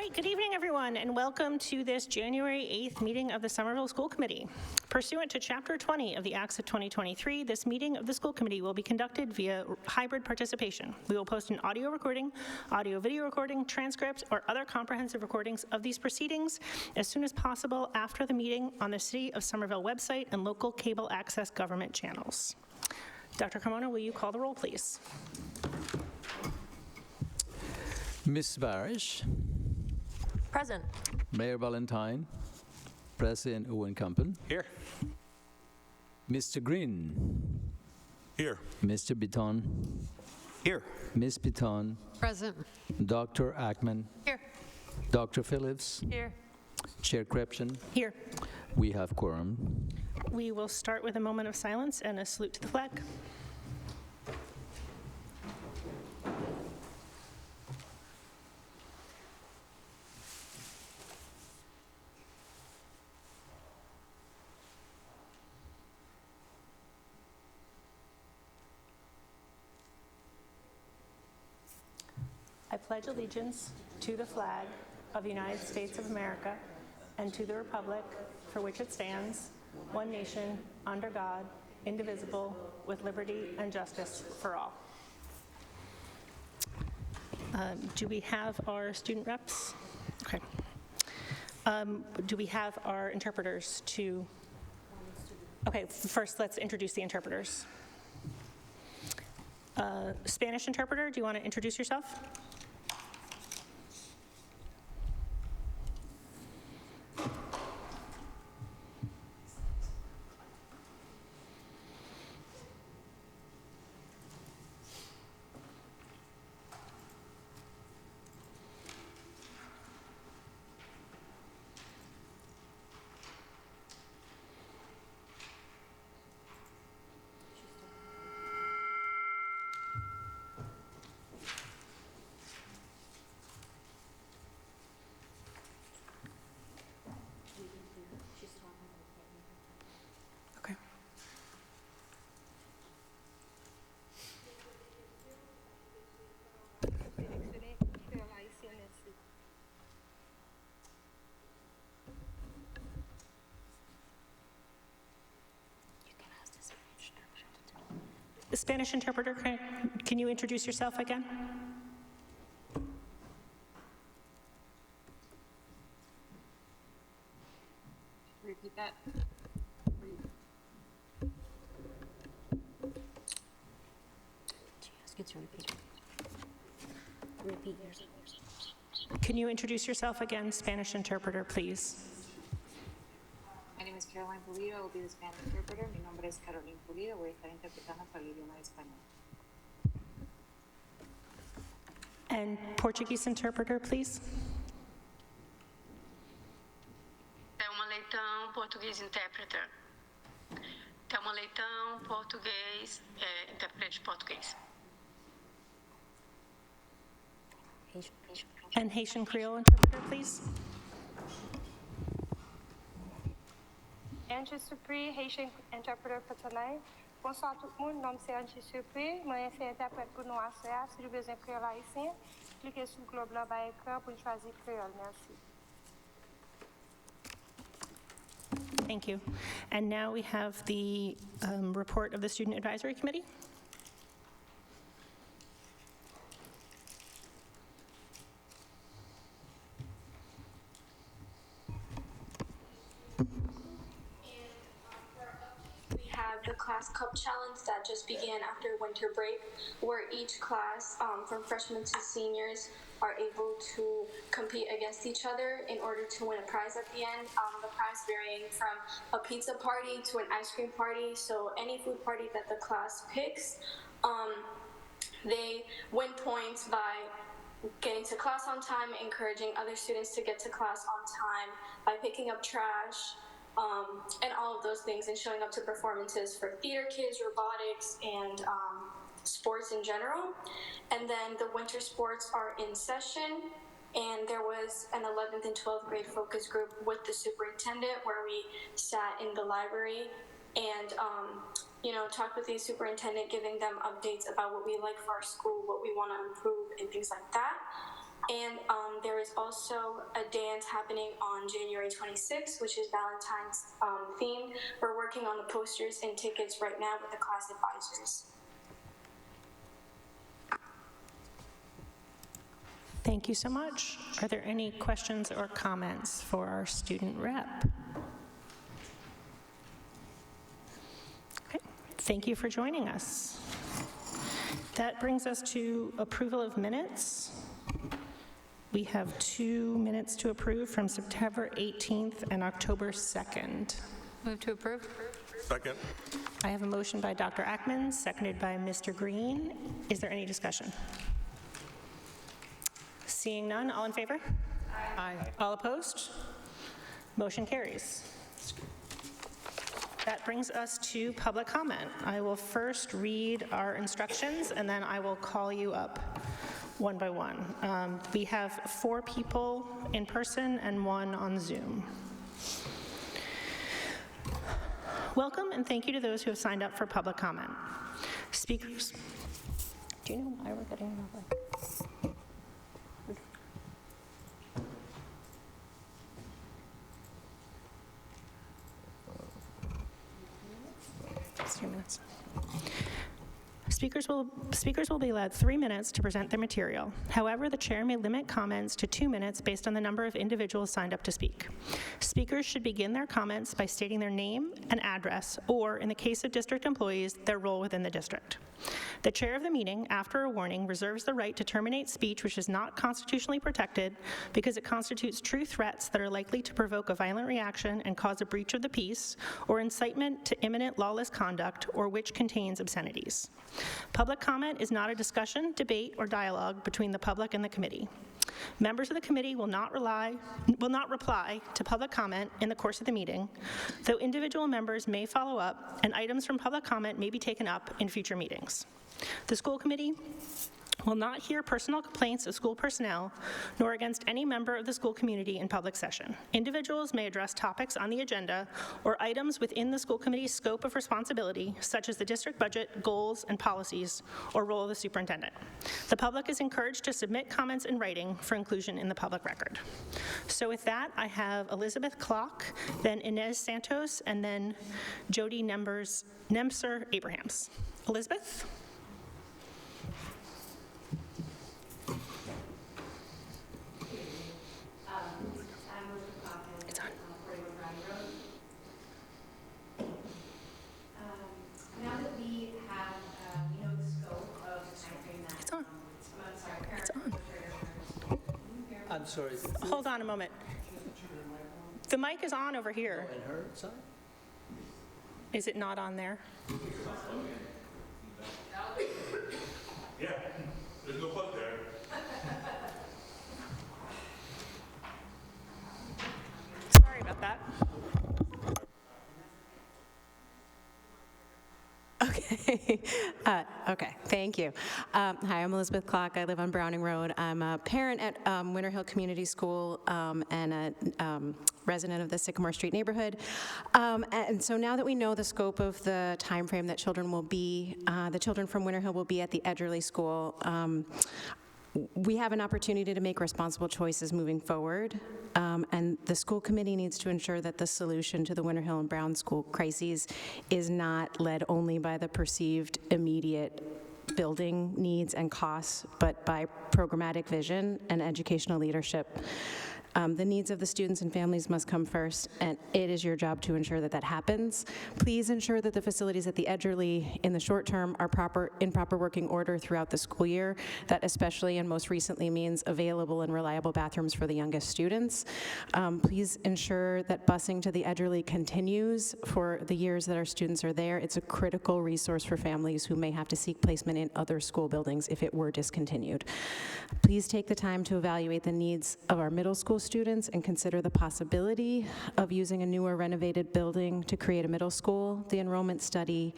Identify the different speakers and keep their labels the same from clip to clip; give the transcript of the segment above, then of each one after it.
Speaker 1: right, good evening, everyone, and welcome to this January 8th meeting of the Somerville School Committee. Pursuant to Chapter 20 of the Acts of 2023, this meeting of the school committee will be conducted via hybrid participation. We will post an audio recording, audio-video recording, transcript, or other comprehensive recordings of these proceedings as soon as possible after the meeting on the City of Somerville website and local cable access government channels. Dr. Carmona, will you call the roll, please?
Speaker 2: Ms. Barish.
Speaker 3: Present.
Speaker 2: Mayor Valentine. President Owen Campen.
Speaker 4: Here.
Speaker 2: Mr. Green.
Speaker 4: Here.
Speaker 2: Mr. Bitton.
Speaker 4: Here.
Speaker 2: Ms. Bitton.
Speaker 3: Present.
Speaker 2: Dr. Ackman.
Speaker 3: Here.
Speaker 2: Dr. Phillips.
Speaker 3: Here.
Speaker 2: Chair Krepchen.
Speaker 1: Here.
Speaker 2: We have quorum.
Speaker 1: We will start with a moment of silence and a salute to the flag. I pledge allegiance to the flag of the United States of America and to the republic for which it stands, one nation, under God, indivisible, with liberty and justice for all. Do we have our student reps? Okay. Do we have our interpreters to? Okay, first let's introduce the interpreters. Spanish interpreter, do you want to introduce yourself? Okay. The Spanish interpreter, can you introduce yourself again?
Speaker 5: Repeat that.
Speaker 3: Repeat.
Speaker 1: Can you introduce yourself again, Spanish interpreter, please?
Speaker 5: My name is Caroline Pulido. I will be the Spanish interpreter. Mi nombre es Caroline Pulido. Voy a estar interpretando para el idioma de español.
Speaker 1: And Portuguese interpreter, please?
Speaker 6: Thelma Leitão, português intérprete. Thelma Leitão, português, intérprete de português.
Speaker 1: And Haitian Creole interpreter, please?
Speaker 7: Angie Supri, Haitian interpreter pour tonight. Bonsoir tout le monde, nom c'est Angie Supri. Moi, je suis interprète pour nous asseoir. Si vous avez besoin de créole haïtien, cliquez sur le globe là bas écran pour choisir créole. Merci.
Speaker 1: Thank you. And now we have the report of the Student Advisory Committee.
Speaker 8: The Class Cup Challenge that just began after winter break, where each class from freshmen to seniors are able to compete against each other in order to win a prize at the end. The prize varying from a pizza party to an ice cream party, so any food party that the class picks, they win points by getting to class on time, encouraging other students to get to class on time, by picking up trash, and all of those things, and showing up to performances for theater kids, robotics, and sports in general. And then the winter sports are in session, and there was an 11th and 12th grade focus group with the superintendent where we sat in the library and talked with the superintendent, giving them updates about what we like for our school, what we want to improve, and things like that. And there is also a dance happening on January 26th, which is Valentine's themed. We're working on the posters and tickets right now with the class advisors.
Speaker 1: Thank you so much. Are there any questions or comments for our student rep? Okay, thank you for joining us. That brings us to approval of minutes. We have 2 minutes to approve from September 18th and October 2nd.
Speaker 3: Move to approve.
Speaker 4: Second.
Speaker 1: I have a motion by Dr. Ackman, seconded by Mr. Green. Is there any discussion? Seeing none, all in favor? Aye. All opposed? Motion carries. That brings us to public comment. I will first read our instructions, and then I will call you up one by one. We have 4 people in person and 1 on Zoom. Welcome and thank you to those who have signed up for public comment. Speakers, do you know why we're getting over? Just 2 minutes. Speakers will be allowed 3 minutes to present their material. However, the chair may limit comments to 2 minutes based on the number of individuals signed up to speak. Speakers should begin their comments by stating their name and address, or in the case of district employees, their role within the district. The chair of the meeting, after a warning, reserves the right to terminate speech which is not constitutionally protected because it constitutes true threats that are likely to provoke a violent reaction and cause a breach of the peace, or incitement to imminent lawless conduct, or which contains obscenities. Public comment is not a discussion, debate, or dialogue between the public and the committee. Members of the committee will not reply to public comment in the course of the meeting, though individual members may follow up, and items from public comment may be taken up in future meetings. The school committee will not hear personal complaints of school personnel, nor against any member of the school community in public session. Individuals may address topics on the agenda or items within the school committee's scope of responsibility, such as the district budget, goals, and policies, or role of the superintendent. The public is encouraged to submit comments in writing for inclusion in the public record. So with that, I have Elizabeth Klock, then Inez Santos, and then Jody Nemser Abrahams. Elizabeth?
Speaker 2: I'm sorry.
Speaker 1: Hold on a moment. The mic is on over here.
Speaker 2: And her side?
Speaker 1: Is it not on there?
Speaker 4: Yeah, there's no plug there.
Speaker 1: Sorry about that.
Speaker 9: Okay. Okay, thank you. Hi, I'm Elizabeth Klock. I live on Browning Road. I'm a parent at Winter Hill Community School and a resident of the Sycamore Street neighborhood. And so now that we know the scope of the time frame that children will be, the children from Winter Hill will be at the Edgerly School, we have an opportunity to make responsible choices moving forward, and the school committee needs to ensure that the solution to the Winter Hill and Brown School crises is not led only by the perceived immediate building needs and costs, but by programmatic vision and educational leadership. The needs of the students and families must come first, and it is your job to ensure that that happens. Please ensure that the facilities at the Edgerly in the short term are in proper working order throughout the school year. That especially and most recently means available and reliable bathrooms for the youngest students. Please ensure that busing to the Edgerly continues for the years that our students are there. It's a critical resource for families who may have to seek placement in other school buildings if it were discontinued. Please take the time to evaluate the needs of our middle school students and consider the possibility of using a newer renovated building to create a middle school. The enrollment study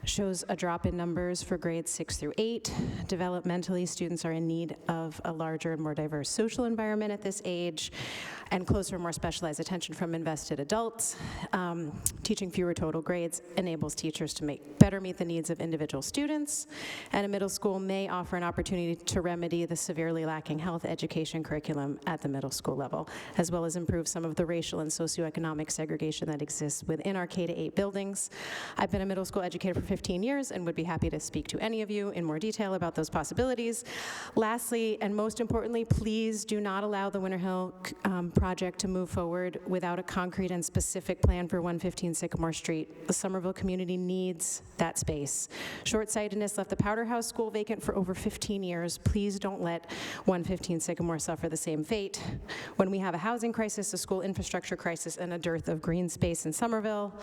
Speaker 9: shows a drop in numbers for grades 6 through 8. Developmentally, students are in need of a larger and more diverse social environment at this age, and closer, more specialized attention from invested adults. Teaching fewer total grades enables teachers to better meet the needs of individual students, and a middle school may offer an opportunity to remedy the severely lacking health education curriculum at the middle school level, as well as improve some of the racial and socioeconomic segregation that exists within our K-8 buildings. I've been a middle school educator for 15 years and would be happy to speak to any of you in more detail about those possibilities. Lastly, and most importantly, please do not allow the Winter Hill project to move forward without a concrete and specific plan for 115 Sycamore Street. The Somerville community needs that space. Short-sightedness left the Powder House School vacant for over 15 years. Please don't let 115 Sycamore suffer the same fate. When we have a housing crisis, a school infrastructure crisis, and a dearth of green space in Somerville,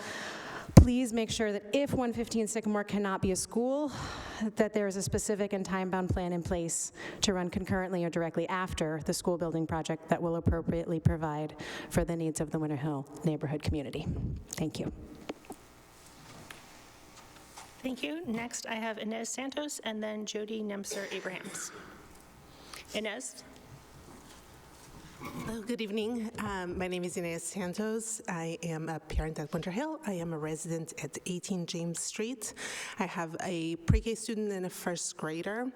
Speaker 9: please make sure that if 115 Sycamore cannot be a school, that there is a specific and time-bound plan in place to run concurrently or directly after the school building project that will appropriately provide for the needs of the Winter Hill neighborhood community. Thank you.
Speaker 1: Thank you. Next, I have Inez Santos and then Jody Nemser-Abrahams. Inez?
Speaker 10: Hello, good evening. My name is Inez Santos. I am a parent at Winter Hill. I am a resident at 18 James Street. I have a pre-K student and a first grader.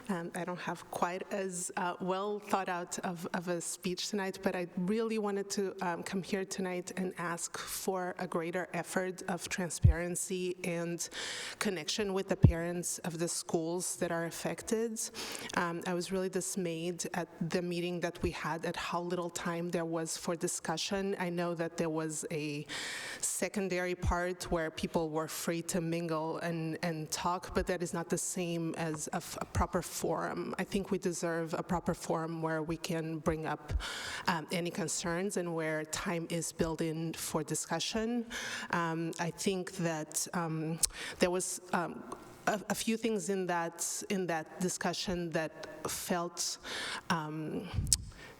Speaker 10: I don't have quite as well thought out of a speech tonight, but I really wanted to come here tonight and ask for a greater effort of transparency and connection with the parents of the schools that are affected. I was really dismayed at the meeting that we had at how little time there was for discussion. I know that there was a secondary part where people were free to mingle and talk, but that is not the same as a proper forum. I think we deserve a proper forum where we can bring up any concerns and where time is built in for discussion. I think that there was a few things in that discussion that felt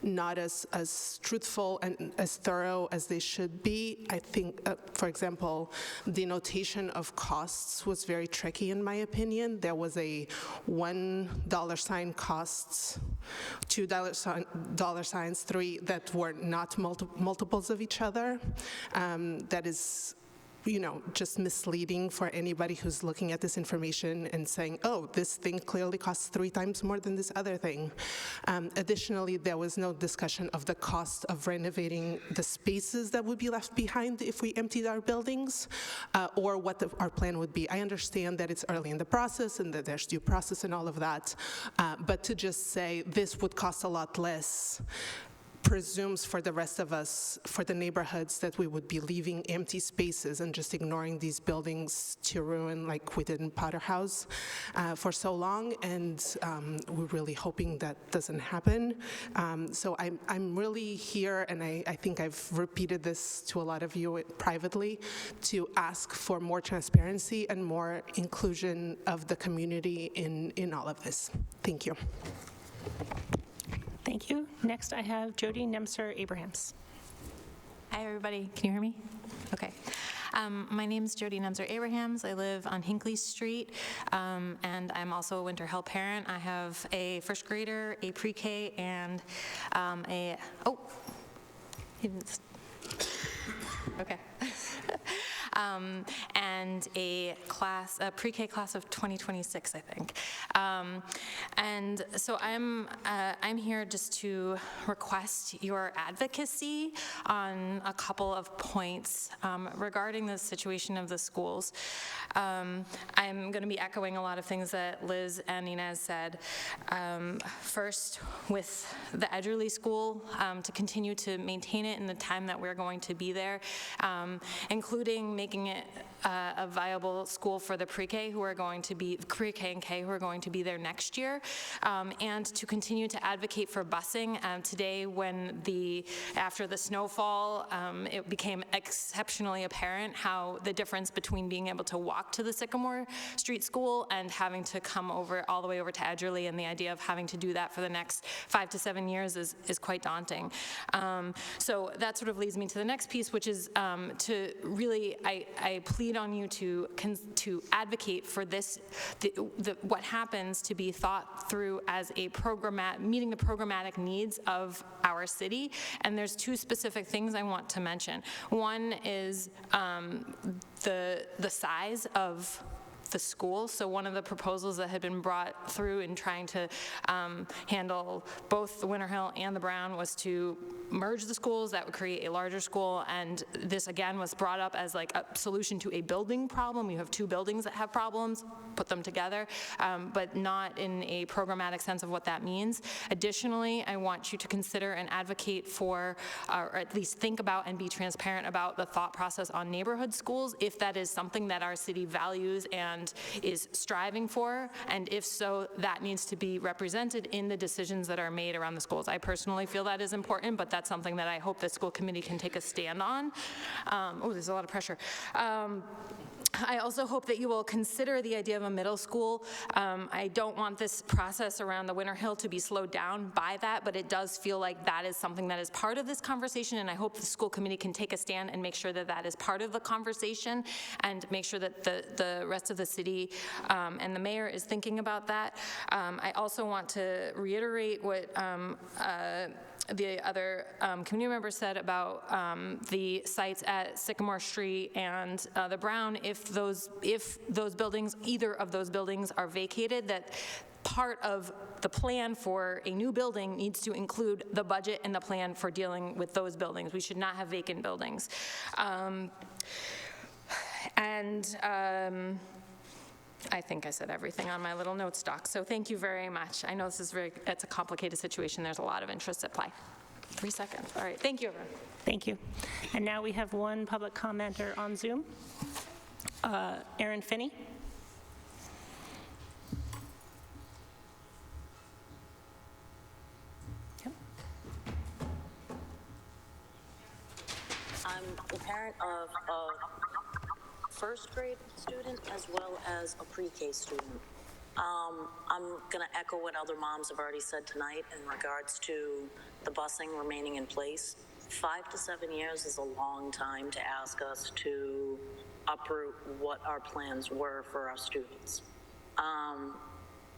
Speaker 10: not as truthful and as thorough as they should be. I think, for example, the notation of costs was very tricky in my opinion. There was a $1 costs, $2 signs, 3 that were not multiples of each other. That is, just misleading for anybody who's looking at this information and saying, oh, this thing clearly costs 3 times more than this other thing. Additionally, there was no discussion of the cost of renovating the spaces that would be left behind if we emptied our buildings, or what our plan would be. I understand that it's early in the process and that there's due process and all of that, but to just say this would cost a lot less presumes for the rest of us, for the neighborhoods, that we would be leaving empty spaces and just ignoring these buildings to ruin like we did in Potter House for so long, and we're really hoping that doesn't happen. So I'm really here, and I think I've repeated this to a lot of you privately, to ask for more transparency and more inclusion of the community in all of this. Thank you.
Speaker 1: Thank you. Next, I have Jody Nemser-Abrahams.
Speaker 3: Hi, everybody. Can you hear me? Okay. My name's Jody Nemser-Abrahams. I live on Hinckley Street, and I'm also a Winter Hill parent. I have a first grader, a pre-K, and and a pre-K class of 2026, I think. And so I'm here just to request your advocacy on a couple of points regarding the situation of the schools. I'm going to be echoing a lot of things that Liz and Inez said. First, with the Edgerly School, to continue to maintain it in the time that we're going to be there, including making it a viable school for the pre-K who are going to be, pre-K and K who are going to be there next year, and to continue to advocate for busing. Today, after the snowfall, it became exceptionally apparent how the difference between being able to walk to the Sycamore Street School and having to come all the way over to Edgerly, and the idea of having to do that for the next 5 to 7 years is quite daunting. So that sort of leads me to the next piece, which is to really, I plead on you to advocate for this, what happens to be thought through as a meeting the programmatic needs of our city. And there's two specific things I want to mention. One is the size of the school. So one of the proposals that had been brought through in trying to handle both the Winter Hill and the Brown was to merge the schools. That would create a larger school, and this again was brought up as like a solution to a building problem. You have two buildings that have problems, put them together, but not in a programmatic sense of what that means. Additionally, I want you to consider and advocate for, or at least think about and be transparent about the thought process on neighborhood schools, if that is something that our city values and is striving for, and if so, that needs to be represented in the decisions that are made around the schools. I personally feel that is important, but that's something that I hope the school committee can take a stand on. Oh, there's a lot of pressure. I also hope that you will consider the idea of a middle school. I don't want this process around the Winter Hill to be slowed down by that, but it does feel like that is something that is part of this conversation, and I hope the school committee can take a stand and make sure that that is part of the conversation and make sure that the rest of the city and the mayor is thinking about that. I also want to reiterate what the other community member said about the sites at Sycamore Street and the Brown. If those buildings, either of those buildings are vacated, that part of the plan for a new building needs to include the budget and the plan for dealing with those buildings. We should not have vacant buildings. I think I said everything on my little note stock, so thank you very much. I know this is it's a complicated situation. There's a lot of interests at play. 3 seconds. All right, thank you, everyone.
Speaker 1: Thank you. And now we have one public commenter on Zoom. Erin Finney. Yep.
Speaker 11: I'm the parent of a first grade student as well as a pre-K student. I'm going to echo what other moms have already said tonight in regards to the busing remaining in place. 5 to 7 years is a long time to ask us to uproot what our plans were for our students.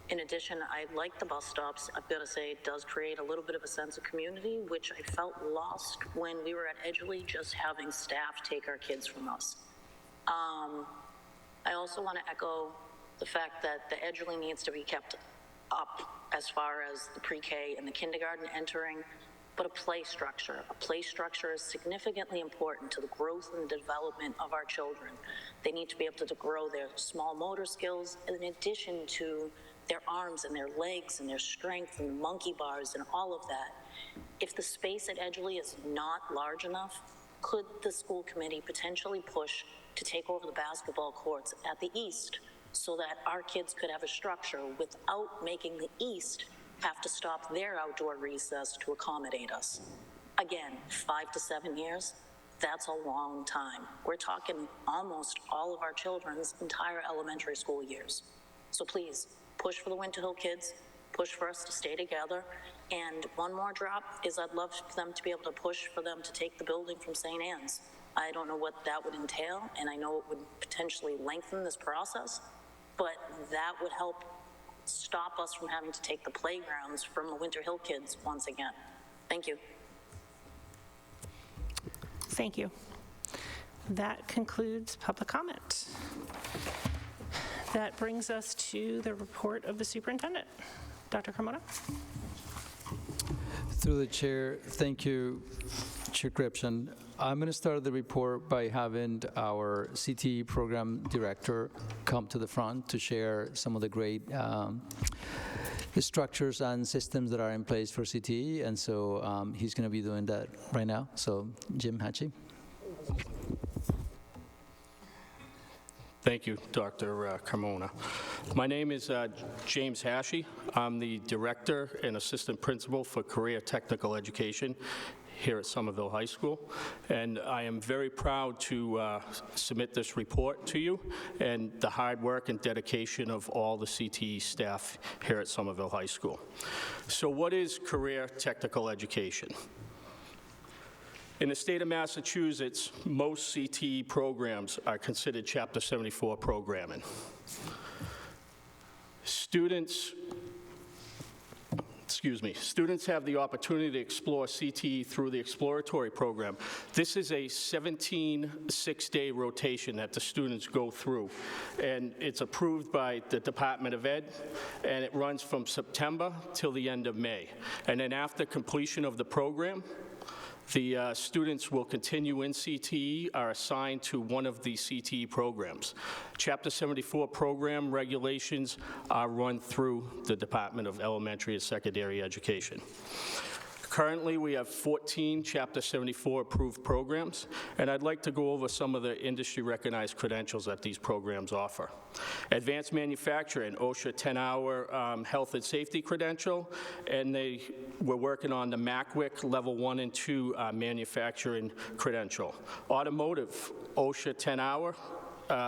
Speaker 11: In addition, I like the bus stops. I've got to say, it does create a little bit of a sense of community, which I felt lost when we were at Edgerly, just having staff take our kids from us. I also want to echo the fact that the Edgerly needs to be kept up as far as the pre-K and the kindergarten entering, but a play structure. A play structure is significantly important to the growth and development of our children. They need to be able to grow their small motor skills in addition to their arms and their legs and their strength and the monkey bars and all of that. If the space at Edgerly is not large enough, could the school committee potentially push to take over the basketball courts at the east so that our kids could have a structure without making the east have to stop their outdoor recess to accommodate us? Again, 5 to 7 years, that's a long time. We're talking almost all of our children's entire elementary school years. So please, push for the Winter Hill kids, push for us to stay together. And one more drop is I'd love for them to be able to push for them to take the building from St. Anne's. I don't know what that would entail, and I know it would potentially lengthen this process, but that would help stop us from having to take the playgrounds from the Winter Hill kids once again. Thank you.
Speaker 1: Thank you. That concludes public comment. That brings us to the report of the superintendent. Dr. Carmona?
Speaker 2: Through the chair, thank you, Chair Kripchen. I'm going to start the report by having our CTE program director come to the front to share some of the great structures and systems that are in place for CTE, and so he's going to be doing that right now. So, Jim Hatchie.
Speaker 12: Thank you, Dr. Carmona. My name is James Hashey. I'm the Director and Assistant Principal for Career Technical Education here at Somerville High School, and I am very proud to submit this report to you and the hard work and dedication of all the CTE staff here at Somerville High School. So what is career technical education? In the state of Massachusetts, most CTE programs are considered Chapter 74 programming. Students have the opportunity to explore CTE through the exploratory program. This is a 17 six-day rotation that the students go through, and it's approved by the Department of Ed, and it runs from September till the end of May. And then after completion of the program, the students will continue in CTE, are assigned to one of the CTE programs. Chapter 74 program regulations are run through the Department of Elementary and Secondary Education. Currently, we have 14 Chapter 74 approved programs, and I'd like to go over some of the industry-recognized credentials that these programs offer. Advanced Manufacturing, OSHA 10-hour health and safety credential, and we're working on the MACWIC Level 1 and 2 manufacturing credential. Automotive, OSHA 10-hour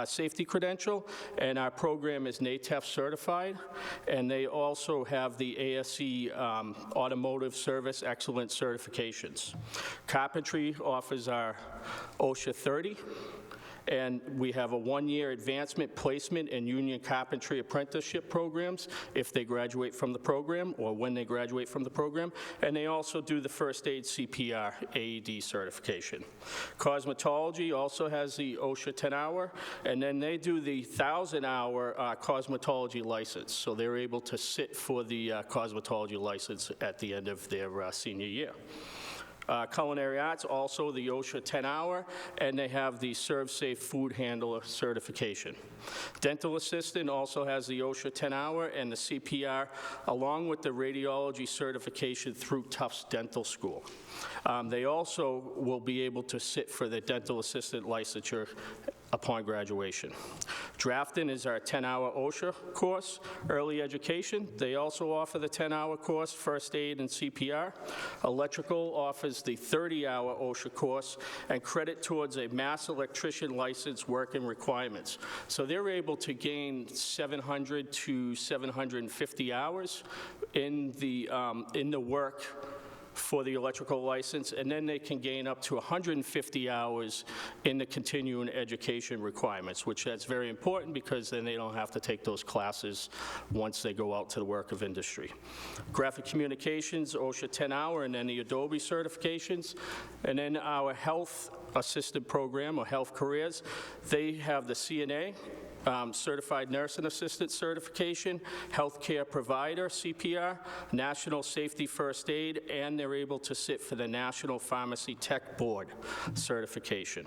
Speaker 12: safety credential, and our program is NATEF certified, and they also have the ASE Automotive Service Excellence certifications. Carpentry offers our OSHA 30, and we have a one-year advancement placement and union carpentry apprenticeship programs if they graduate from the program or when they graduate from the program, and they also do the first aid CPR AED certification. Cosmetology also has the OSHA 10-hour, and then they do the 1,000-hour cosmetology license, so they're able to sit for the cosmetology license at the end of their senior year. Culinary Arts, also the OSHA 10-hour, and they have the ServSafe Food Handler certification. Dental Assistant also has the OSHA 10-hour and the CPR, along with the radiology certification through Tufts Dental School. They also will be able to sit for the Dental Assistant licensure upon graduation. Drafting is our 10-hour OSHA course. Early Education, they also offer the 10-hour course, First Aid and CPR. Electrical offers the 30-hour OSHA course and credit towards a Mass Electrician license working requirements. So they're able to gain 700 to 750 hours in the work for the electrical license, and then they can gain up to 150 hours in the continuing education requirements, which that's very important because then they don't have to take those classes once they go out to the work of industry. Graphic Communications, OSHA 10-hour, and then the Adobe certifications, and then our Health Assistant Program, or Health Careers, they have the CNA, Certified Nursing Assistant certification, Healthcare Provider, CPR, National Safety First Aid, and they're able to sit for the National Pharmacy Tech Board certification.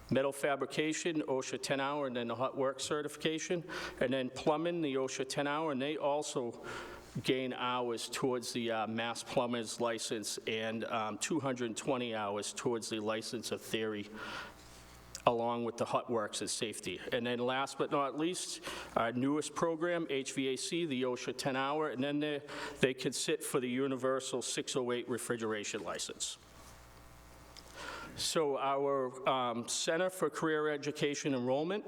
Speaker 12: Metal Fabrication, OSHA 10-hour, and then the Hot Work certification, and then Plumbing, the OSHA 10-hour, and they also gain hours towards the Mass Plumber's license and 220 hours towards the license of theory, along with the Hot Works and safety. And then last but not least, our newest program, HVAC, the OSHA 10-hour, and then they can sit for the Universal 608 refrigeration license. So our Center for Career Education Enrollment,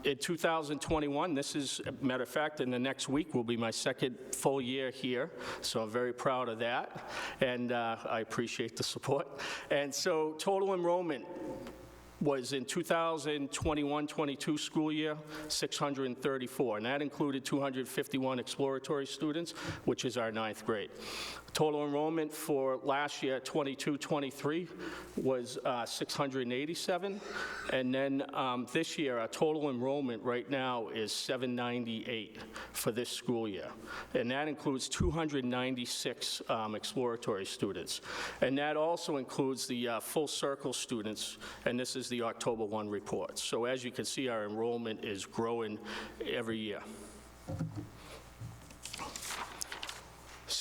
Speaker 12: in 2021, this is, a matter of fact, in the next week will be my second full year here, so I'm very proud of that, and I appreciate the support. And so total enrollment was in 2021-22 school year, 634, and that included 251 exploratory students, which is our 9th grade. Total enrollment for last year, 22-23, was 687, and then this year, our total enrollment right now is 798 for this school year, and that includes 296 exploratory students, and that also includes the full circle students, and this is the October 1 report. So as you can see, our enrollment is growing every year.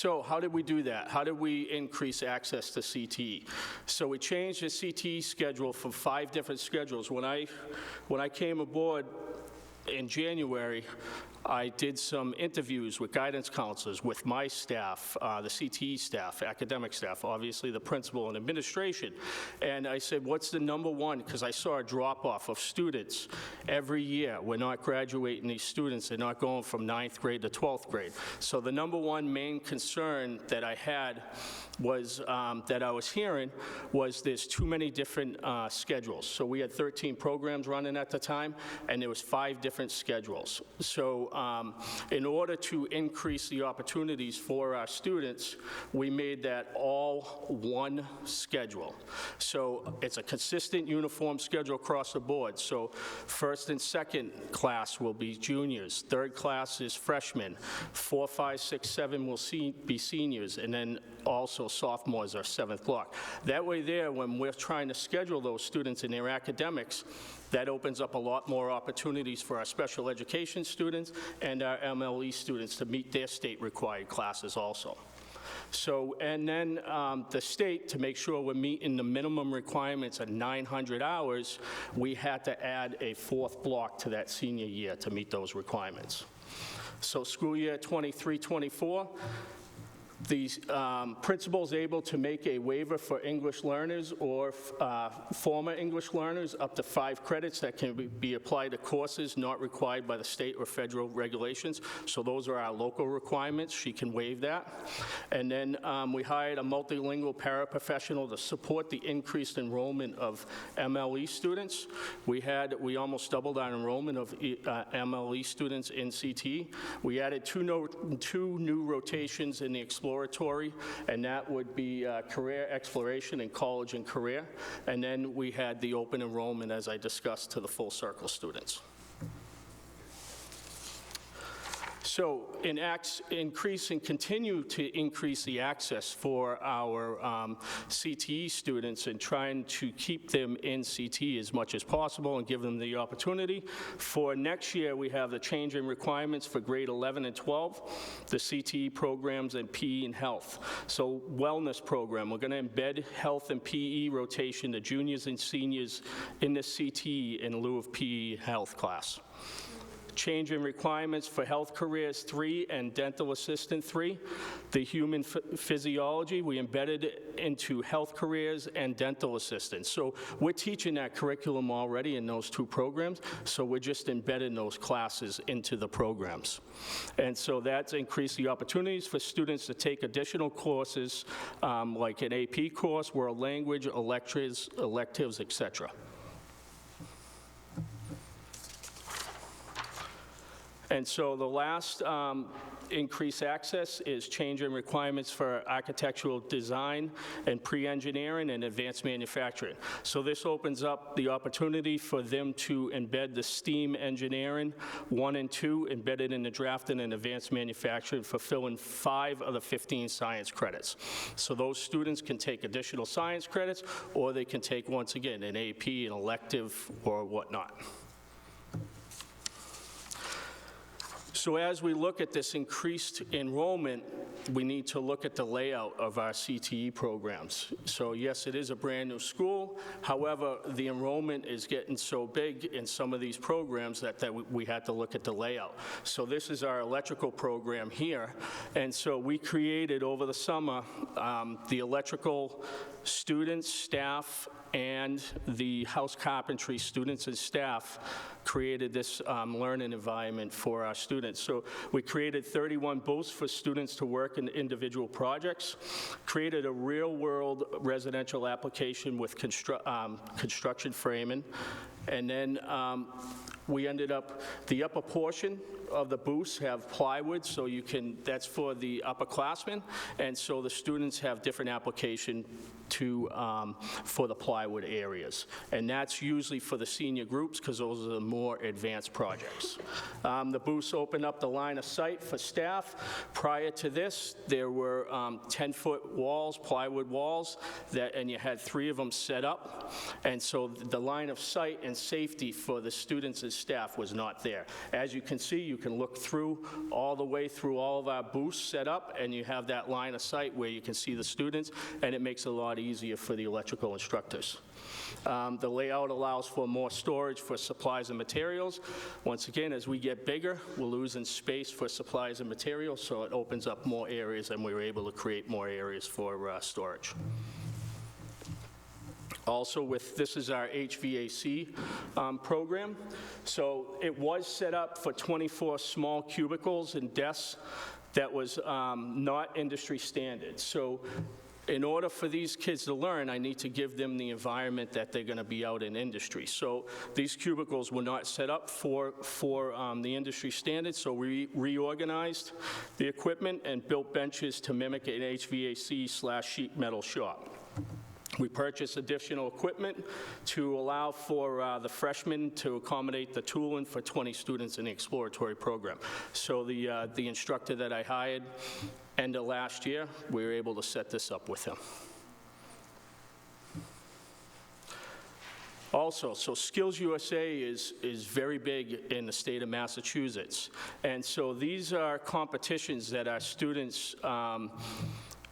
Speaker 12: So how did we do that? How did we increase access to CTE? So we changed the CTE schedule from 5 different schedules. When I came aboard in January, I did some interviews with guidance counselors, with my staff, the CTE staff, academic staff, obviously the principal and administration. And I said, what's the number one? Because I saw a drop-off of students every year. We're not graduating these students. They're not going from 9th grade to 12th grade. So the number one main concern that I had was, that I was hearing, was there's too many different schedules. So we had 13 programs running at the time, and there was 5 different schedules. So in order to increase the opportunities for our students, we made that all one schedule. So it's a consistent, uniform schedule across the board. So first and second class will be juniors, third class is freshmen, 4, 5, 6, 7 will be seniors, and then also sophomores are 7th block. That way there, when we're trying to schedule those students in their academics, that opens up a lot more opportunities for our special education students and our MLE students to meet their state-required classes also. So, and then the state, to make sure we're meeting the minimum requirements of 900 hours, we had to add a 4th block to that senior year to meet those requirements. So school year 23-24, the principal's able to make a waiver for English learners or former English learners up to 5 credits that can be applied to courses not required by the state or federal regulations. So those are our local requirements. She can waive that. And then we hired a multilingual paraprofessional to support the increased enrollment of MLE students. We almost doubled our enrollment of MLE students in CTE. We added 2 new rotations in the exploratory, and that would be career exploration and college and career. And then we had the open enrollment, as I discussed, to the full circle students. So increase and continue to increase the access for our CTE students and trying to keep them in CTE as much as possible and give them the opportunity. For next year, we have the change in requirements for grade 11 and 12, the CTE programs and PE and health. So wellness program, we're going to embed health and PE rotation to juniors and seniors in the CTE in lieu of PE health class. Change in requirements for health careers 3 and dental assistant 3. The human physiology, we embedded it into health careers and dental assistants. So we're teaching that curriculum already in those 2 programs, so we're just embedding those classes into the programs. And so that's increased the opportunities for students to take additional courses like an AP course, world language, electives, etc. And so the last increased access is change in requirements for architectural design and pre-engineering and advanced manufacturing. So this opens up the opportunity for them to embed the STEAM engineering 1 and 2 embedded in the drafting and advanced manufacturing, fulfilling 5 of the 15 science credits. So those students can take additional science credits, or they can take, once again, an AP, an elective, or whatnot. So as we look at this increased enrollment, we need to look at the layout of our CTE programs. So yes, it is a brand new school. However, the enrollment is getting so big in some of these programs that we had to look at the layout. So this is our electrical program here. And so we created over the summer the electrical students, staff, and the house carpentry students and staff created this learning environment for our students. So we created 31 booths for students to work in individual projects, created a real-world residential application with construction framing, and then we ended up, the upper portion of the booths have plywood, so you can, that's for the upperclassmen, and so the students have different application for the plywood areas. And that's usually for the senior groups because those are the more advanced projects. The booths open up the line of sight for staff. Prior to this, there were 10-foot walls, plywood walls, and you had 3 of them set up. And so the line of sight and safety for the students and staff was not there. As you can see, you can look through, all the way through all of our booths set up, and you have that line of sight where you can see the students, and it makes it a lot easier for the electrical instructors. The layout allows for more storage for supplies and materials. Once again, as we get bigger, we're losing space for supplies and materials, so it opens up more areas, and we're able to create more areas for storage. Also, this is our HVAC program. So it was set up for 24 small cubicles and desks that was not industry standard. So in order for these kids to learn, I need to give them the environment that they're going to be out in industry. So these cubicles were not set up for the industry standards, so we reorganized the equipment and built benches to mimic an HVAC/sheet metal shop. We purchased additional equipment to allow for the freshmen to accommodate the tooling for 20 students in the exploratory program. So the instructor that I hired end of last year, we were able to set this up with him. Also, so Skills USA is very big in the state of Massachusetts. And so these are competitions that our students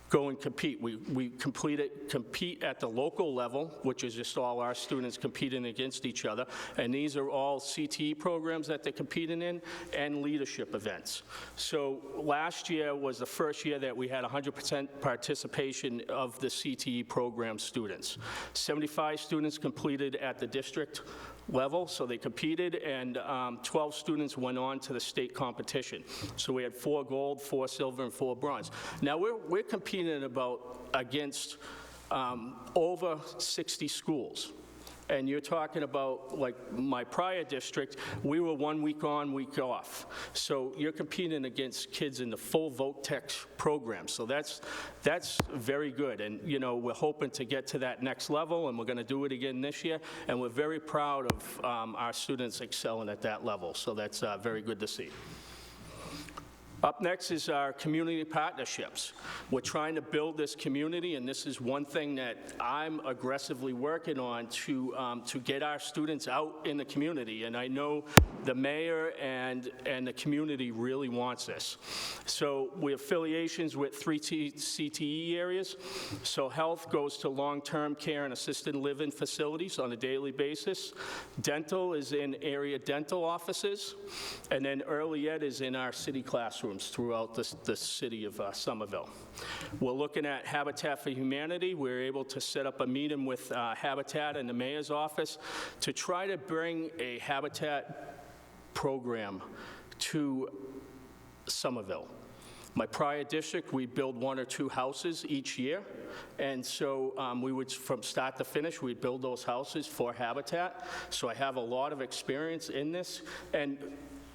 Speaker 12: go and compete. We compete at the local level, which is just all our students competing against each other, and these are all CTE programs that they're competing in and leadership events. So last year was the first year that we had 100% participation of the CTE program students. 75 students completed at the district level, so they competed, and 12 students went on to the state competition. So we had 4 gold, 4 silver, and 4 bronze. Now we're competing against over 60 schools. And you're talking about, like my prior district, we were 1 week on, week off. So you're competing against kids in the full voc tech program. So that's very good. And, you know, we're hoping to get to that next level, and we're going to do it again this year. And we're very proud of our students excelling at that level. So that's very good to see. Up next is our community partnerships. We're trying to build this community, and this is one thing that I'm aggressively working on to get our students out in the community, and I know the mayor and the community really wants this. So we have affiliations with 3 CTE areas. So health goes to long-term care and assisted living facilities on a daily basis. Dental is in area dental offices, and then early ed is in our city classrooms throughout the city of Somerville. We're looking at Habitat for Humanity. We're able to set up a meeting with Habitat and the mayor's office to try to bring a Habitat program to Somerville. My prior district, we build 1 or 2 houses each year, and so we would, from start to finish, we'd build those houses for Habitat. So I have a lot of experience in this, and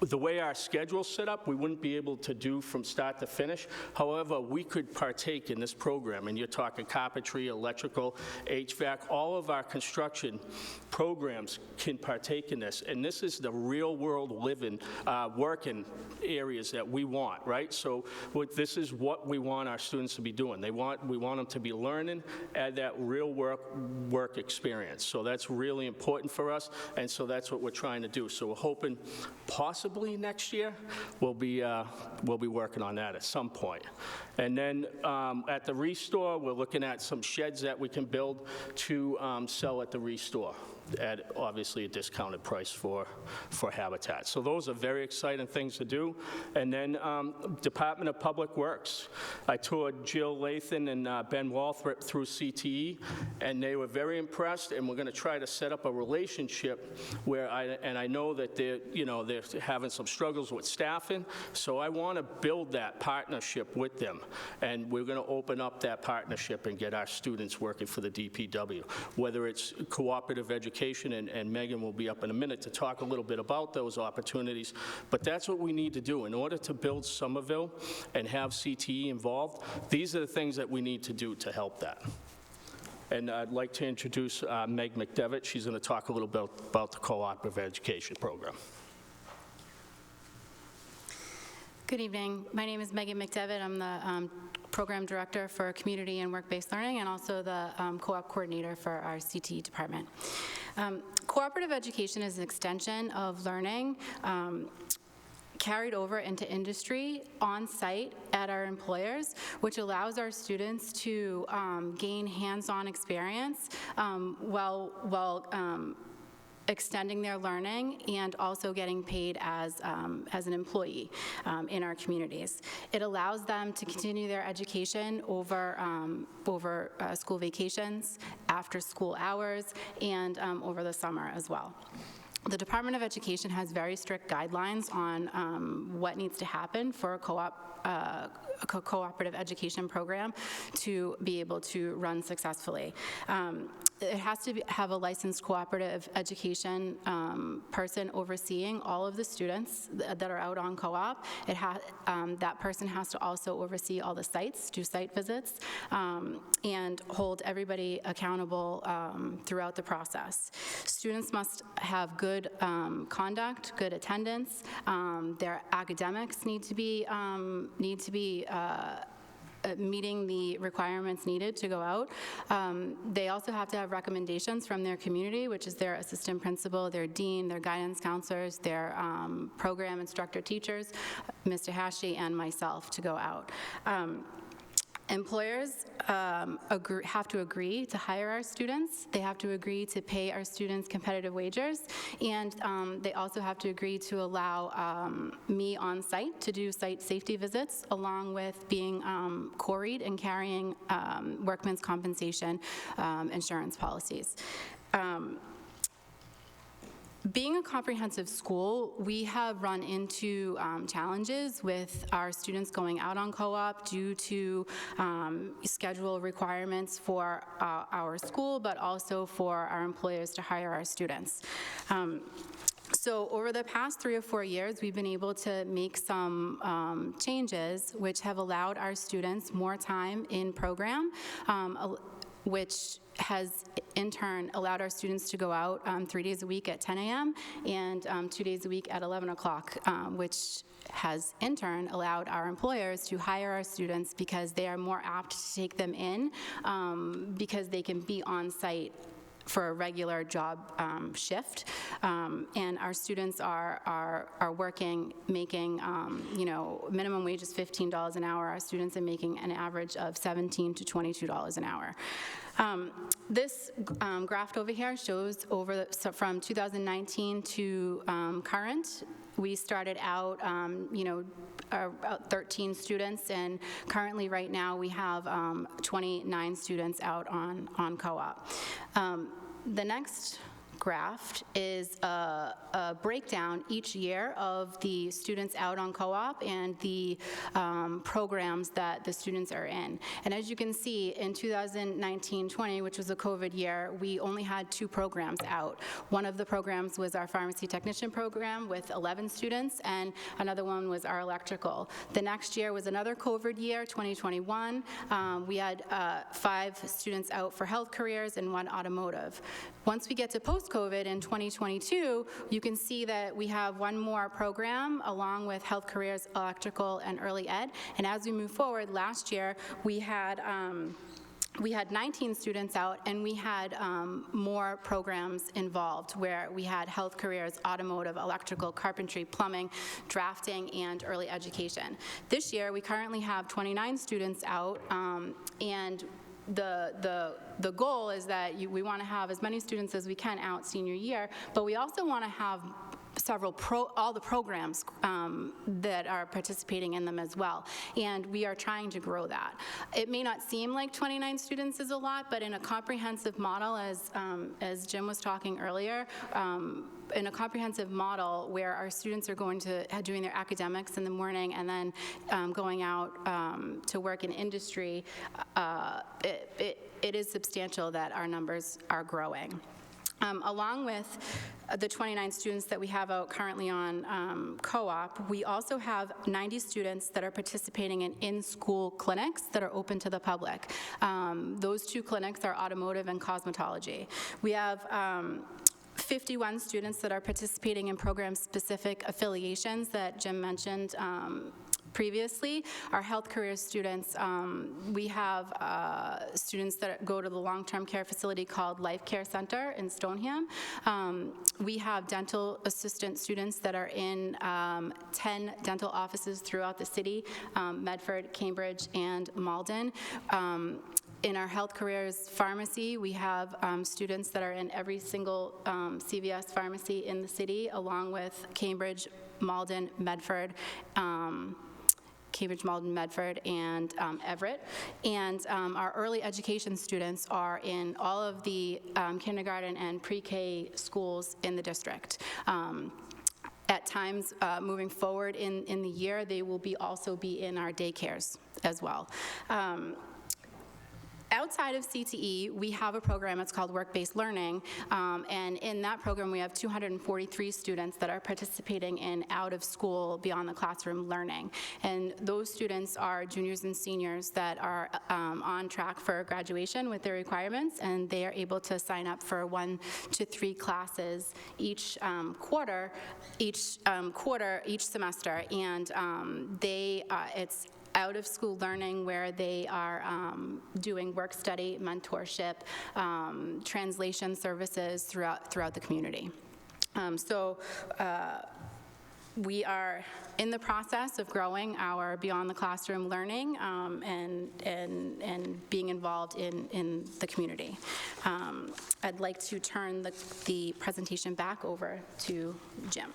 Speaker 12: the way our schedule's set up, we wouldn't be able to do from start to finish. However, we could partake in this program, and you're talking carpentry, electrical, HVAC, all of our construction programs can partake in this, and this is the real world living, working areas that we want, right? So this is what we want our students to be doing. We want them to be learning at that real work experience. So that's really important for us, and so that's what we're trying to do. So we're hoping possibly next year we'll be working on that at some point. And then at the Restore, we're looking at some sheds that we can build to sell at the Restore at obviously a discounted price for Habitat. So those are very exciting things to do. And then Department of Public Works. I toured Jill Lathan and Ben Walthrop through CTE, and they were very impressed, and we're going to try to set up a relationship where I know that they're having some struggles with staffing, so I want to build that partnership with them, and we're going to open up that partnership and get our students working for the DPW, whether it's cooperative education, and Megan will be up in a minute to talk a little bit about those opportunities, but that's what we need to do. In order to build Somerville and have CTE involved, these are the things that we need to do to help that. And I'd like to introduce Meg McDevitt. She's going to talk a little bit about the cooperative education program.
Speaker 13: Good evening. My name is Megan McDevitt. I'm the Program Director for Community and Work-Based Learning, and also the co-op coordinator for our CTE department. Cooperative education is an extension of learning. carried over into industry on-site at our employers, which allows our students to gain hands-on experience while extending their learning and also getting paid as an employee in our communities. It allows them to continue their education over school vacations, after school hours, and over the summer as well. The Department of Education has very strict guidelines on what needs to happen for a cooperative education program to be able to run successfully. It has to have a licensed cooperative education person overseeing all of the students that are out on co-op. That person has to also oversee all the sites, do site visits, and hold everybody accountable throughout the process. Students must have good conduct, good attendance. Their academics need to be meeting the requirements needed to go out. They also have to have recommendations from their community, which is their assistant principal, their dean, their guidance counselors, their program instructor teachers, Mr. Hashi, and myself to go out. Employers have to agree to hire our students. They have to agree to pay our students competitive wages, and they also have to agree to allow me on site to do site safety visits, along with being quarried and carrying workman's compensation insurance policies. Being a comprehensive school, we have run into challenges with our students going out on co-op due to schedule requirements for our school, but also for our employers to hire our students. So over the past 3 or 4 years, we've been able to make some changes which have allowed our students more time in program, which has in turn allowed our students to go out 3 days a week at 10 a.m. and 2 days a week at 11 o'clock, which has in turn allowed our employers to hire our students because they are more apt to take them in because they can be on site for a regular job shift, and our students are working, making, minimum wage is $15 an hour. Our students are making an average of $17 to $22 an hour. This graph over here shows from 2019 to current. We started out, about 13 students, and currently right now we have 29 students out on co-op. The next graph is a breakdown each year of the students out on co-op and the programs that the students are in. And as you can see, in 2019-20, which was a COVID year, we only had 2 programs out. One of the programs was our pharmacy technician program with 11 students, and another one was our electrical. The next year was another COVID year, 2021. We had 5 students out for health careers and 1 automotive. Once we get to post-COVID in 2022, you can see that we have 1 more program along with health careers, electrical, and early ed. And as we move forward, last year we had 19 students out, and we had more programs involved where we had health careers, automotive, electrical, carpentry, plumbing, drafting, and early education. This year, we currently have 29 students out, and the goal is that we want to have as many students as we can out senior year, but we also want to have all the programs that are participating in them as well, and we are trying to grow that. It may not seem like 29 students is a lot, but in a comprehensive model, as Jim was talking earlier, in a comprehensive model where our students are doing their academics in the morning and then going out to work in industry, it is substantial that our numbers are growing. Along with the 29 students that we have out currently on co-op, we also have 90 students that are participating in in-school clinics that are open to the public. Those 2 clinics are automotive and cosmetology. We have 51 students that are participating in program-specific affiliations that Jim mentioned previously. Our health career students, we have students that go to the long-term care facility called Life Care Center in Stoneham. We have dental assistant students that are in 10 dental offices throughout the city, Medford, Cambridge, and Malden. In our health careers pharmacy, we have students that are in every single CVS pharmacy in the city, along with Cambridge, Malden, Medford, and Everett. And our early education students are in all of the kindergarten and pre-K schools in the district. At times, moving forward in the year, they will also be in our daycares as well. Outside of CTE, we have a program, it's called Work-Based Learning, and in that program we have 243 students that are participating in out-of-school, beyond-the-classroom learning. And those students are juniors and seniors that are on track for graduation with their requirements, and they are able to sign up for 1 to 3 classes each each semester, and it's out-of-school learning where they are doing work study, mentorship, translation services throughout the community. We are in the process of growing our beyond the classroom learning and being involved in the community. I'd like to turn the presentation back over to Jim.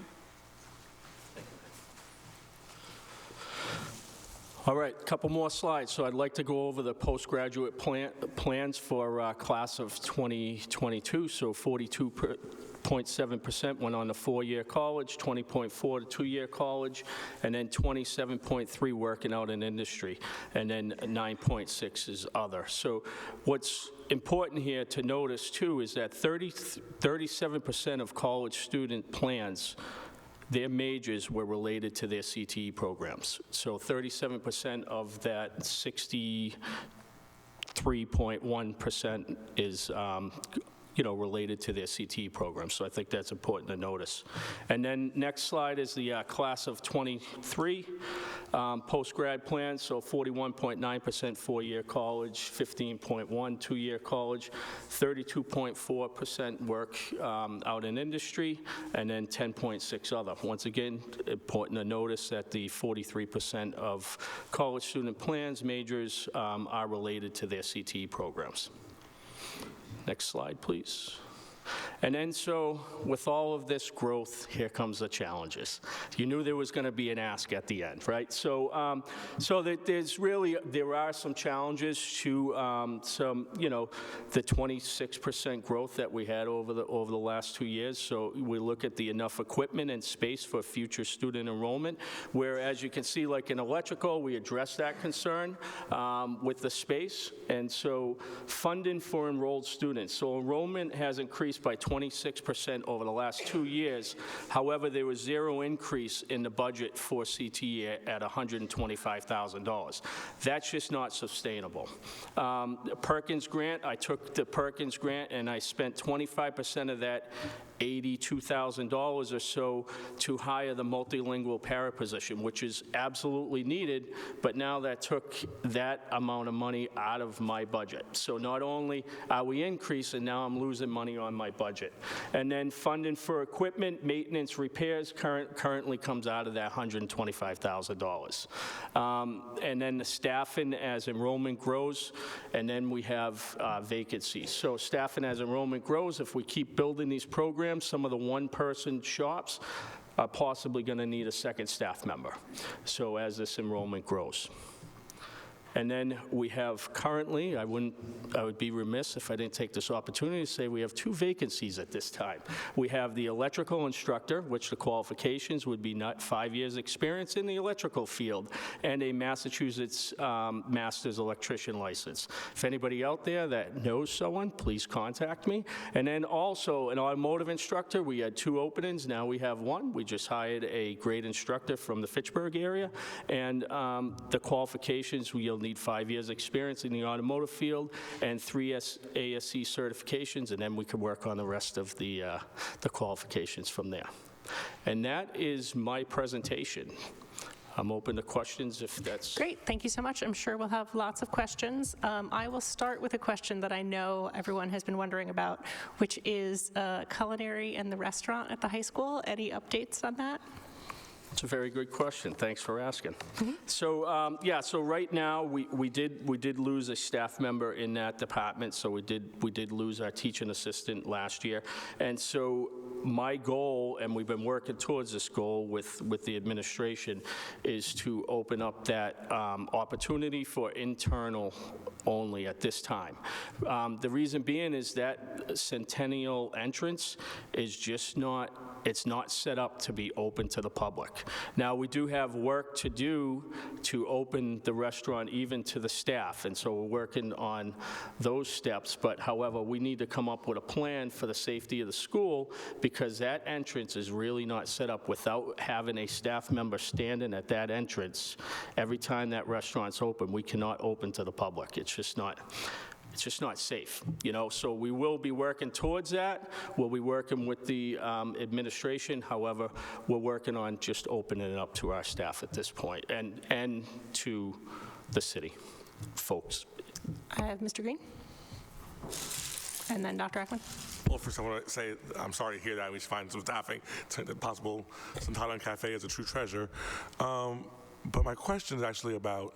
Speaker 12: All right, a couple more slides. So I'd like to go over the postgraduate plans for class of 2022. So 42.7% went on to 4-year college, 20.4 to 2-year college, and then 27.3 working out in industry, and then 9.6 is other. So what's important here to notice too is that 37% of college student plans, their majors were related to their CTE programs. So 37% of that 63.1% is related to their CTE program. So I think that's important to notice. And then next slide is the class of 23 post-grad plans. So 41.9% 4-year college, 15.1 2-year college, 32.4% work out in industry, and then 10.6 other. Once again, important to notice that the 43% of college student plans majors are related to their CTE programs. Next slide, please. And then so with all of this growth, here comes the challenges. You knew there was going to be an ask at the end, right? So there are some challenges to the 26% growth that we had over the last 2 years. So we look at the enough equipment and space for future student enrollment, where as you can see, like in electrical, we address that concern with the space. And so funding for enrolled students. So enrollment has increased by 26% over the last 2 years. However, there was zero increase in the budget for CTE at $125,000. That's just not sustainable. Perkins grant, I took the Perkins grant and I spent 25% of that, $82,000 or so, to hire the multilingual para position, which is absolutely needed, but now that took that amount of money out of my budget. So not only are we increasing, now I'm losing money on my budget. And then funding for equipment, maintenance, repairs currently comes out of that $125,000. And then the staffing as enrollment grows, and then we have vacancies. So staffing as enrollment grows, if we keep building these programs, some of the one-person shops are possibly going to need a second staff member, so as this enrollment grows. And then we have currently, I would be remiss if I didn't take this opportunity to say we have 2 vacancies at this time. We have the electrical instructor, which the qualifications would be not 5 years experience in the electrical field, and a Massachusetts master's electrician license. If anybody out there that knows someone, please contact me. And then also an automotive instructor, we had 2 openings, now we have 1. We just hired a grade instructor from the Fitchburg area, and the qualifications, you'll need 5 years experience in the automotive field and 3 ASC certifications, and then we can work on the rest of the qualifications from there. And that is my presentation. I'm open to questions if that's...
Speaker 1: Great, thank you so much. I'm sure we'll have lots of questions. I will start with a question that I know everyone has been wondering about, which is culinary and the restaurant at the high school. Any updates on that?
Speaker 12: It's a very good question. Thanks for asking. So, so right now, we did lose a staff member in that department, so we did lose our teaching assistant last year. And so my goal, and we've been working towards this goal with the administration, is to open up that opportunity for internal only at this time. The reason being is that Centennial entrance is just not, it's not set up to be open to the public. Now, we do have work to do to open the restaurant even to the staff, and so we're working on those steps, but however, we need to come up with a plan for the safety of the school, because that entrance is really not set up without having a staff member standing at that entrance. Every time that restaurant's open, we cannot open to the public. It's just not safe, you know? So we will be working towards that. We'll be working with the administration. However, we're working on just opening it up to our staff at this point and to the city folks.
Speaker 1: I have Mr. Green. And then Dr. Ackman.
Speaker 4: Well, first I want to say I'm sorry to hear that. We should find some staffing. It's possible some Thailand Cafe is a true treasure. But my question is actually about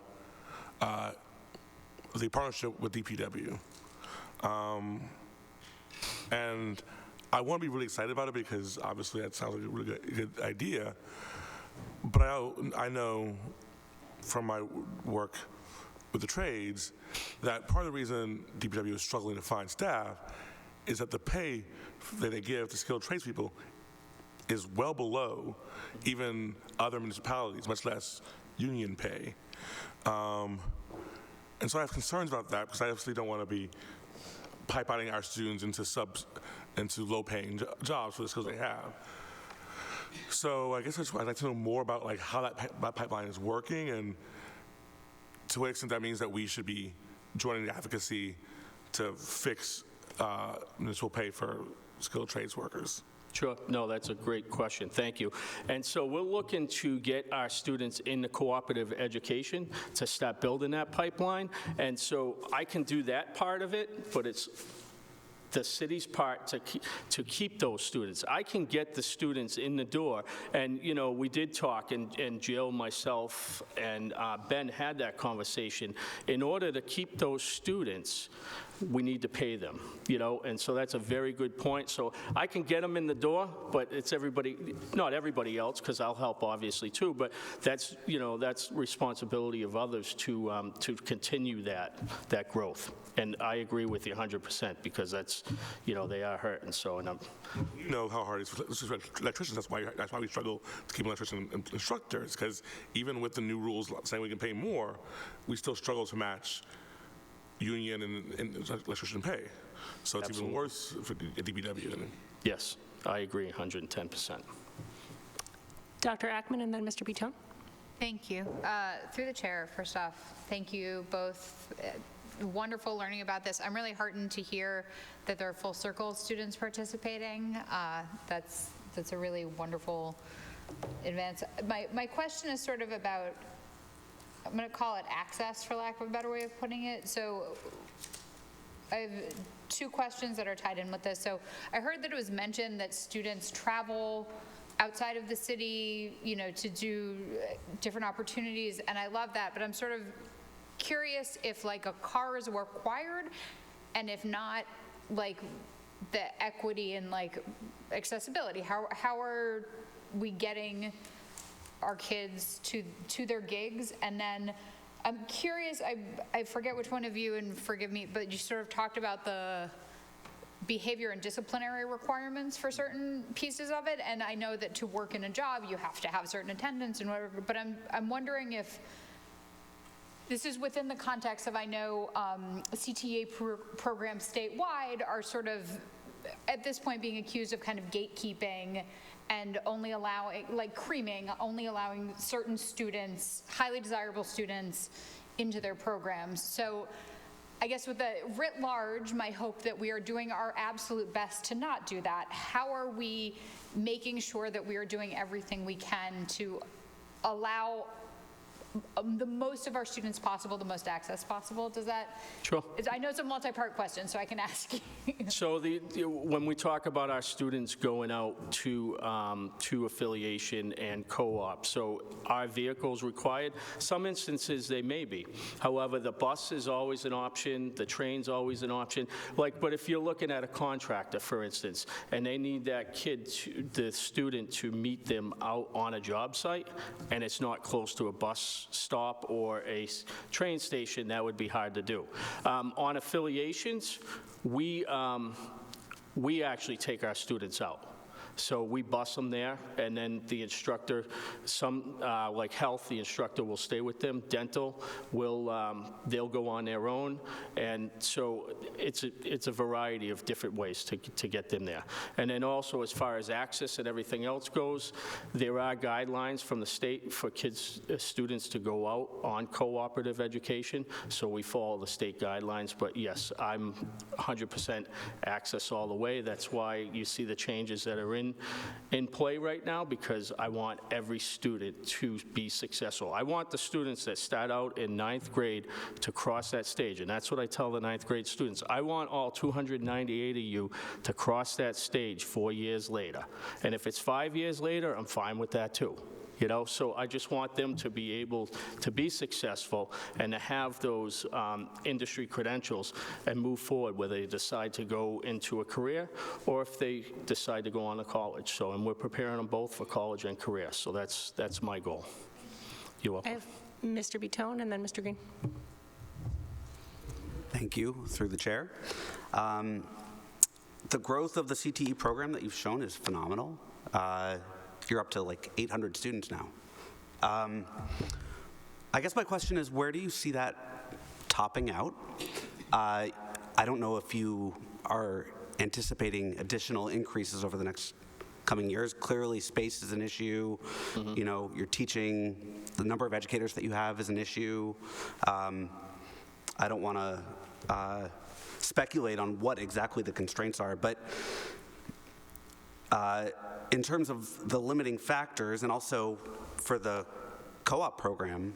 Speaker 4: the partnership with DPW. And I want to be really excited about it because obviously that sounds like a really good idea. But I know from my work with the trades that part of the reason DPW is struggling to find staff is that the pay that they give to skilled tradespeople is well below even other municipalities, much less union pay. And so I have concerns about that because I obviously don't want to be pipelining our students into low-paying jobs for the skills they have. So I guess I'd like to know more about like how that pipeline is working and to what extent that means that we should be joining the advocacy to fix municipal pay for skilled trades workers.
Speaker 12: Sure. No, that's a great question. Thank you. And so we're looking to get our students into cooperative education to start building that pipeline. And so I can do that part of it, but it's the city's part to keep those students. I can get the students in the door, and you know, we did talk, and Jill, myself, and Ben had that conversation. In order to keep those students, we need to pay them, you know, and so that's a very good point. So I can get them in the door, but it's everybody, not everybody else, because I'll help obviously too, but that's, you know, that's responsibility of others to continue that growth. And I agree with you 100% because that's, you know, they are hurt, and so, and I'm.
Speaker 4: You know how hard it is for electricians. That's why we struggle to keep electrician instructors, because even with the new rules saying we can pay more, we still struggle to match union and electrician pay. So it's even worse for DPW.
Speaker 12: Yes, I agree 110%.
Speaker 1: Dr. Ackman and then Mr. Bitone.
Speaker 14: Thank you. Through the chair, first off, thank you both. Wonderful learning about this. I'm really heartened to hear that there are full circle students participating. That's a really wonderful advance. My question is sort of about, I'm going to call it access, for lack of a better way of putting it. So I have two questions that are tied in with this. So I heard that it was mentioned that students travel outside of the city, you know, to do different opportunities, and I love that, but I'm sort of curious if like a car is required, and if not, like the equity and like accessibility. How are we getting our kids to their gigs? And then I'm curious, I forget which one of you, and forgive me, but you sort of talked about the behavior and disciplinary requirements for certain pieces of it, and I know that to work in a job you have to have certain attendance and whatever, but I'm wondering if this is within the context of, I know CTA programs statewide are sort of at this point being accused of kind of gatekeeping and only allowing, like creaming, only allowing certain students, highly desirable students, into their programs. So I guess with the writ large, my hope that we are doing our absolute best to not do that. How are we making sure that we are doing everything we can to allow the most of our students possible, the most access possible? Does that?
Speaker 12: Sure.
Speaker 14: I know it's a multi-part question, so I can ask you.
Speaker 12: So when we talk about our students going out to affiliation and co-op, so are vehicles required? Some instances they may be. However, the bus is always an option, the train's always an option. But if you're looking at a contractor, for instance, and they need that kid, the student, to meet them out on a job site, and it's not close to a bus stop or a train station, that would be hard to do. On affiliations, we actually take our students out. So we bus them there, and then the instructor, like health, the instructor will stay with them. Dental, they'll go on their own. And so it's a variety of different ways to get them there. And then also, as far as access and everything else goes, there are guidelines from the state for students to go out on cooperative education. So we follow the state guidelines. But yes, I'm 100% access all the way. That's why you see the changes that are in play right now, because I want every student to be successful. I want the students that start out in 9th grade to cross that stage, and that's what I tell the 9th grade students. I want all 298 of you to cross that stage 4 years later. And if it's 5 years later, I'm fine with that too. So I just want them to be able to be successful and to have those industry credentials and move forward, whether they decide to go into a career or if they decide to go on to college. And we're preparing them both for college and career. So that's my goal. You're welcome.
Speaker 1: I have Mr. Bitone and then Mr. Green.
Speaker 15: Thank you, through the chair. The growth of the CTE program that you've shown is phenomenal. You're up to like 800 students now. I guess my question is, where do you see that topping out? I don't know if you are anticipating additional increases over the next coming years. Clearly, space is an issue. Mm-hmm. You're teaching, the number of educators that you have is an issue. I don't want to speculate on what exactly the constraints are, but in terms of the limiting factors, and also for the co-op program,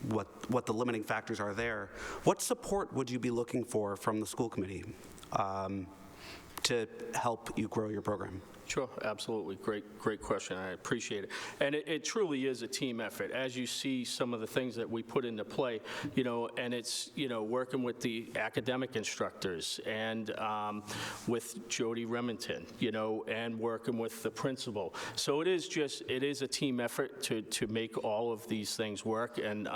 Speaker 15: what the limiting factors are there, what support would you be looking for from the school committee to help you grow your program?
Speaker 12: Sure, absolutely. Great question. I appreciate it. And it truly is a team effort. As you see some of the things that we put into play, and it's, working with the academic instructors and with Jody Remington, and working with the principal. So it is a team effort to make all of these things work. And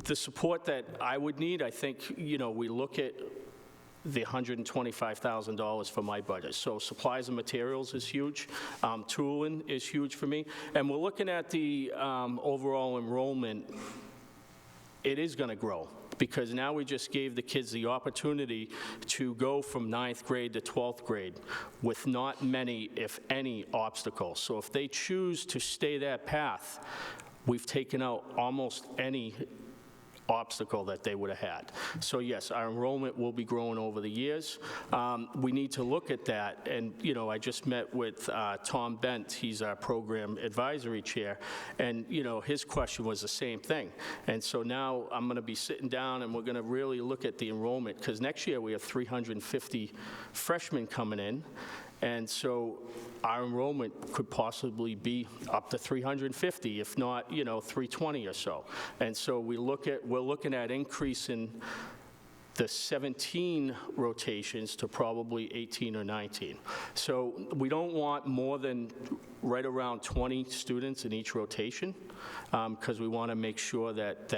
Speaker 12: the support that I would need, I think, we look at the $125,000 for my budget. So supplies and materials is huge. Tooling is huge for me. And we're looking at the overall enrollment. It is going to grow, because now we just gave the kids the opportunity to go from 9th grade to 12th grade with not many, if any, obstacles. So if they choose to stay that path, we've taken out almost any obstacle that they would have had. So yes, our enrollment will be growing over the years. We need to look at that, and I just met with Tom Bent. He's our program advisory chair, and his question was the same thing. And so now I'm going to be sitting down and we're going to really look at the enrollment, because next year we have 350 freshmen coming in. And so our enrollment could possibly be up to 350, if not, 320 or so. And so we're looking at increasing the 17 rotations to probably 18 or 19. So we don't want more than right around 20 students in each rotation, because we want to make sure that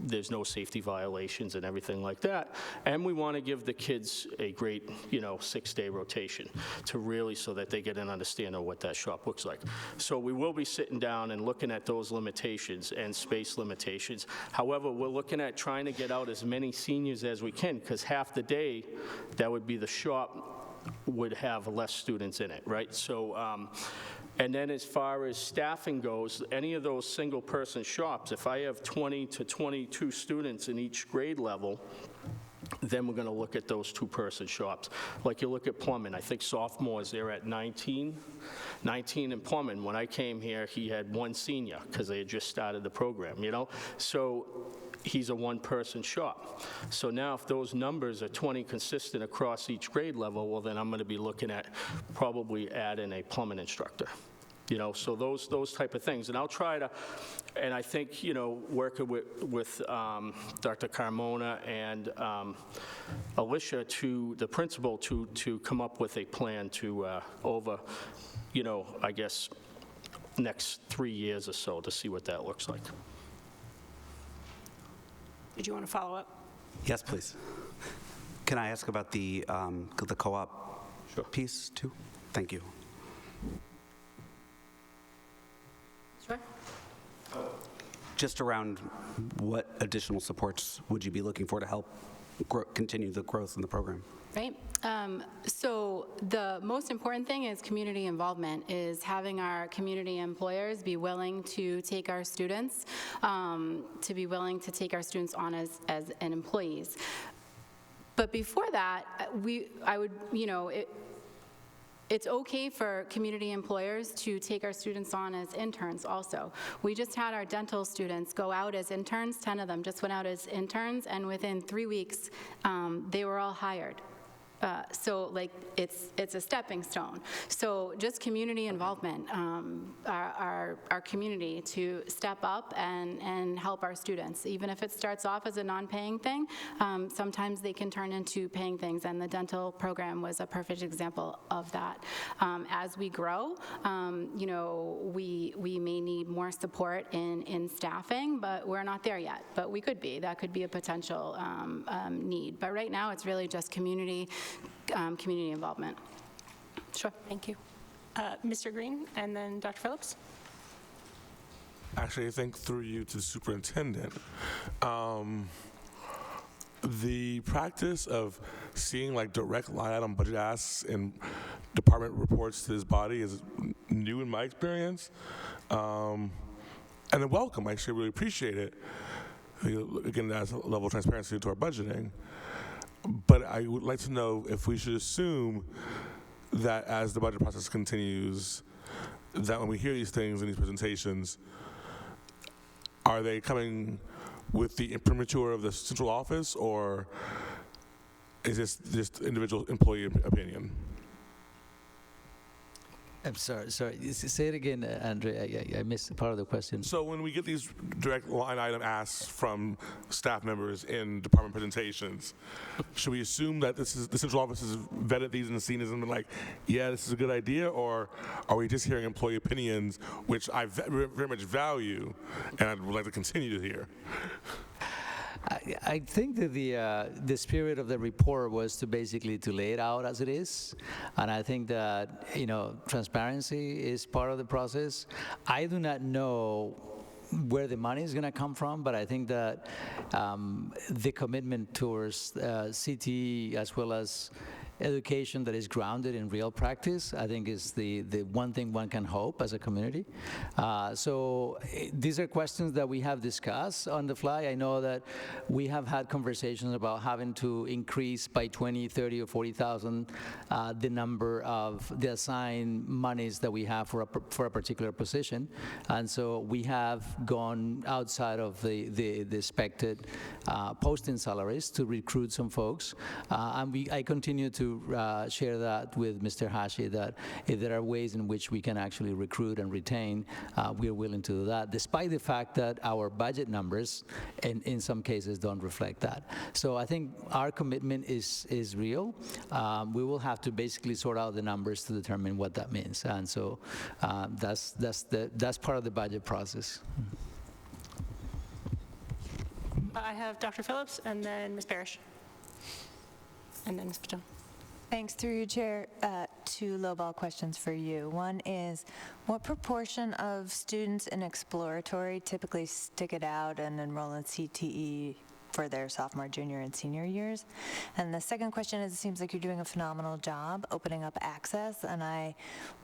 Speaker 12: there's no safety violations and everything like that. And we want to give the kids a great, 6-day rotation to really, so that they get an understanding of what that shop looks like. So we will be sitting down and looking at those limitations and space limitations. However, we're looking at trying to get out as many seniors as we can, because half the day that would be the shop would have less students in it, right? So, and then as far as staffing goes, any of those single-person shops, if I have 20 to 22 students in each grade level, then we're going to look at those two-person shops. Like you look at plumbing, I think sophomores, they're at 19 in plumbing. When I came here, he had one senior because they had just started the program, you know? So he's a one-person shop. So now if those numbers are 20 consistent across each grade level, well, then I'm going to be looking at probably adding a plumbing instructor. You know, so those type of things. And I'll try to, and I think, you know, working with Dr. Carmona and Alicia, the principal, to come up with a plan to over, you know, I guess, next 3 years or so to see what that looks like.
Speaker 1: Did you want to follow up?
Speaker 15: Yes, please. Can I ask about the co-op piece too? Thank you.
Speaker 3: Sure.
Speaker 15: Just around what additional supports would you be looking for to help continue the growth in the program?
Speaker 13: Right. So the most important thing is community involvement, is having our community employers be willing to take our students, on as an employees. But before that, it's okay for community employers to take our students on as interns also. We just had our dental students go out as interns, 10 of them just went out as interns, and within 3 weeks, they were all hired. So like it's a stepping stone. So just community involvement, our community to step up and help our students. Even if it starts off as a non-paying thing, sometimes they can turn into paying things, and the dental program was a perfect example of that. As we grow, you know, we may need more support in staffing, but we're not there yet. But we could be. That could be a potential need. But right now, it's really just community involvement.
Speaker 1: Sure. Thank you. Mr. Green, and then Dr. Phillips.
Speaker 4: Actually, I think through you to the superintendent, the practice of seeing like direct line item budget asks in department reports to this body is new in my experience, and a welcome. I actually really appreciate it. Again, that's a level of transparency into our budgeting. But I would like to know if we should assume that as the budget process continues, that when we hear these things in these presentations, are they coming with the imprimatur of the central office, or is this just individual employee opinion?
Speaker 2: I'm sorry. Say it again, Andre. I missed part of the question.
Speaker 4: So when we get these direct line item asks from staff members in department presentations, should we assume that the central office has vetted these and seen as and been like, yeah, this is a good idea, or are we just hearing employee opinions, which I very much value, and I would like to continue to hear?
Speaker 2: I think that the spirit of the report was to basically to lay it out as it is, and I think that, you know, transparency is part of the process. I do not know where the money is going to come from, but I think that the commitment towards CTE as well as education that is grounded in real practice, I think is the one thing one can hope as a community. So these are questions that we have discussed on the fly. I know that we have had conversations about having to increase by 20, 30, or 40,000 the number of the assigned monies that we have for a particular position. And so we have gone outside of the expected posting salaries to recruit some folks. And I continue to share that with Mr. Hashi, that if there are ways in which we can actually recruit and retain, we are willing to do that, despite the fact that our budget numbers in some cases don't reflect that. So I think our commitment is real. We will have to basically sort out the numbers to determine what that means, and so that's part of the budget process.
Speaker 1: I have Dr. Phillips, and then Ms. Parrish, and then Ms. Patel.
Speaker 16: Thanks. Through you, Chair, two lowball questions for you. One is, what proportion of students in exploratory typically stick it out and enroll in CTE for their sophomore, junior, and senior years? And the second question is, it seems like you're doing a phenomenal job opening up access, and I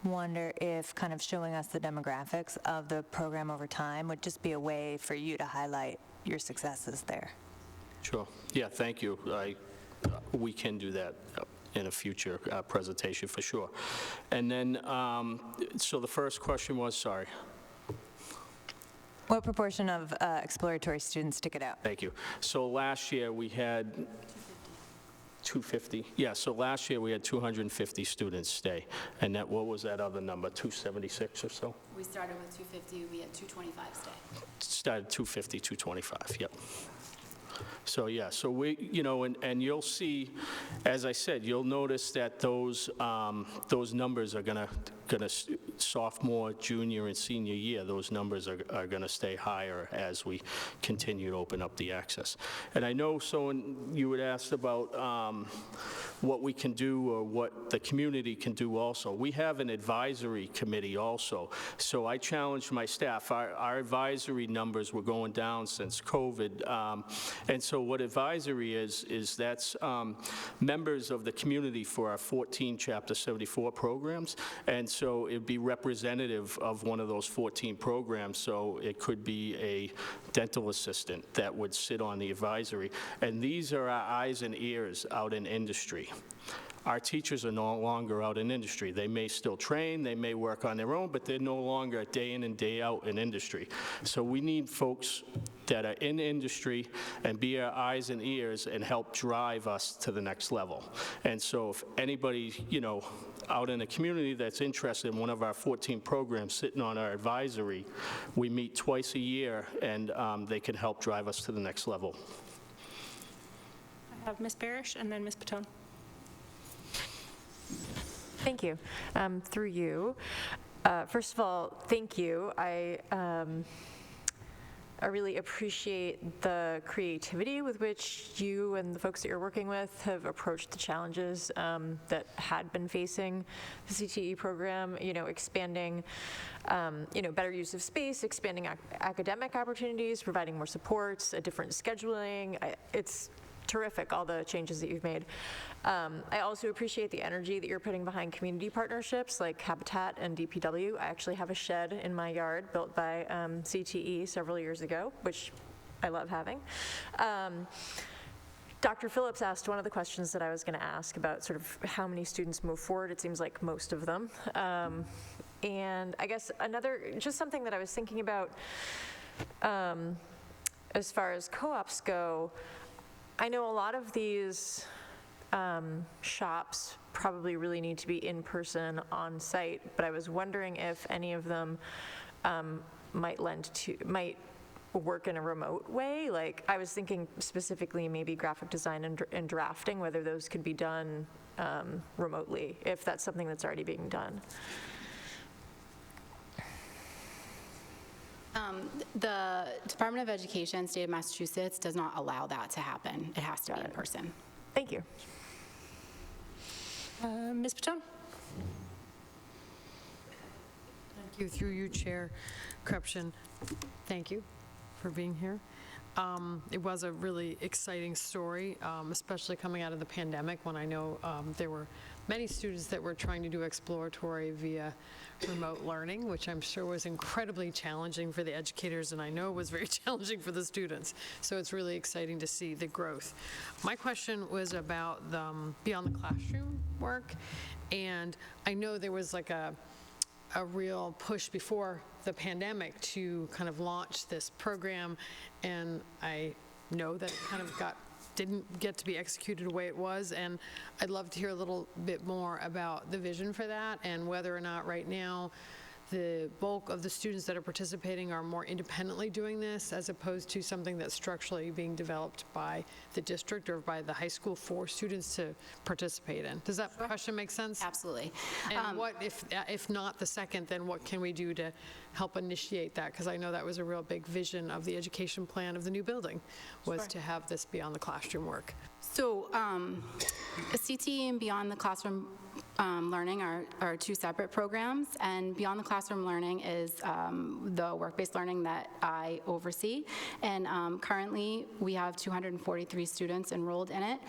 Speaker 16: wonder if kind of showing us the demographics of the program over time would just be a way for you to highlight your successes there.
Speaker 12: Sure. Yeah, thank you. we can do that in a future presentation for sure. And then, so the first question was, sorry.
Speaker 16: What proportion of exploratory students stick it out?
Speaker 12: Thank you. So last year we had 250. Yeah, so last year we had 250 students stay. And that, what was that other number, 276 or so?
Speaker 13: We started with 250, we had 225 stay.
Speaker 12: Started 250, 225, yep. So yeah, so we, you know, and you'll see, as I said, you'll notice that those numbers are gonna sophomore, junior, and senior year, those numbers are gonna stay higher as we continue to open up the access. And I know, so you had asked about what we can do or what the community can do also. We have an advisory committee also. So I challenged my staff. Our advisory numbers were going down since COVID. And so what advisory is that's members of the community for our 14 Chapter 74 programs. And so it'd be representative of one of those 14 programs. So it could be a dental assistant that would sit on the advisory. And these are our eyes and ears out in industry. Our teachers are no longer out in industry. They may still train, they may work on their own, but they're no longer day in and day out in industry. So we need folks that are in industry and be our eyes and ears and help drive us to the next level. And so if anybody, you know, out in the community that's interested in one of our 14 programs sitting on our advisory, we meet twice a year and they can help drive us to the next level.
Speaker 1: I have Ms. Barish and then Ms. Patone.
Speaker 17: Thank you. Through you. First of all, thank you. I really appreciate the creativity with which you and the folks that you're working with have approached the challenges that had been facing the CTE program, you know, expanding, you know, better use of space, expanding academic opportunities, providing more supports, a different scheduling. It's terrific, all the changes that you've made. I also appreciate the energy that you're putting behind community partnerships like Habitat and DPW. I actually have a shed in my yard built by CTE several years ago, which I love having. Dr. Phillips asked one of the questions that I was going to ask about sort of how many students move forward. It seems like most of them. And I guess just something that I was thinking about as far as co-ops go, I know a lot of these shops probably really need to be in person on site, but I was wondering if any of them might work in a remote way. Like I was thinking specifically maybe graphic design and drafting, whether those could be done remotely, if that's something that's already being done.
Speaker 13: The Department of Education, State of Massachusetts, does not allow that to happen. It has to be in person.
Speaker 17: Thank you.
Speaker 1: Ms. Patone?
Speaker 18: Thank you, through you, Chair Krupchen. Thank you for being here. It was a really exciting story, especially coming out of the pandemic when I know there were many students that were trying to do exploratory via remote learning, which I'm sure was incredibly challenging for the educators, and I know was very challenging for the students. So it's really exciting to see the growth. My question was about the beyond the classroom work, and I know there was like a real push before the pandemic to kind of launch this program, and I know that it kind of didn't get to be executed the way it was, and I'd love to hear a little bit more about the vision for that and whether or not right now the bulk of the students that are participating are more independently doing this as opposed to something that's structurally being developed by the district or by the high school for students to participate in. Does that question make sense?
Speaker 13: Absolutely.
Speaker 18: And what, if not the second, then what can we do to help initiate that? Because I know that was a real big vision of the education plan of the new building, was to have this beyond the classroom work.
Speaker 13: So CTE and Beyond the Classroom Learning are two separate programs, and Beyond the Classroom Learning is the work-based learning that I oversee, and currently we have 243 students enrolled in it.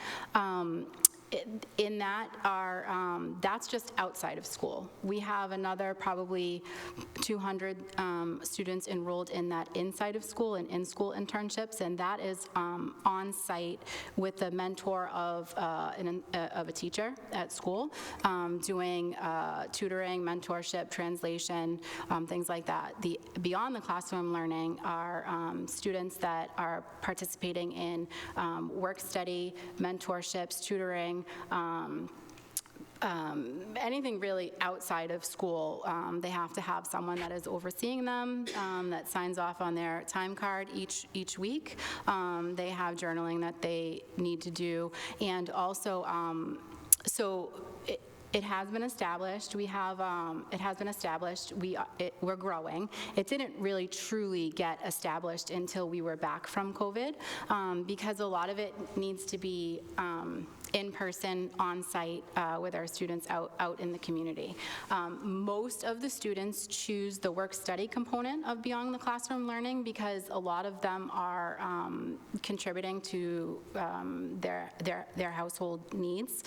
Speaker 13: in that are, that's just outside of school. We have another probably 200 students enrolled in that inside of school and in-school internships, and that is on-site with the mentor of a teacher at school, doing tutoring, mentorship, translation, things like that. The beyond the classroom learning are students that are participating in work study, mentorships, tutoring, anything really outside of school. They have to have someone that is overseeing them, that signs off on their time card each week. They have journaling that they need to do, and also, so it has been established. We have, it has been established. We're growing. It didn't really truly get established until we were back from COVID, because a lot of it needs to be in person, on site, with our students out in the community. Most of the students choose the work study component of Beyond the Classroom Learning because a lot of them are contributing to their household needs.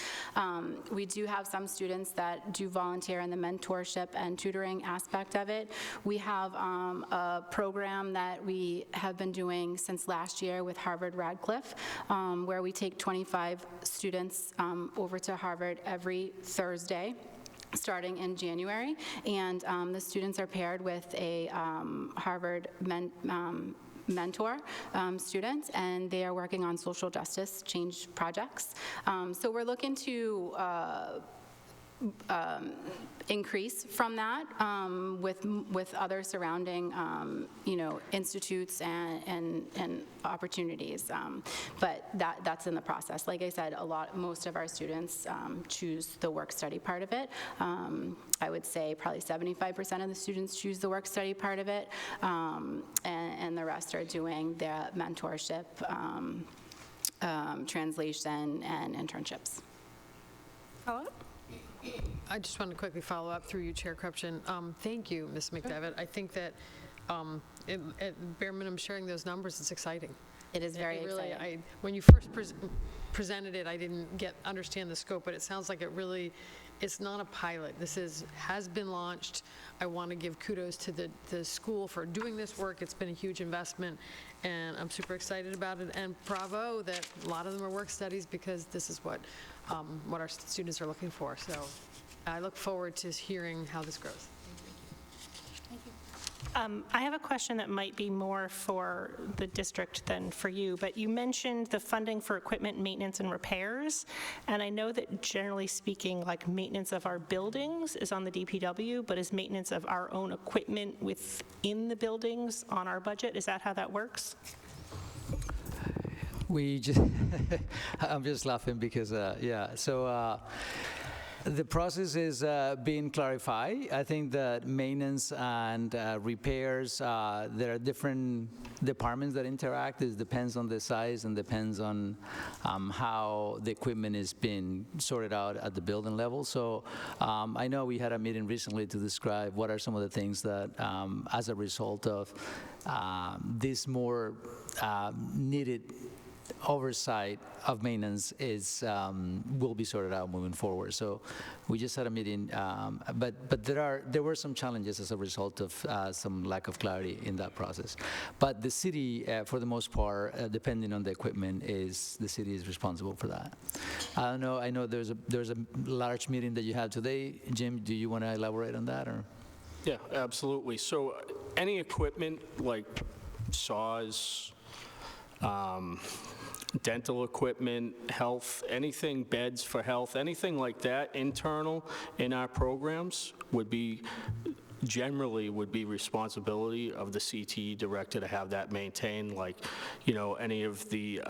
Speaker 13: We do have some students that do volunteer in the mentorship and tutoring aspect of it. We have a program that we have been doing since last year with Harvard Radcliffe, where we take 25 students over to Harvard every Thursday, starting in January, and the students are paired with a Harvard mentor student, and they are working on social justice change projects. So we're looking to increase from that with other surrounding institutes and opportunities, but that's in the process. Like I said, most of our students choose the work study part of it. I would say probably 75% of the students choose the work study part of it, and the rest are doing their mentorship, translation, and internships.
Speaker 18: Follow-up? I just want to quickly follow up through you, Chair Krupchen. Thank you, Ms. McDevitt. I think that at bare minimum sharing those numbers, it's exciting.
Speaker 13: It is very exciting.
Speaker 18: When you first presented it, I didn't understand the scope, but it sounds like it's not a pilot. This has been launched. I want to give kudos to the school for doing this work. It's been a huge investment, and I'm super excited about it. And bravo that a lot of them are work studies, because this is what our students are looking for. So I look forward to hearing how this grows.
Speaker 1: Thank you. I have a question that might be more for the district than for you, but you mentioned the funding for equipment maintenance and repairs, and I know that generally speaking, like maintenance of our buildings is on the DPW, but is maintenance of our own equipment within the buildings on our budget? Is that how that works?
Speaker 2: We just, I'm just laughing because, yeah, so the process is being clarified. I think that maintenance and repairs, there are different departments that interact. It depends on the size and depends on how the equipment is being sorted out at the building level. So I know we had a meeting recently to describe what are some of the things that, as a result of this more needed oversight of maintenance will be sorted out moving forward. So we just had a meeting, but there were some challenges as a result of some lack of clarity in that process. But the city, for the most part, depending on the equipment, the city is responsible for that. I don't know. I know there's a large meeting that you had today. Jim, do you want to elaborate on that, or?
Speaker 12: Yeah, absolutely. So any equipment like saws, dental equipment, health, anything, beds for health, anything like that internal in our programs would be responsibility of the CTE director to have that maintained, like, any of the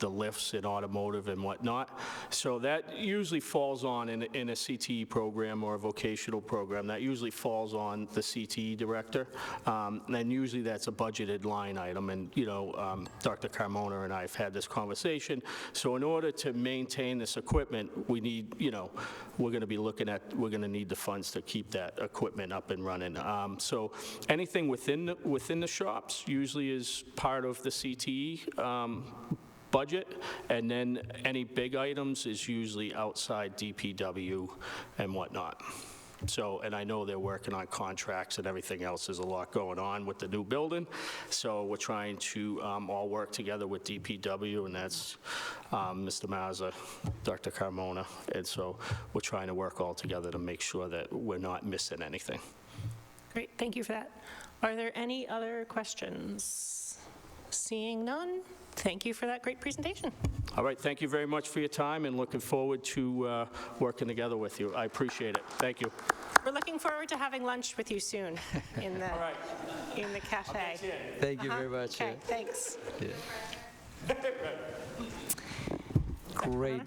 Speaker 12: lifts in automotive and whatnot. So that usually falls on, in a CTE program or a vocational program, that usually falls on the CTE director. And usually that's a budgeted line item. And, Dr. Carmona and I have had this conversation. So in order to maintain this equipment, we need, we're going to need the funds to keep that equipment up and running. So anything within the shops usually is part of the CTE budget, and then any big items is usually outside DPW and whatnot. So, and I know they're working on contracts and everything else. There's a lot going on with the new building. So we're trying to all work together with DPW, and that's Mr. Mazza, Dr. Carmona. And so we're trying to work all together to make sure that we're not missing anything.
Speaker 1: Great, thank you for that. Are there any other questions? Seeing none, thank you for that great presentation.
Speaker 12: All right, thank you very much for your time, and looking forward to working together with you. I appreciate it. Thank you.
Speaker 1: We're looking forward to having lunch with you soon in the cafe.
Speaker 2: Thank you very much.
Speaker 1: Okay, thanks.
Speaker 2: Yeah. Great.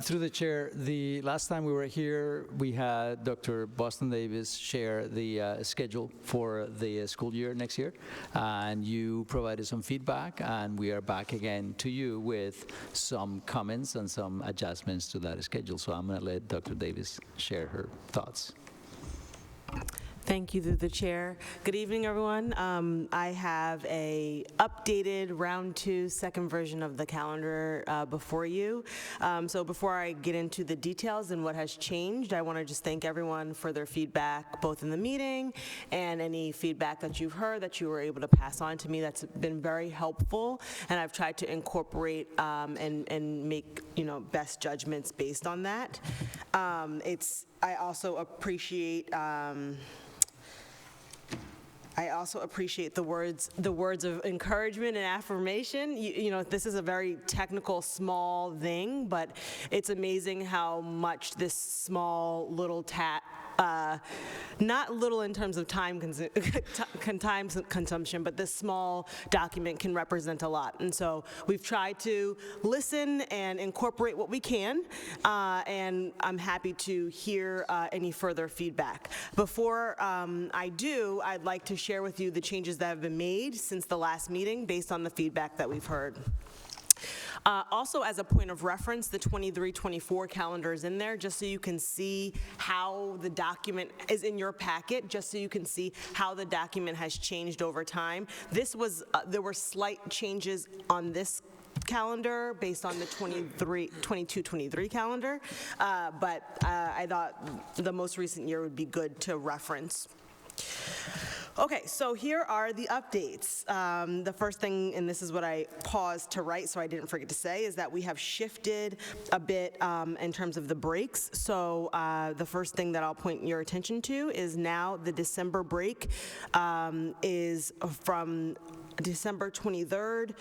Speaker 2: Through the chair, the last time we were here, we had Dr. Boston Davis share the schedule for the school year next year, and you provided some feedback, and we are back again to you with some comments and some adjustments to that schedule. So I'm going to let Dr. Davis share her thoughts.
Speaker 19: Thank you, through the chair. Good evening, everyone. I have a updated round 2 second version of the calendar before you. So before I get into the details and what has changed, I want to just thank everyone for their feedback, both in the meeting and any feedback that you've heard that you were able to pass on to me. That's been very helpful, and I've tried to incorporate and make best judgments based on that. I also appreciate the words of encouragement and affirmation. This is a very technical, small thing, but it's amazing how much this small little not little in terms of time consumption, but this small document can represent a lot. And so we've tried to listen and incorporate what we can, and I'm happy to hear any further feedback. Before I do, I'd like to share with you the changes that have been made since the last meeting based on the feedback that we've heard. Also, as a point of reference, the 23-24 calendar is in there, just so you can see how the document is in your packet, just so you can see how the document has changed over time. There were slight changes on this calendar based on the 22-23 calendar, but I thought the most recent year would be good to reference. Okay, so here are the updates. The first thing, and this is what I paused to write so I didn't forget to say, is that we have shifted a bit in terms of the breaks. So the first thing that I'll point your attention to is now the December break is from December 23rd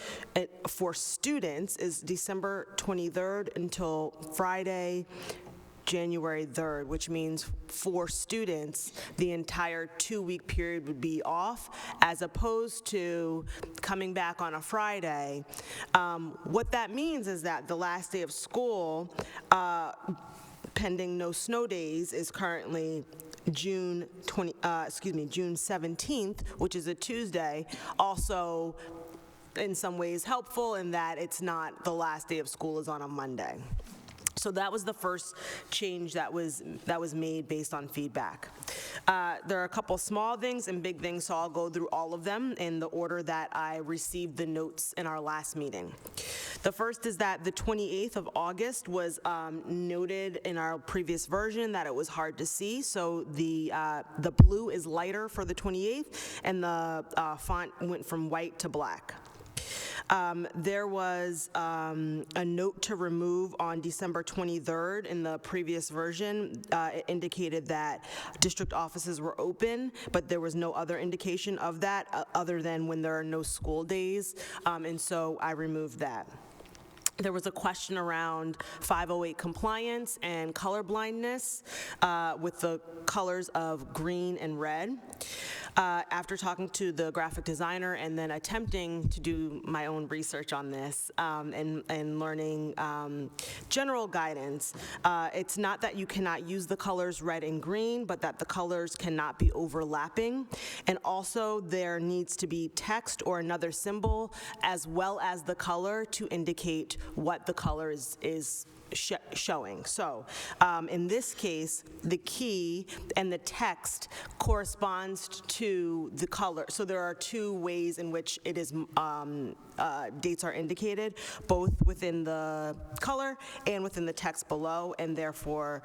Speaker 19: for students is December 23rd until Friday, January 3rd, which means for students, the entire 2-week period would be off, as opposed to coming back on a Friday. What that means is that the last day of school, pending no snow days, is currently June 17th, which is a Tuesday. Also, in some ways helpful in that it's not the last day of school is on a Monday. So that was the first change that was made based on feedback. There are a couple small things and big things, so I'll go through all of them in the order that I received the notes in our last meeting. The first is that the 28th of August was noted in our previous version that it was hard to see, so the blue is lighter for the 28th, and the font went from white to black. There was a note to remove on December 23rd in the previous version. It indicated that district offices were open, but there was no other indication of that other than when there are no school days, and so I removed that. There was a question around 508 compliance and color blindness with the colors of green and red. After talking to the graphic designer and then attempting to do my own research on this and learning general guidance, it's not that you cannot use the colors red and green, but that the colors cannot be overlapping. And also there needs to be text or another symbol as well as the color to indicate what the color is showing. So in this case, the key and the text corresponds to the color. So there are two ways in which it is dates are indicated, both within the color and within the text below, and therefore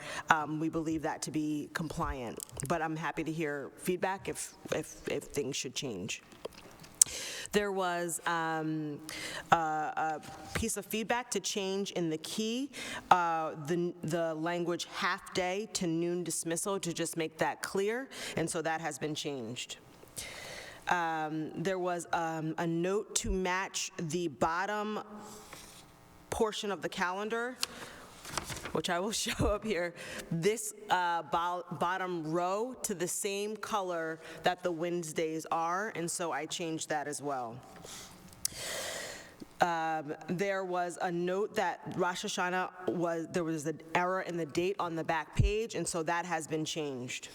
Speaker 19: we believe that to be compliant. But I'm happy to hear feedback if things should change. There was a piece of feedback to change in the key, the language half-day to noon dismissal, to just make that clear, and so that has been changed. There was a note to match the bottom portion of the calendar, which I will show up here, this bottom row to the same color that the Wednesdays are, and so I changed that as well. There was a note that Rosh Hashanah there was an error in the date on the back page, and so that has been changed.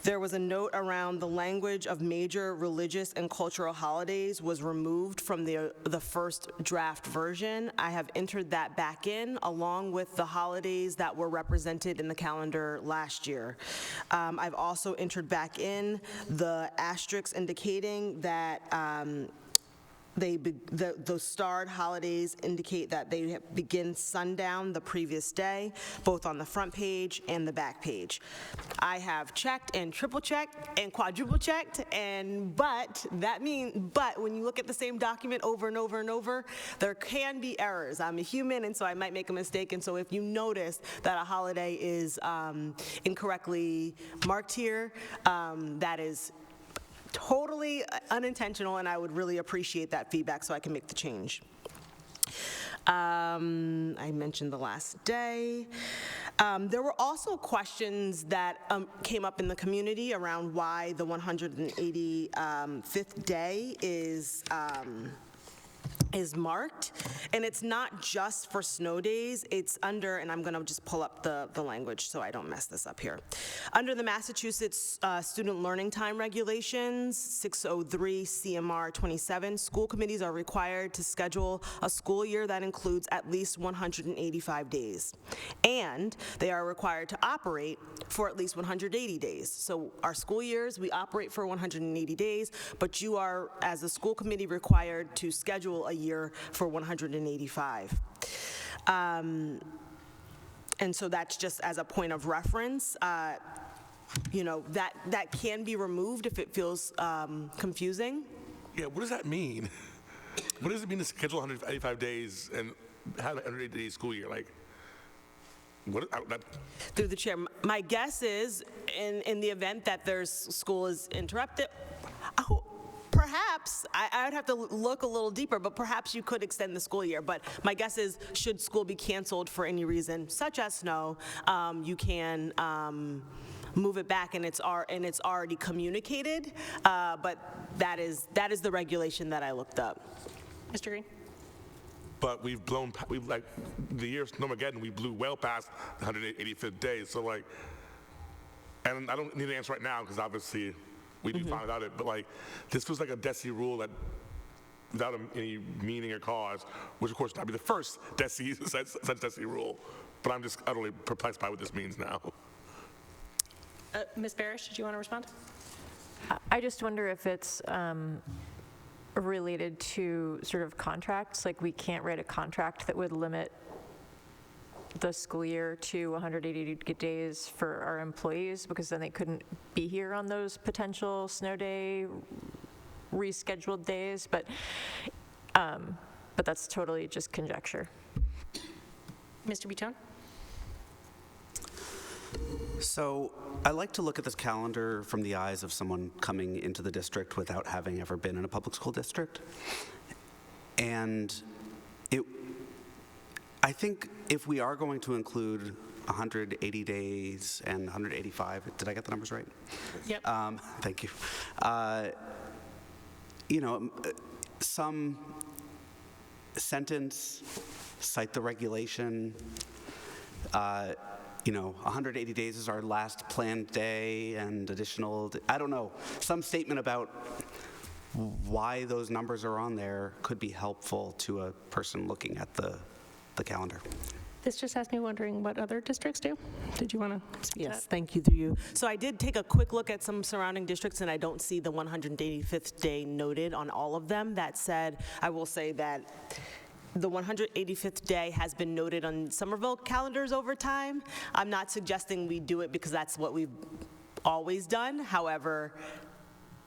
Speaker 19: There was a note around the language of major religious and cultural holidays was removed from the first draft version. I have entered that back in, along with the holidays that were represented in the calendar last year. I've also entered back in the asterisks indicating that those starred holidays indicate that they begin sundown the previous day, both on the front page and the back page. I have checked and triple checked and quadruple checked, but when you look at the same document over and over and over, there can be errors. I'm a human, and so I might make a mistake, and so if you notice that a holiday is incorrectly marked here, that is totally unintentional, and I would really appreciate that feedback so I can make the change. I mentioned the last day. There were also questions that came up in the community around why the 185th day is marked, and it's not just for snow days. It's under, and I'm gonna just pull up the language so I don't mess this up here. Under the Massachusetts Student Learning Time Regulations, 603 CMR 27, school committees are required to schedule a school year that includes at least 185 days. And they are required to operate for at least 180 days. So our school years, we operate for 180 days, but you are, as a school committee, required to schedule a year for 185. And so that's just as a point of reference. You know, that can be removed if it feels confusing.
Speaker 4: Yeah, what does that mean? What does it mean to schedule 185 days and have an 180-day school year? Like,
Speaker 19: Through the chair, my guess is in the event that school is interrupted, perhaps, I would have to look a little deeper, but perhaps you could extend the school year. But my guess is, should school be canceled for any reason, such as snow, you can move it back, and it's already communicated. But that is the regulation that I looked up.
Speaker 1: Mr. Green?
Speaker 4: But we've like, the year Snowmageddon, we blew well past the 185th day. So like, and I don't need an answer right now because obviously we do fine without it. But like, this feels like a DESE rule that, without any meaning or cause, which of course would not be the first such DESE rule. But I'm just utterly perplexed by what this means now.
Speaker 1: Ms. Barish, did you want to respond?
Speaker 17: I just wonder if it's related to sort of contracts, like we can't write a contract that would limit the school year to 180 days for our employees, because then they couldn't be here on those potential snow day rescheduled days, but that's totally just conjecture.
Speaker 1: Mr. Bitton?
Speaker 15: So I like to look at this calendar from the eyes of someone coming into the district without having ever been in a public school district. And I think if we are going to include 180 days and 185, did I get the numbers right?
Speaker 1: Yep.
Speaker 15: Thank you. You know, some sentence, cite the regulation, you know, 180 days is our last planned day and additional, I don't know, some statement about why those numbers are on there could be helpful to a person looking at the the calendar.
Speaker 1: This just has me wondering what other districts do. Did you want to speak to
Speaker 19: Yes,
Speaker 1: that?
Speaker 19: thank you, through you. So I did take a quick look at some surrounding districts, and I don't see the 185th day noted on all of them. That said, I will say that the 185th day has been noted on Somerville calendars over time. I'm not suggesting we do it because that's what we've always done. However,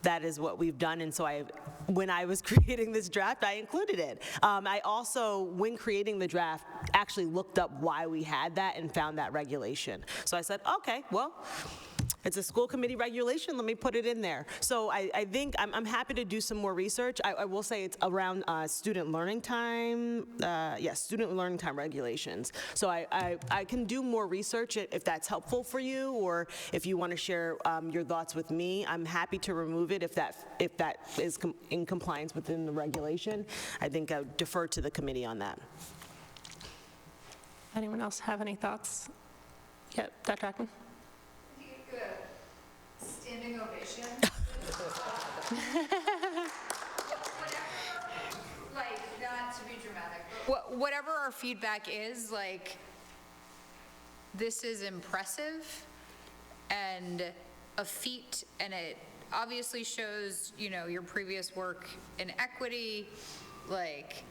Speaker 19: that is what we've done, and so when I was creating this draft, I included it. I also, when creating the draft, actually looked up why we had that and found that regulation. So I said, okay, well, it's a school committee regulation, let me put it in there. So I think I'm happy to do some more research. I will say it's around student learning time, student learning time regulations. So I can do more research if that's helpful for you, or if you want to share your thoughts with me. I'm happy to remove it if that is in compliance within the regulation. I think I would defer to the committee on that.
Speaker 1: Anyone else have any thoughts? Yeah, Dr. Ackman?
Speaker 14: Standing ovation. Like, not to be dramatic, but whatever our feedback is, like, this is impressive and a feat, and it obviously shows, you know, your previous work in equity, like,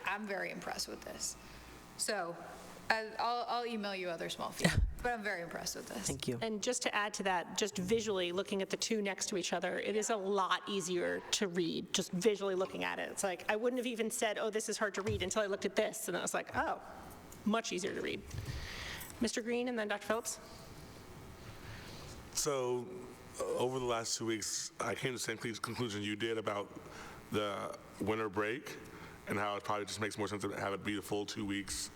Speaker 14: I'm very impressed with this. So I'll email you other small feedback, but I'm very impressed with this.
Speaker 19: Thank you.
Speaker 1: And just to add to that, just visually looking at the two next to each other, it is a lot easier to read, just visually looking at it. It's like, I wouldn't have even said, oh, this is hard to read until I looked at this, and I was like, oh, much easier to read. Mr. Green and then Dr. Phillips.
Speaker 4: So over the last 2 weeks, I came to the same conclusion you did about the winter break and how it probably just makes more sense to have it be the full 2 weeks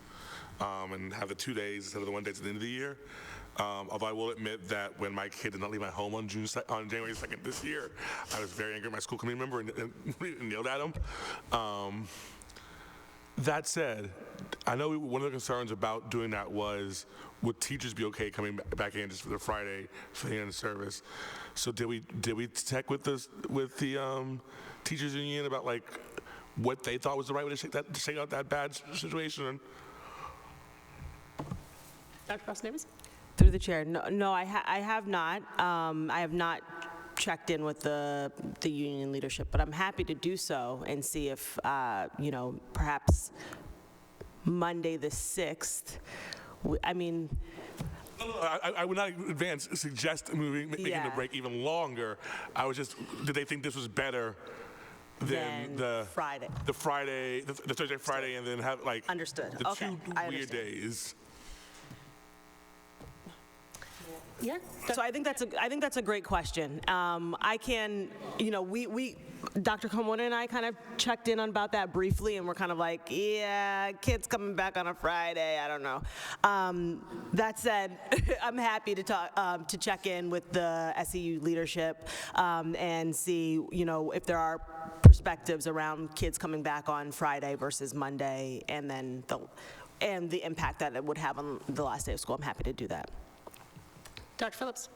Speaker 4: and have the 2 days instead of the 1 day at the end of the year. Although I will admit that when my kid did not leave my home on January 2nd this year, I was very angry at my school committee member and yelled at him. That said, I know one of the concerns about doing that was, would teachers be okay coming back in just for the Friday for the end of service? So did we check with the teachers union about like what they thought was the right way to shake out that bad situation?
Speaker 1: Dr. Cross-Davis?
Speaker 19: Through the chair, no, I have not. I have not checked in with the union leadership, but I'm happy to do so and see if, perhaps Monday the 6th, I mean.
Speaker 4: No, I would not suggest making the break even longer. I was just, did they think this was better than the
Speaker 19: Friday?
Speaker 4: The Thursday, Friday, and then have like
Speaker 19: Understood.
Speaker 4: the
Speaker 19: Okay,
Speaker 4: two
Speaker 19: I
Speaker 4: weird
Speaker 19: understand.
Speaker 4: days.
Speaker 1: Yeah.
Speaker 19: So I think that's a great question. I can, we Dr. Komona and I kind of checked in on about that briefly, and we're kind of like, yeah, kids coming back on a Friday, I don't know. That said, I'm happy to talk to check in with the SEU leadership and see, if there are perspectives around kids coming back on Friday versus Monday, and then the impact that it would have on the last day of school. I'm happy to do that.
Speaker 1: Dr. Phillips.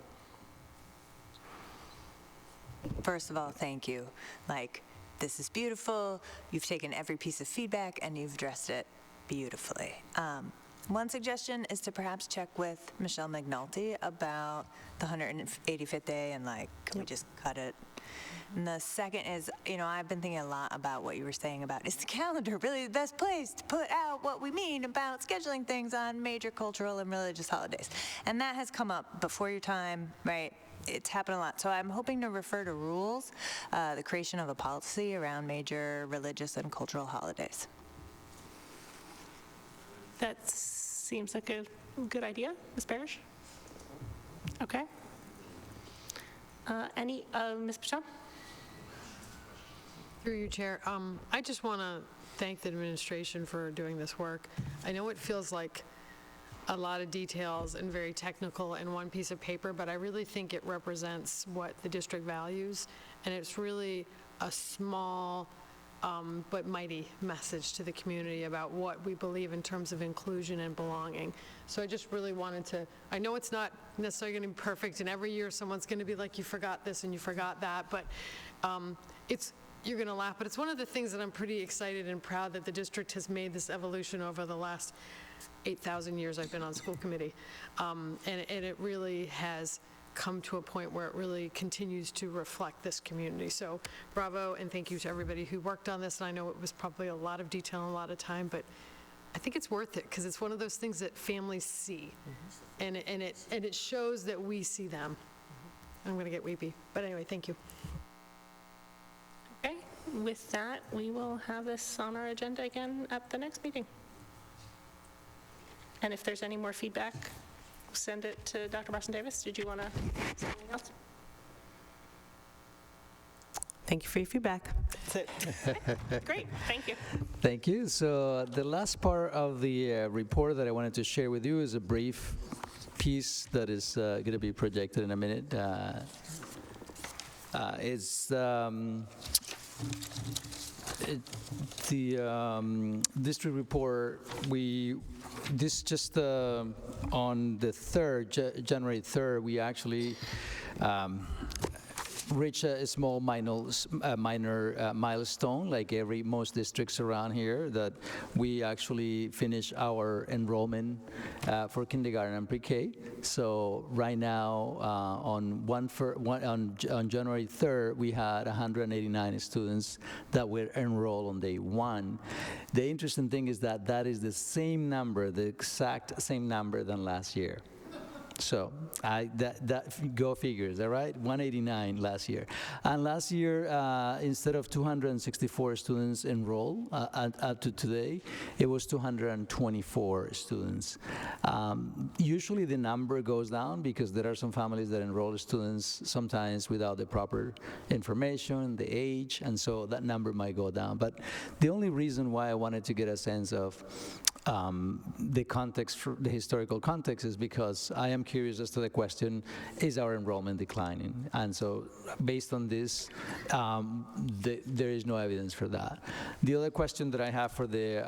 Speaker 16: First of all, thank you. This is beautiful. You've taken every piece of feedback and you've addressed it beautifully. One suggestion is to perhaps check with Michelle McNulty about the 185th day and can we just cut it? And the second is, I've been thinking a lot about what you were saying about, is the calendar really the best place to put out what we mean about scheduling things on major cultural and religious holidays? And that has come up before your time, right? It's happened a lot. So I'm hoping to refer to rules, the creation of a policy around major religious and cultural holidays.
Speaker 1: That seems like a good idea. Ms. Parrish? Okay. Ms. Pichon?
Speaker 18: Through you, Chair. I just want to thank the administration for doing this work. I know it feels like a lot of details and very technical in one piece of paper, but I really think it represents what the district values, and it's really a small but mighty message to the community about what we believe in terms of inclusion and belonging. So I just really wanted to, I know it's not necessarily going to be perfect, and every year someone's going to be like, you forgot this and you forgot that, but it's you're going to laugh, but it's one of the things that I'm pretty excited and proud that the district has made this evolution over the last 8,000 years I've been on school committee. And it really has come to a point where it really continues to reflect this community. So bravo, and thank you to everybody who worked on this. And I know it was probably a lot of detail and a lot of time, but I think it's worth it because it's one of those things that families see. And it shows that we see them. I'm going to get weepy. But anyway, thank you.
Speaker 1: Okay, with that, we will have this on our agenda again at the next meeting. And if there's any more feedback, send it to Dr. Boston Davis. Did you want to say anything else?
Speaker 19: Thank you for your feedback. That's it.
Speaker 1: Great, thank you.
Speaker 2: Thank you. So the last part of the report that I wanted to share with you is a brief piece that is going to be projected in a minute. It's the district report. This just on the 3rd, January 3rd, we actually reach a small minor milestone, like most districts around here, that we actually finish our enrollment for kindergarten and pre-K. So right now, on January 3rd, we had 189 students that were enrolled on day 1. The interesting thing is that that is the same number, the exact same number than last year. So go figures, all right? 189 last year. And last year, instead of 264 students enrolled up to today, it was 224 students. Usually the number goes down because there are some families that enroll students sometimes without the proper information, the age, and so that number might go down. But the only reason why I wanted to get a sense of the context, the historical context, is because I am curious as to the question, is our enrollment declining? And so based on this, there is no evidence for that. The other question that I have for the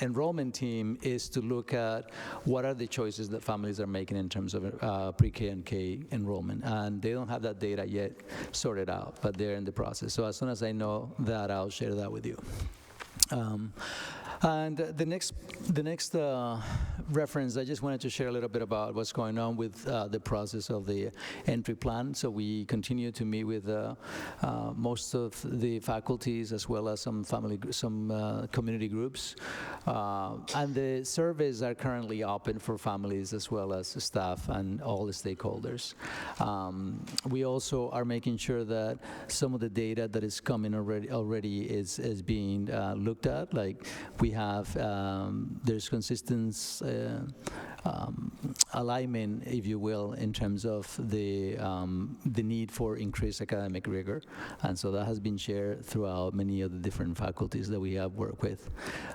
Speaker 2: enrollment team is to look at what are the choices that families are making in terms of pre-K and K enrollment. And they don't have that data yet sorted out, but they're in the process. So as soon as I know that, I'll share that with you. And the next reference, I just wanted to share a little bit about what's going on with the process of the entry plan. So we continue to meet with most of the faculties as well as some community groups. And the surveys are currently open for families as well as staff and all the stakeholders. We also are making sure that some of the data that is coming already is being looked at. Like we have, there's consistent alignment, if you will, in terms of the need for increased academic rigor, and so that has been shared throughout many of the different faculties that we have worked with.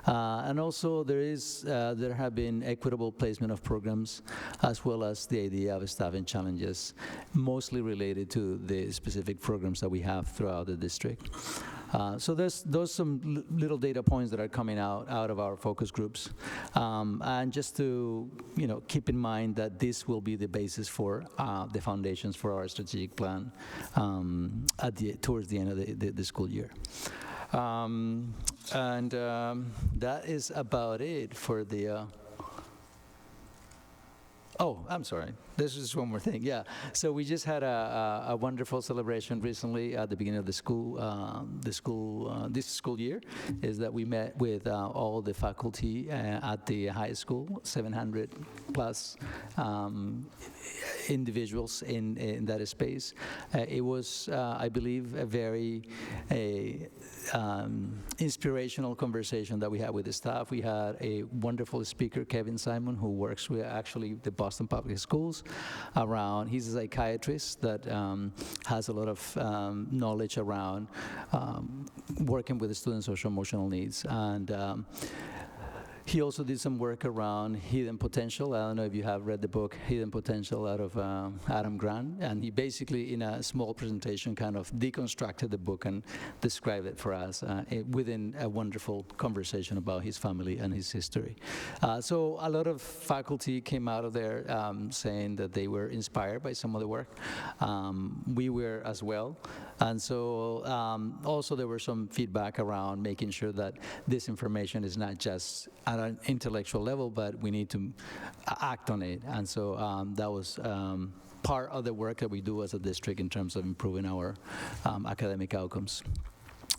Speaker 2: And also there have been equitable placement of programs, as well as the idea of staffing challenges, mostly related to the specific programs that we have throughout the district. So those some little data points that are coming out of our focus groups, and just to keep in mind that this will be the basis for the foundations for our strategic plan towards the end of the school year. That is about it for the. Oh, I'm sorry. This is one more thing. Yeah. So we just had a wonderful celebration recently at the beginning of the school. This school year is that we met with all the faculty at the high school, 700 plus individuals in that space. It was, I believe, a very inspirational conversation that we had with the staff. We had a wonderful speaker, Kevin Simon, who works with actually the Boston Public Schools around. He's a psychiatrist that has a lot of knowledge around working with the students' social emotional needs. And He also did some work around hidden potential. I don't know if you have read the book Hidden Potential out of Adam Grant, and he basically, in a small presentation, kind of deconstructed the book and described it for us within a wonderful conversation about his family and his history. So a lot of faculty came out of there saying that they were inspired by some of the work. We were as well. And so also there were some feedback around making sure that this information is not just at an intellectual level, but we need to act on it. And so that was part of the work that we do as a district in terms of improving our academic outcomes.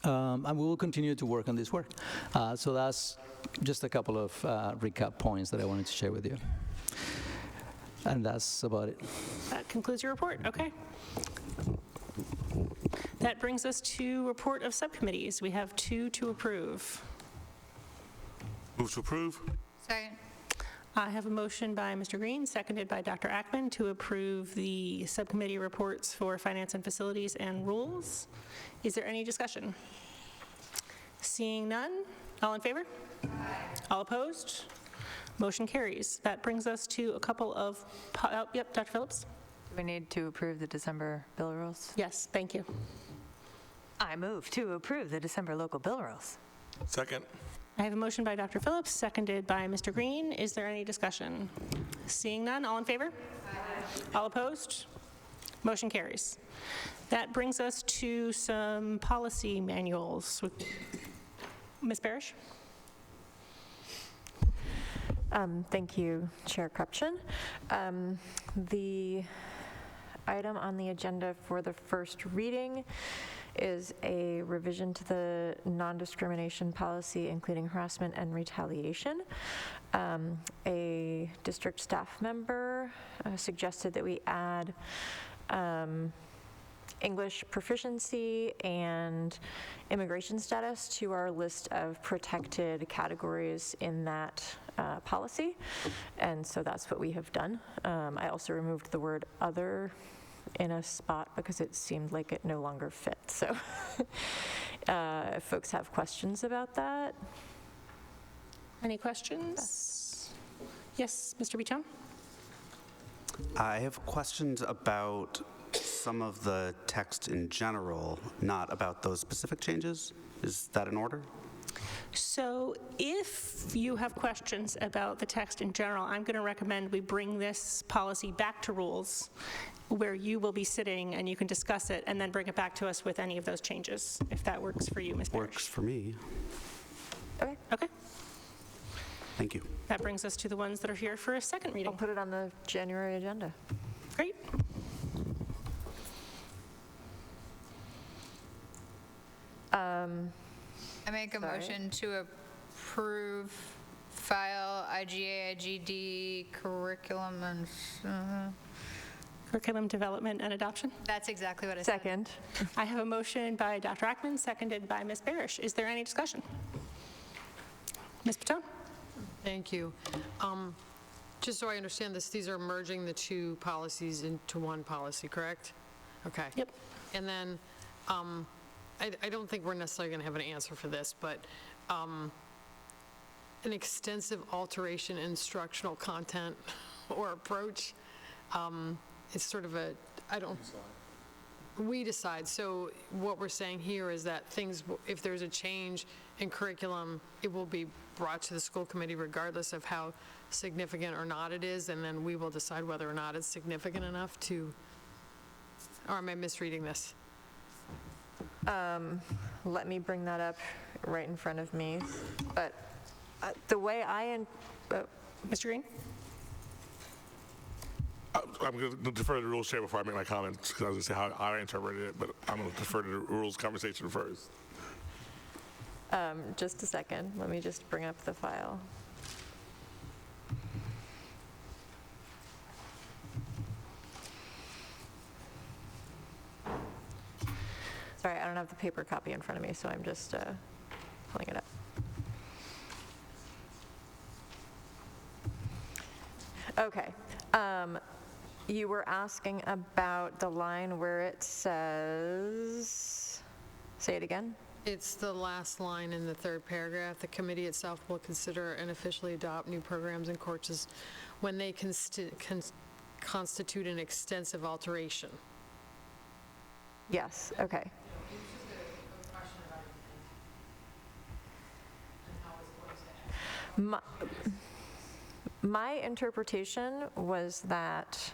Speaker 2: And we will continue to work on this work. So that's just a couple of recap points that I wanted to share with you. And that's about it.
Speaker 1: That concludes your report. Okay. That brings us to report of subcommittees. We have 2 to approve.
Speaker 4: Move to approve.
Speaker 14: Second.
Speaker 1: I have a motion by Mr. Green, seconded by Dr. Ackman, to approve the subcommittee reports for finance and facilities and rules. Is there any discussion? Seeing none, all in favor? Aye. All opposed? Motion carries. That brings us to a couple of, yep, Dr. Phillips?
Speaker 16: Do we need to approve the December bill rules?
Speaker 1: Yes, thank you.
Speaker 16: I move to approve the December local bill rules.
Speaker 4: Second.
Speaker 1: I have a motion by Dr. Phillips, seconded by Mr. Green. Is there any discussion? Seeing none, all in favor? Aye. All opposed? Motion carries. That brings us to some policy manuals. Ms. Barish?
Speaker 17: Thank you, Chair Krupchen. The item on the agenda for the first reading is a revision to the non-discrimination policy, including harassment and retaliation. A district staff member suggested that we add English proficiency and immigration status to our list of protected categories in that policy, and so that's what we have done. I also removed the word other in a spot because it seemed like it no longer fit. So if folks have questions about that.
Speaker 1: Any questions? Yes, Mr. Bichon?
Speaker 15: I have questions about some of the text in general, not about those specific changes. Is that in order?
Speaker 1: So if you have questions about the text in general, I'm going to recommend we bring this policy back to rules, where you will be sitting and you can discuss it and then bring it back to us with any of those changes, if that works for you, Ms. Parrish.
Speaker 15: Works for me.
Speaker 1: Okay. Okay.
Speaker 15: Thank you.
Speaker 1: That brings us to the ones that are here for a second reading.
Speaker 17: I'll put it on the January agenda.
Speaker 1: Great.
Speaker 14: I make a motion to approve file IGA, IGD, curriculum and,
Speaker 1: Curriculum development and adoption.
Speaker 14: that's exactly what I said.
Speaker 17: Second.
Speaker 1: I have a motion by Dr. Ackman, seconded by Ms. Barish. Is there any discussion? Ms. Patone?
Speaker 18: Thank you. Just so I understand this, these are merging the 2 policies into one policy, correct? Okay.
Speaker 1: Yep.
Speaker 18: And then, I don't think we're necessarily going to have an answer for this, but an extensive alteration in instructional content or approach, it's sort of a, we decide. So what we're saying here is that things, if there's a change in curriculum, it will be brought to the school committee regardless of how significant or not it is, and then we will decide whether or not it's significant enough to, or am I misreading this?
Speaker 17: Let me bring that up right in front of me. But the way
Speaker 1: Mr. Green?
Speaker 4: I'm going to defer to the rules chair before I make my comments, because I was going to say how I interpreted it, but I'm going to defer to the rules conversation first.
Speaker 17: Just a second. Let me just bring up the file. Sorry, I don't have the paper copy in front of me, so I'm just pulling it up. Okay. You were asking about the line where it says, say it again?
Speaker 18: It's the last line in the third paragraph. The committee itself will consider and officially adopt new programs and courses when they constitute an extensive alteration.
Speaker 17: Yes, okay. My interpretation was that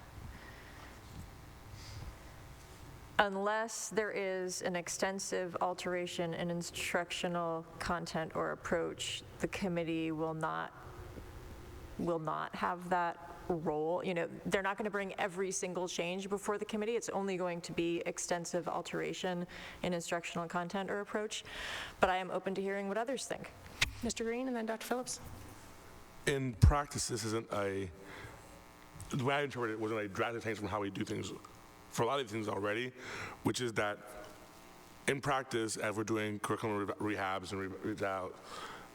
Speaker 17: unless there is an extensive alteration in instructional content or approach, the committee will not have that role. You know, they're not going to bring every single change before the committee. It's only going to be extensive alteration in instructional content or approach. But I am open to hearing what others think.
Speaker 1: Mr. Green and then Dr. Phillips.
Speaker 4: In practice, this isn't the way I interpret it wasn't a drastic change from how we do things for a lot of things already, which is that in practice, as we're doing curriculum rehabs and reads out,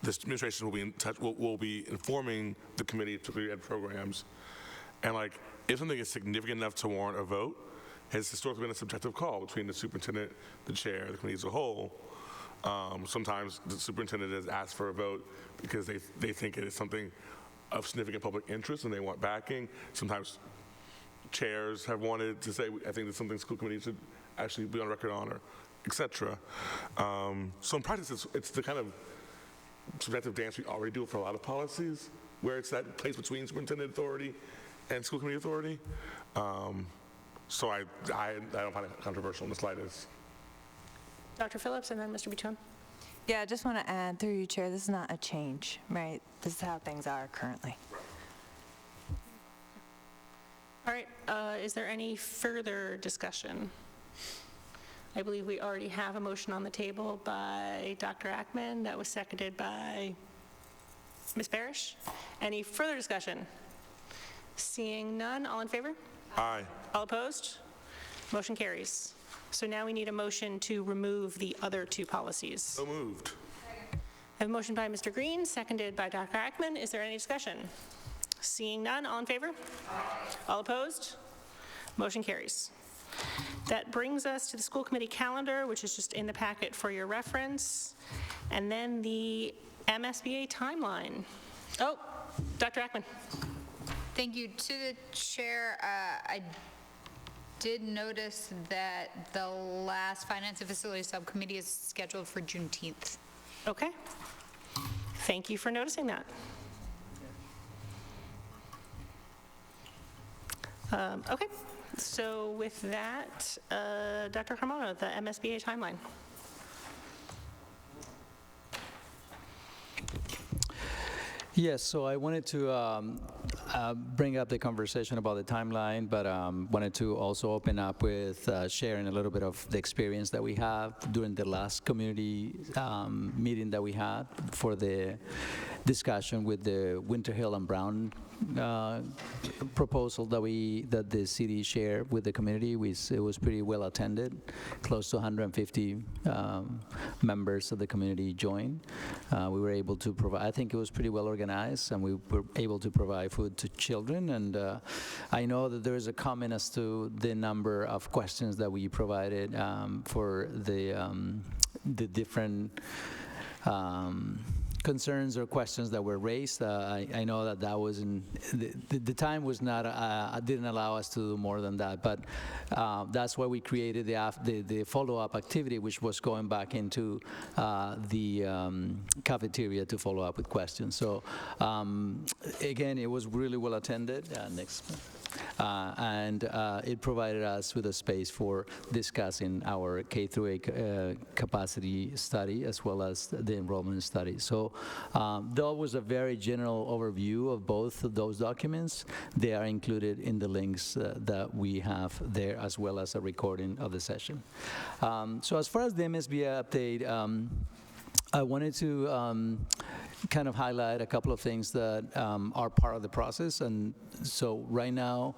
Speaker 4: this administration will be in touch, will be informing the committee, particularly ed programs, and like if something is significant enough to warrant a vote, has historically been a subjective call between the superintendent, the chair, the committee as a whole. Sometimes the superintendent has asked for a vote because they think it is something of significant public interest and they want backing. Sometimes chairs have wanted to say, I think that's something school committee should actually be on record on, or et cetera. So in practice, it's the kind of subjective dance we already do for a lot of policies, where it's that place between superintendent authority and school committee authority. So I don't find it controversial in the slightest.
Speaker 1: Dr. Phillips and then Mr. Buton.
Speaker 16: Yeah, I just want to add, through you, Chair, this is not a change, right? This is how things are currently.
Speaker 1: All right, is there any further discussion? I believe we already have a motion on the table by Dr. Ackman that was seconded by Ms. Parrish. Any further discussion? Seeing none, all in favor?
Speaker 4: Aye.
Speaker 1: All opposed? Motion carries. So now we need a motion to remove the other two policies.
Speaker 4: So moved.
Speaker 1: I have a motion by Mr. Green, seconded by Dr. Ackman. Is there any discussion? Seeing none, all in favor? All opposed? Motion carries. That brings us to the school committee calendar, which is just in the packet for your reference, and then the MSBA timeline. Oh, Dr. Ackman.
Speaker 14: Thank you. To the chair, I did notice that the last Finance and Facilities Subcommittee is scheduled for Juneteenth.
Speaker 1: Okay. Thank you for noticing that. Okay, so with that, Dr. Carmona, the MSBA timeline.
Speaker 2: Yes, so I wanted to bring up the conversation about the timeline, but wanted to also open up with sharing a little bit of the experience that we have during the last community meeting that we had for the discussion with the Winter Hill and Brown proposal that the city shared with the community. It was pretty well attended. Close to 150 members of the community joined. We were able to provide, I think it was pretty well organized, and we were able to provide food to children. And I know that there is a comment as to the number of questions that we provided for the different concerns or questions that were raised. I know that wasn't, the time was not, didn't allow us to do more than that, but that's why we created the follow-up activity, which was going back into the cafeteria to follow up with questions. So again, it was really well attended. And it provided us with a space for discussing our K-8 capacity study as well as the enrollment study. So that was a very general overview of both of those documents. They are included in the links that we have there, as well as a recording of the session. So as far as the MSBA update, I wanted to kind of highlight a couple of things that are part of the process. And so right now,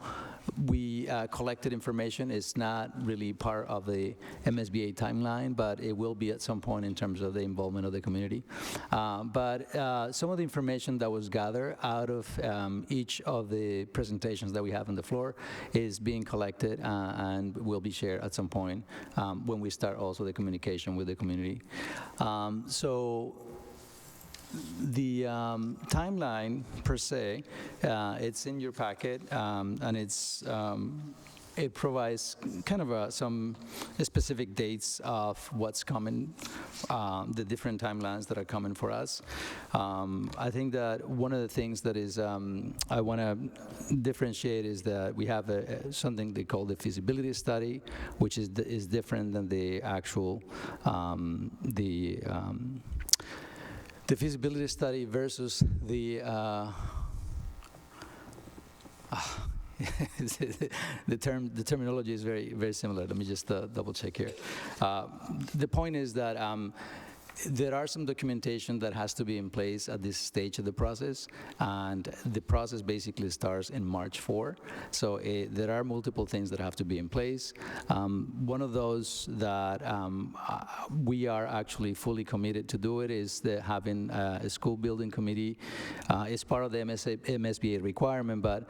Speaker 2: we collected information. It's not really part of the MSBA timeline, but it will be at some point in terms of the involvement of the community. But some of the information that was gathered out of each of the presentations that we have on the floor is being collected and will be shared at some point when we start also the communication with the community. So the timeline per se, it's in your packet, and it provides kind of some specific dates of what's coming, the different timelines that are coming for us. I think that one of the things that is I want to differentiate is that we have something they call the feasibility study, which is different than the actual the feasibility study versus the the terminology is very, very similar. Let me just double check here. The point is that there are some documentation that has to be in place at this stage of the process, and the process basically starts in March 4. So there are multiple things that have to be in place. One of those that we are actually fully committed to do it is having a school building committee. It's part of the MSBA requirement, but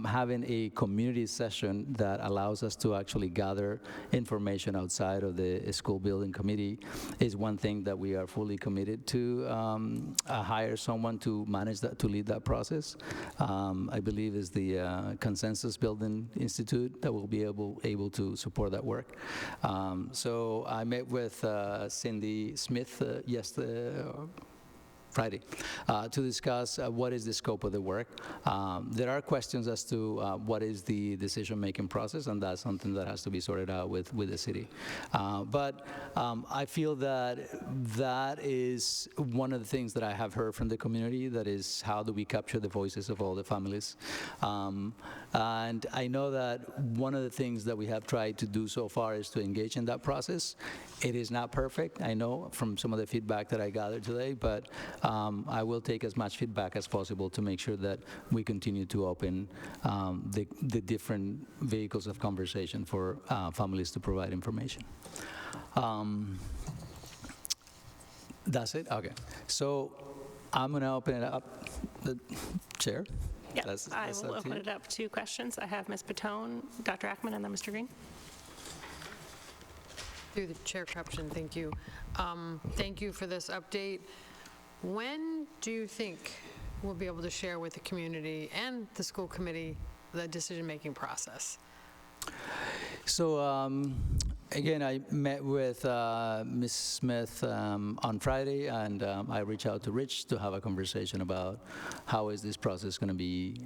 Speaker 2: having a community session that allows us to actually gather information outside of the school building committee is one thing that we are fully committed to hire someone to manage that, to lead that process. I believe is the Consensus Building Institute that will be able to support that work. So I met with Cindy Smith Friday to discuss what is the scope of the work. There are questions as to what is the decision-making process, and that's something that has to be sorted out with the city. But I feel that that is one of the things that I have heard from the community, that is how do we capture the voices of all the families. And I know that one of the things that we have tried to do so far is to engage in that process. It is not perfect, I know, from some of the feedback that I gathered today, but I will take as much feedback as possible to make sure that we continue to open the different vehicles of conversation for families to provide information. That's it? Okay. So I'm going to open it up. The chair?
Speaker 1: Yes, I will open it up to questions. I have Ms. Patone, Dr. Ackman, and then Mr. Green.
Speaker 18: Through the chair, Corruption, thank you. Thank you for this update. When do you think we'll be able to share with the community and the school committee the decision-making process?
Speaker 2: So again, I met with Ms. Smith on Friday, and I reached out to Rich to have a conversation about how is this process going to be,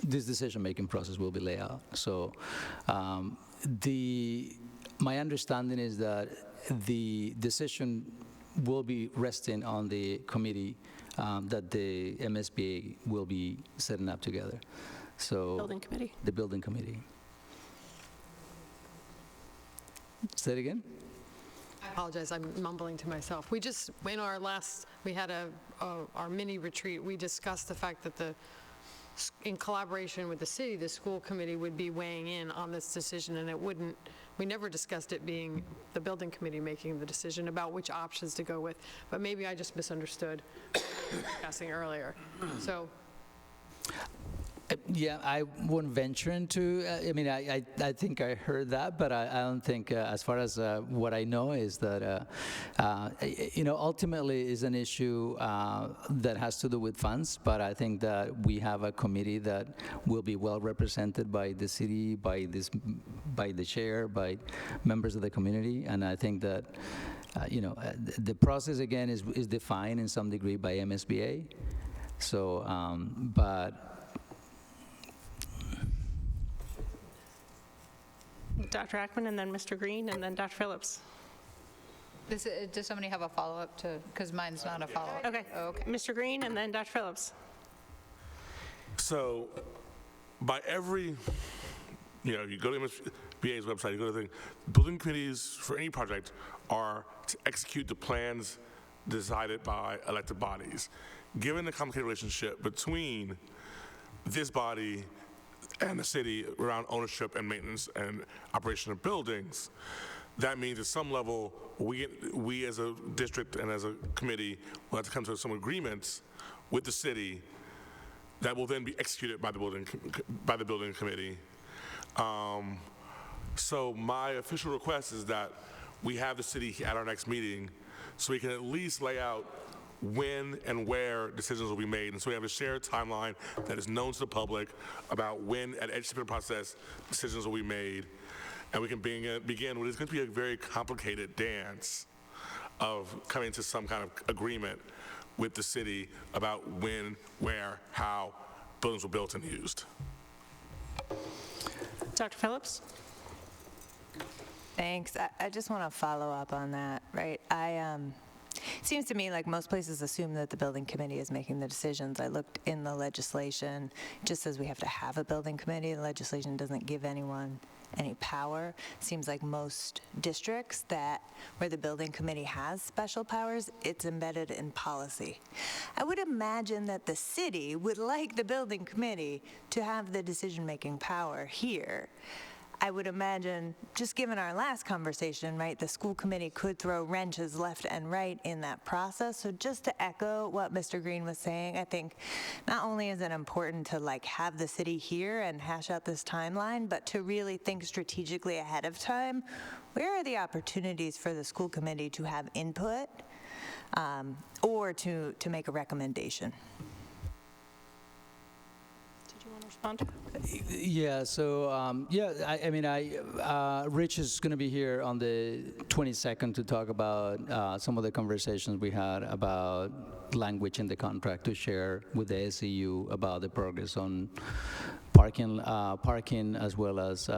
Speaker 2: this decision-making process will be laid out. So my understanding is that the decision will be resting on the committee that the MSBA will be setting up together. So
Speaker 1: Building committee.
Speaker 2: The building committee. Say it again?
Speaker 18: I apologize, I'm mumbling to myself. We just, in our last, we had our mini retreat, we discussed the fact that in collaboration with the city, the school committee would be weighing in on this decision, and it wouldn't, we never discussed it being the building committee making the decision about which options to go with, but maybe I just misunderstood what we were discussing earlier. So.
Speaker 2: Yeah, I wouldn't venture into, I mean, I think I heard that, but I don't think, as far as what I know is that, ultimately is an issue that has to do with funds, but I think that we have a committee that will be well represented by the city, by the chair, by members of the community, and I think that, the process, again, is defined in some degree by MSBA, so, but,
Speaker 1: Dr. Ackman, and then Mr. Green, and then Dr. Phillips.
Speaker 14: Does somebody have a follow-up to, because mine's not a follow-up?
Speaker 1: Okay. Mr. Green, and then Dr. Phillips.
Speaker 4: So by every, you go to MSBA's website, you go to the thing, building committees for any project are to execute the plans decided by elected bodies. Given the complicated relationship between this body and the city around ownership and maintenance and operation of buildings, that means at some level, we as a district and as a committee will have to come to some agreements with the city that will then be executed by the building committee. So my official request is that we have the city at our next meeting so we can at least lay out when and where decisions will be made. And so we have a shared timeline that is known to the public about when at each step of the process decisions will be made. And we can begin what is going to be a very complicated dance of coming to some kind of agreement with the city about when, where, how buildings were built and used.
Speaker 1: Dr. Phillips?
Speaker 16: Thanks. I just want to follow up on that, right? It seems to me like most places assume that the building committee is making the decisions. I looked in the legislation, it just says we have to have a building committee. The legislation doesn't give anyone any power. Seems like most districts where the building committee has special powers, it's embedded in policy. I would imagine that the city would like the building committee to have the decision-making power here. I would imagine, just given our last conversation, right, the school committee could throw wrenches left and right in that process. So just to echo what Mr. Green was saying, I think not only is it important to have the city here and hash out this timeline, but to really think strategically ahead of time, where are the opportunities for the school committee to have input or to make a recommendation?
Speaker 1: Respond?
Speaker 2: Yeah, so, Rich is going to be here on the 22nd to talk about some of the conversations we had about language in the contract, to share with the SEU about the progress on parking as well as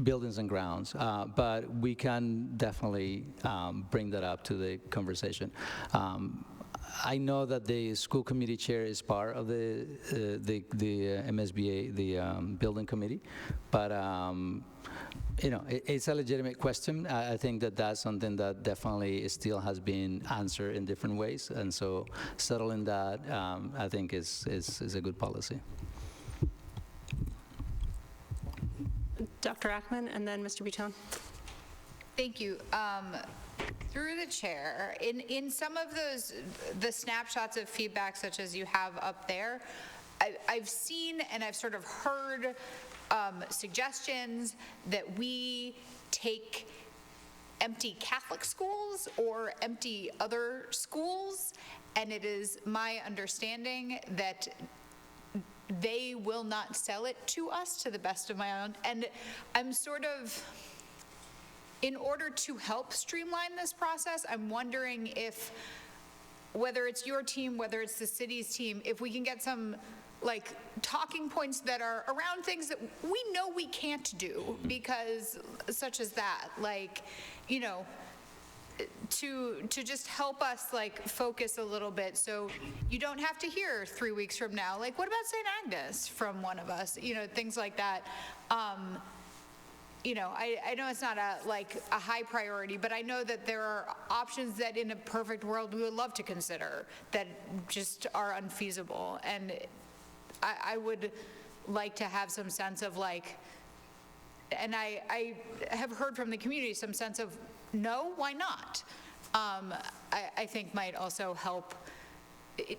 Speaker 2: buildings and grounds. But we can definitely bring that up to the conversation. I know that the school committee chair is part of the MSBA, the building committee, but it's a legitimate question. I think that that's something that definitely still has been answered in different ways, and so settling that, I think, is a good policy.
Speaker 1: Dr. Ackman, and then Mr. Butone.
Speaker 14: Thank you. Through the chair, in some of the snapshots of feedback such as you have up there, I've seen and I've sort of heard suggestions that we take empty Catholic schools or empty other schools, and it is my understanding that they will not sell it to us, to the best of my own. And I'm sort of, in order to help streamline this process, I'm wondering if, whether it's your team, whether it's the city's team, if we can get some talking points that are around things that we know we can't do, because such as that, to just help us focus a little bit, so you don't have to hear 3 weeks from now, what about St. Agnes from one of us, things like that. I know it's not a high priority, but I know that there are options that in a perfect world we would love to consider that just are unfeasible. And I would like to have some sense of and I have heard from the community some sense of no, why not? I think might also help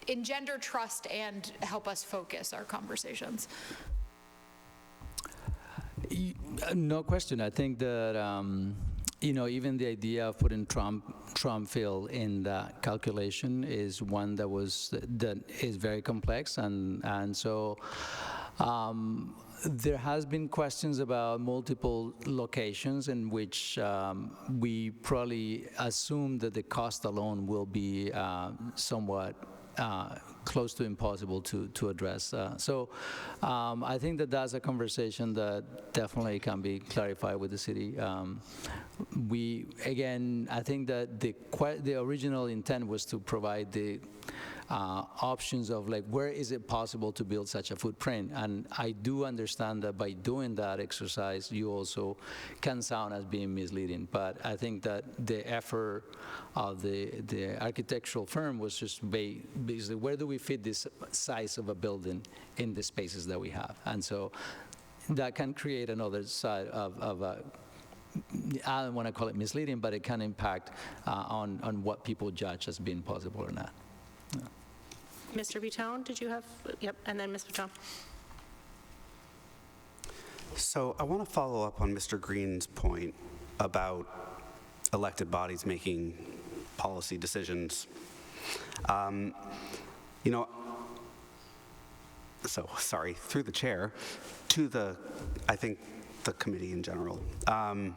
Speaker 14: engender trust and help us focus our conversations.
Speaker 2: No question. I think that even the idea of putting Trumpville in that calculation is one that is very complex, and so there has been questions about multiple locations in which we probably assume that the cost alone will be somewhat close to impossible to address. So I think that that's a conversation that definitely can be clarified with the city. I think that the original intent was to provide the options of like where is it possible to build such a footprint. And I do understand that by doing that exercise, you also can sound as being misleading. But I think that the effort of the architectural firm was just basically where do we fit this size of a building in the spaces that we have. And so that can create another side of I don't want to call it misleading, but it can impact on what people judge as being possible or not. Yeah.
Speaker 1: Mr. Vitone, did you have, yep, and then Ms. Vitone.
Speaker 15: So I want to follow up on Mr. Green's point about elected bodies making policy decisions. You know, so sorry, through the chair, to the, I think, the committee in general. I'm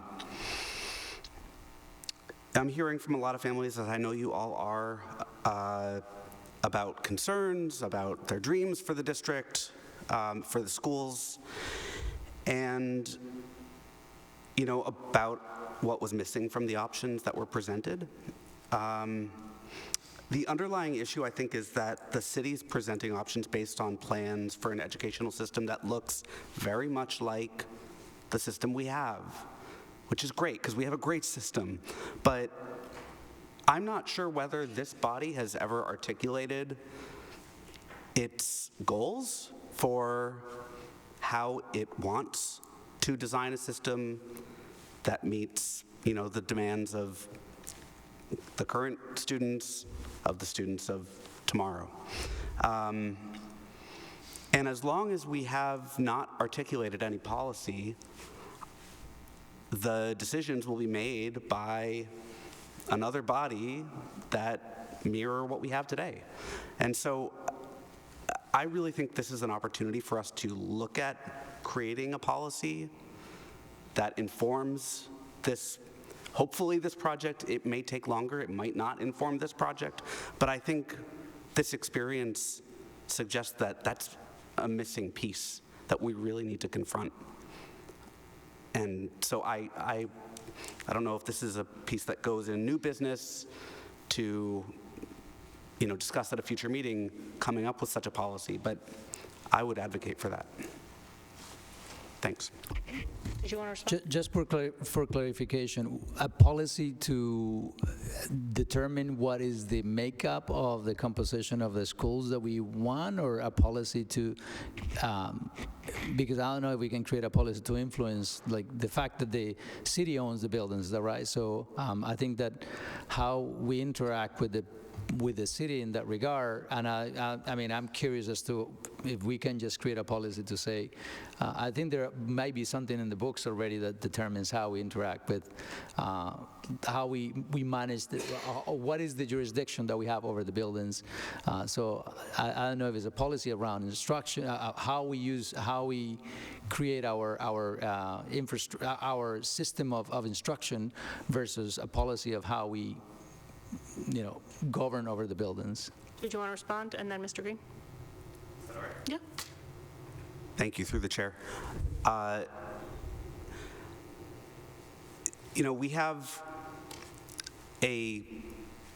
Speaker 15: hearing from a lot of families, as I know you all are, about concerns, about their dreams for the district, for the schools, and, you know, about what was missing from the options that were presented. The underlying issue, I think, is that the city's presenting options based on plans for an educational system that looks very much like the system we have, which is great, because we have a great system. But I'm not sure whether this body has ever articulated its goals for how it wants to design a system that meets, you know, the demands of the current students, of the students of tomorrow. And as long as we have not articulated any policy, the decisions will be made by another body that mirror what we have today. And so I really think this is an opportunity for us to look at creating a policy that informs this. Hopefully this project, it may take longer, it might not inform this project, but I think this experience suggests that that's a missing piece that we really need to confront. And so I don't know if this is a piece that goes in new business to, you know, discuss at a future meeting coming up with such a policy, but I would advocate for that. Thanks.
Speaker 1: Did you want to respond?
Speaker 2: Just for clarification, a policy to determine what is the makeup of the composition of the schools that we want, or a policy to, because I don't know if we can create a policy to influence, like the fact that the city owns the buildings, is that right? So I think that how we interact with the city in that regard, and I mean, I'm curious as to if we can just create a policy to say, I think there might be something in the books already that determines how we interact with, how we manage, what is the jurisdiction that we have over the buildings. So I don't know if it's a policy around instruction, how we create our system of instruction versus a policy of how we, you know, govern over the buildings.
Speaker 1: Did you want to respond? And then Mr. Green?
Speaker 15: Is that all right?
Speaker 1: Yeah.
Speaker 15: Thank you, through the chair. You know, we have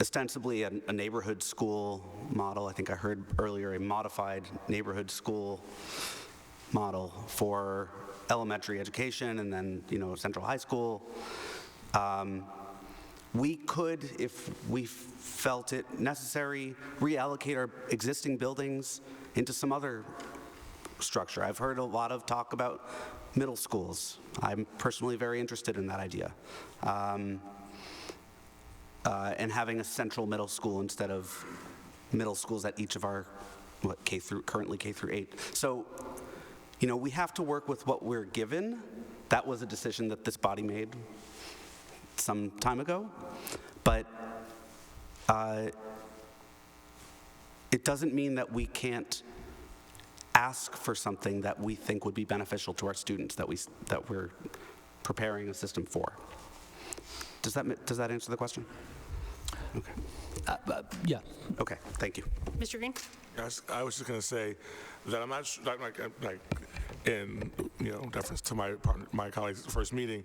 Speaker 15: ostensibly a neighborhood school model. I think I heard earlier a modified neighborhood school model for elementary education, and then, you know, Central High School. We could, if we felt it necessary, reallocate our existing buildings into some other structure. I've heard a lot of talk about middle schools. I'm personally very interested in that idea. And having a central middle school instead of middle schools at each of our, currently K through 8. So, you know, we have to work with what we're given. That was a decision that this body made some time ago, but it doesn't mean that we can't ask for something that we think would be beneficial to our students, that we're preparing a system for. Does that answer the question? Okay.
Speaker 2: Yeah.
Speaker 15: Okay. Thank you.
Speaker 1: Mr. Green?
Speaker 4: Yes, I was just going to say that I'm not like in, you know, deference to my colleague's first meeting,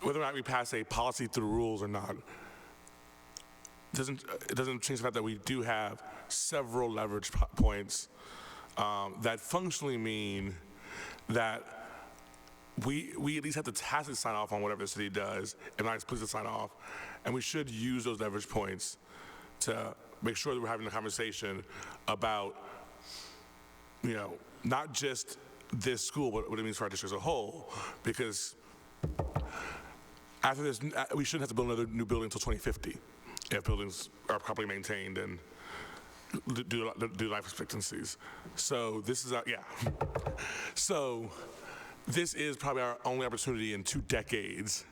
Speaker 4: whether or not we pass a policy through rules or not, it doesn't change the fact that we do have several leverage points that functionally mean that we at least have to tacitly sign off on whatever the city does, and not explicitly sign off, and we should use those leverage points to make sure that we're having a conversation about, you know, not just this school, but what it means for our district as a whole, because after this, we shouldn't have to build another new building until 2050 if buildings are properly maintained and do life expectancies. So this is So this is probably our only opportunity in 2 decades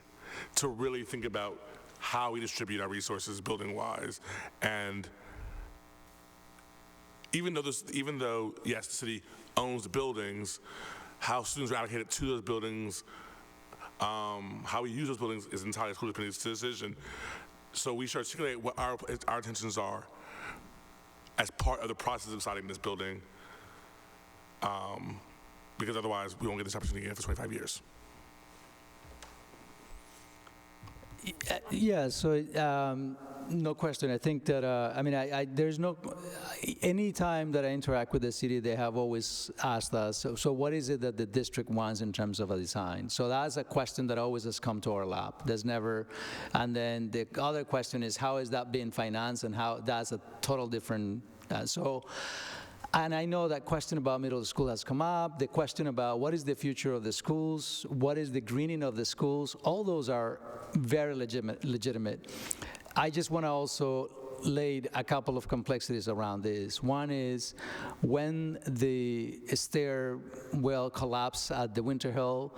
Speaker 4: to really think about how we distribute our resources building-wise. And even though yes, the city owns the buildings, how students are allocated to those buildings, how we use those buildings is entirely the school committee's decision. So we should articulate what our intentions are as part of the process of deciding this building, because otherwise we won't get this opportunity again for 25 years.
Speaker 2: Yeah, so no question. I think that, I mean, there's no, any time that I interact with the city, they have always asked us, so what is it that the district wants in terms of a design? So that's a question that always has come to our lap. There's never, and then the other question is, how is that being financed, and how that's a total different, and I know that question about middle school has come up, the question about what is the future of the schools, what is the greening of the schools, all those are very legitimate. I just want to also lay a couple of complexities around this. One is when the stairwell collapsed at the Winter Hill,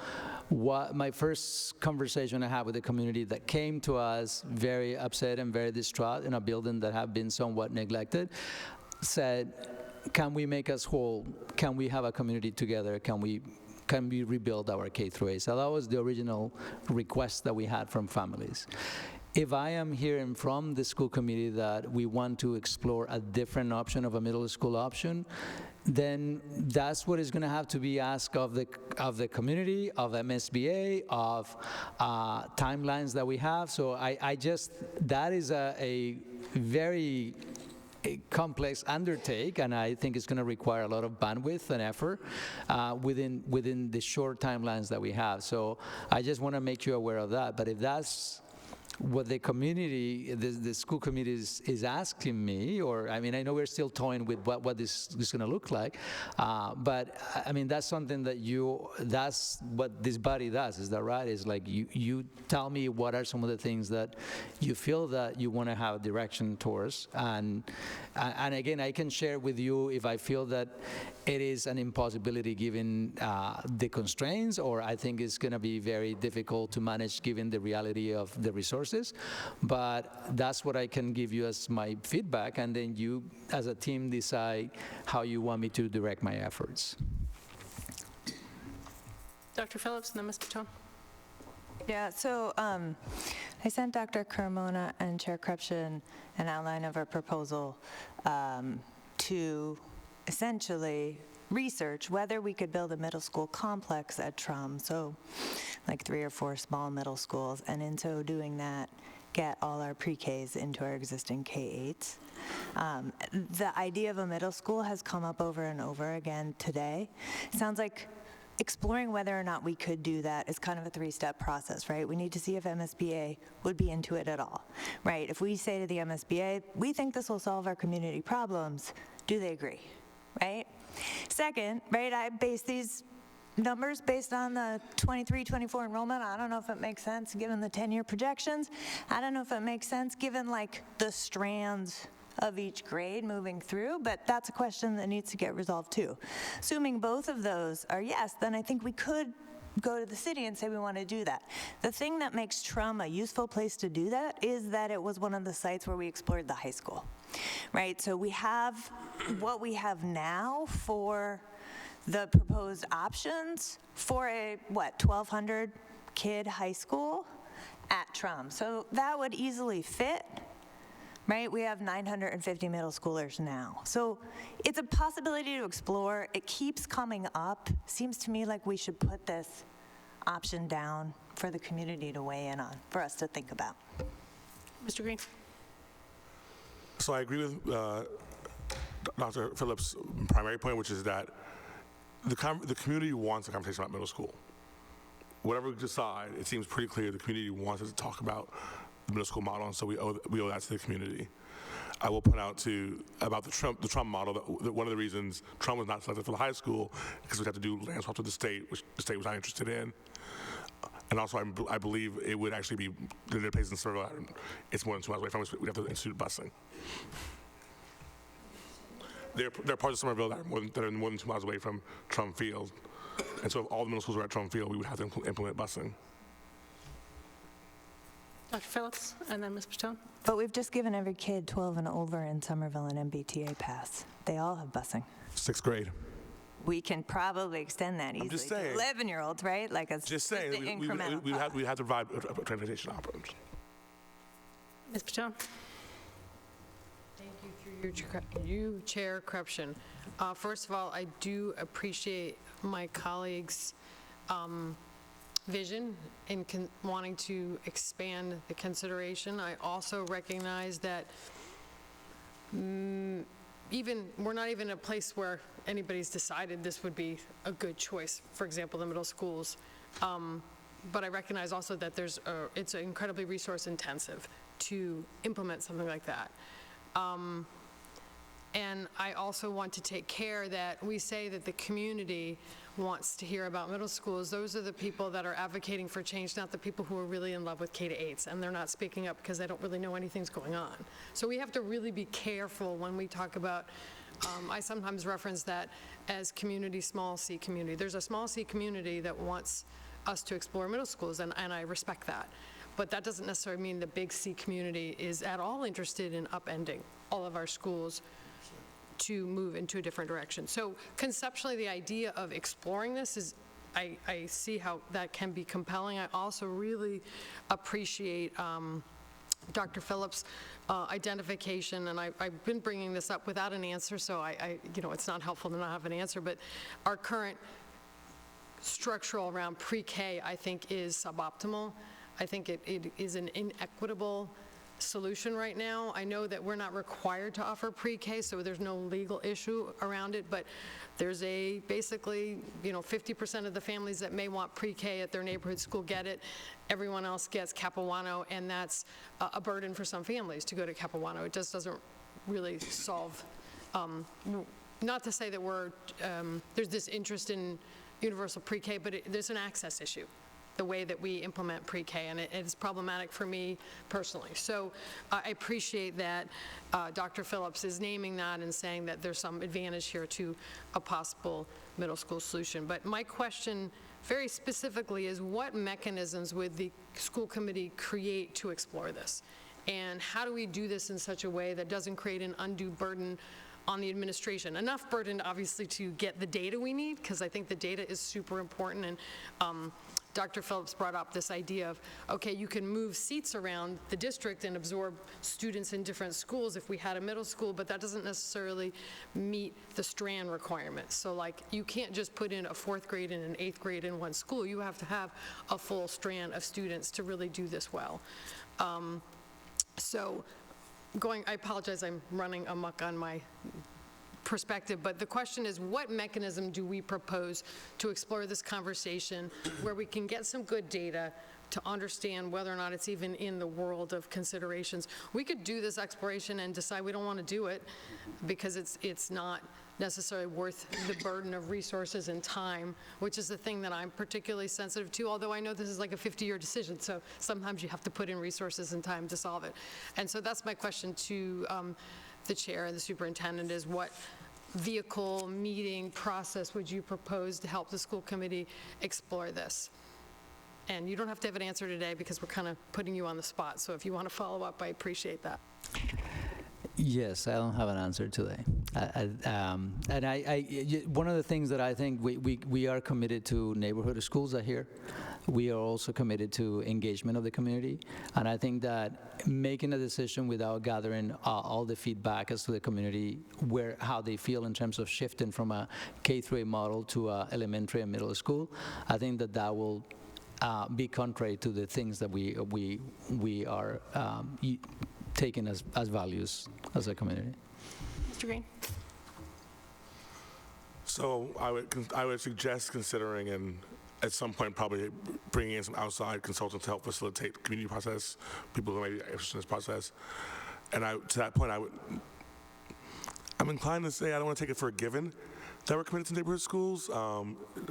Speaker 2: my first conversation I had with the community that came to us very upset and very distraught in a building that had been somewhat neglected said, can we make us whole? Can we have a community together? Can we rebuild our K-8? So that was the original request that we had from families. If I am hearing from the school committee that we want to explore a different option of a middle school option, then that's what is going to have to be asked of the community, of MSBA, of timelines that we have. So that is a very complex undertake, and I think it's going to require a lot of bandwidth and effort within the short timelines that we have. So I just want to make you aware of that. But if that's what the community, the school committee is asking me, or I mean, I know we're still toying with what this is going to look like, but I mean, that's something that that's what this body does, is that right? Is like you tell me what are some of the things that you feel that you want to have direction towards, and again, I can share with you if I feel that it is an impossibility given the constraints, or I think it's going to be very difficult to manage given the reality of the resources. But that's what I can give you as my feedback, and then you as a team decide how you want me to direct my efforts.
Speaker 1: Dr. Phillips and then Ms. Patone.
Speaker 16: Yeah, so I sent Dr. Carmona and Chair Krupchen an outline of our proposal to essentially research whether we could build a middle school complex at Trum, so like 3 or 4 small middle schools, and in so doing that, get all our pre-Ks into our existing K-8s. The idea of a middle school has come up over and over again today. It sounds like exploring whether or not we could do that is kind of a 3-step process, right? We need to see if MSBA would be into it at all, right? If we say to the MSBA, we think this will solve our community problems, do they agree, right? Second, right, I base these numbers based on the 23-24 enrollment. I don't know if it makes sense given the 10-year projections. I don't know if it makes sense given like the strands of each grade moving through, but that's a question that needs to get resolved too. Assuming both of those are yes, then I think we could go to the city and say we want to do that. The thing that makes Trum a useful place to do that is that it was one of the sites where we explored the high school, right? So we have what we have now for the proposed options for a, 1,200 kid high school at Trum. So that would easily fit, right? We have 950 middle schoolers now. So it's a possibility to explore. It keeps coming up. Seems to me like we should put this option down for the community to weigh in on, for us to think about.
Speaker 1: Mr. Green.
Speaker 4: So I agree with Dr. Phillips' primary point, which is that the community wants a conversation about middle school. Whatever we decide, it seems pretty clear the community wants us to talk about the middle school model, and so we owe that to the community. I will point out about the Trump model that one of the reasons Trump was not selected for the high school because we had to do land swaps with the state, which the state was not interested in. And also, I believe it would actually be the place in Somerville. It's more than 2 hours away from us. We have to institute busing. There are parts of Somerville that are more than 2 miles away from Trump Field. And so if all the middle schools were at Trump Field, we would have to implement busing.
Speaker 1: Dr. Phillips, and then Ms. Patone.
Speaker 16: But we've just given every kid 12 and over in Somerville an MBTA pass. They all have busing.
Speaker 4: 6th grade.
Speaker 16: We can probably extend that easily
Speaker 4: just saying.
Speaker 16: to 11-year-olds, right? Like it's
Speaker 4: Just saying,
Speaker 16: an incremental
Speaker 4: we have to provide a transportation option.
Speaker 1: Ms. Patone.
Speaker 18: Thank you through you, Chair Krepshin. First of all, I do appreciate my colleagues' vision in wanting to expand the consideration. I also recognize that we're not even in a place where anybody's decided this would be a good choice, for example, the middle schools. But I recognize also that it's incredibly resource intensive to implement something like that. And I also want to take care that we say that the community wants to hear about middle schools. Those are the people that are advocating for change, not the people who are really in love with K-8s, and they're not speaking up because they don't really know anything's going on. So we have to really be careful when we talk about, I sometimes reference that as community, small c community. There's a small c community that wants us to explore middle schools, and I respect that. But that doesn't necessarily mean the big C community is at all interested in upending all of our schools to move into a different direction. So conceptually, the idea of exploring this is, I see how that can be compelling. I also really appreciate Dr. Phillips' identification, and I've been bringing this up without an answer, so it's not helpful to not have an answer, but our current structural around pre-K, I think, is suboptimal. I think it is an inequitable solution right now. I know that we're not required to offer pre-K, so there's no legal issue around it, but there's basically 50% of the families that may want pre-K at their neighborhood school get it. Everyone else gets Capuano, and that's a burden for some families to go to Capuano. It just doesn't really solve, not to say that there's this interest in universal pre-K, but there's an access issue, the way that we implement pre-K, and it's problematic for me personally. So I appreciate that Dr. Phillips is naming that and saying that there's some advantage here to a possible middle school solution. But my question very specifically is, what mechanisms would the school committee create to explore this? And how do we do this in such a way that doesn't create an undue burden on the administration? Enough burden, obviously, to get the data we need, because I think the data is super important. And Dr. Phillips brought up this idea of, okay, you can move seats around the district and absorb students in different schools if we had a middle school, but that doesn't necessarily meet the strand requirements. So like, you can't just put in a 4th grade and an 8th grade in one school. You have to have a full strand of students to really do this well. I apologize, I'm running amok on my perspective, but the question is, what mechanism do we propose to explore this conversation where we can get some good data to understand whether or not it's even in the world of considerations? We could do this exploration and decide we don't want to do it because it's not necessarily worth the burden of resources and time, which is the thing that I'm particularly sensitive to, although I know this is like a 50-year decision, so sometimes you have to put in resources and time to solve it. And so that's my question to the chair and the superintendent, is what vehicle, meeting, process would you propose to help the school committee explore this? And you don't have to have an answer today because we're kind of putting you on the spot, so if you want to follow up, I appreciate that.
Speaker 2: Yes, I don't have an answer today. One of the things that I think we are committed to neighborhood schools are here. We are also committed to engagement of the community. And I think that making a decision without gathering all the feedback as to the community, how they feel in terms of shifting from a K-8 model to elementary and middle school, I think that will be contrary to the things that we are taken as values as a community.
Speaker 1: Mr. Green?
Speaker 4: So I would suggest considering, and at some point probably bringing in some outside consultants to help facilitate the community process, people who may be interested in this process. And to that point, I'm inclined to say I don't want to take it for a given that we're committed to neighborhood schools,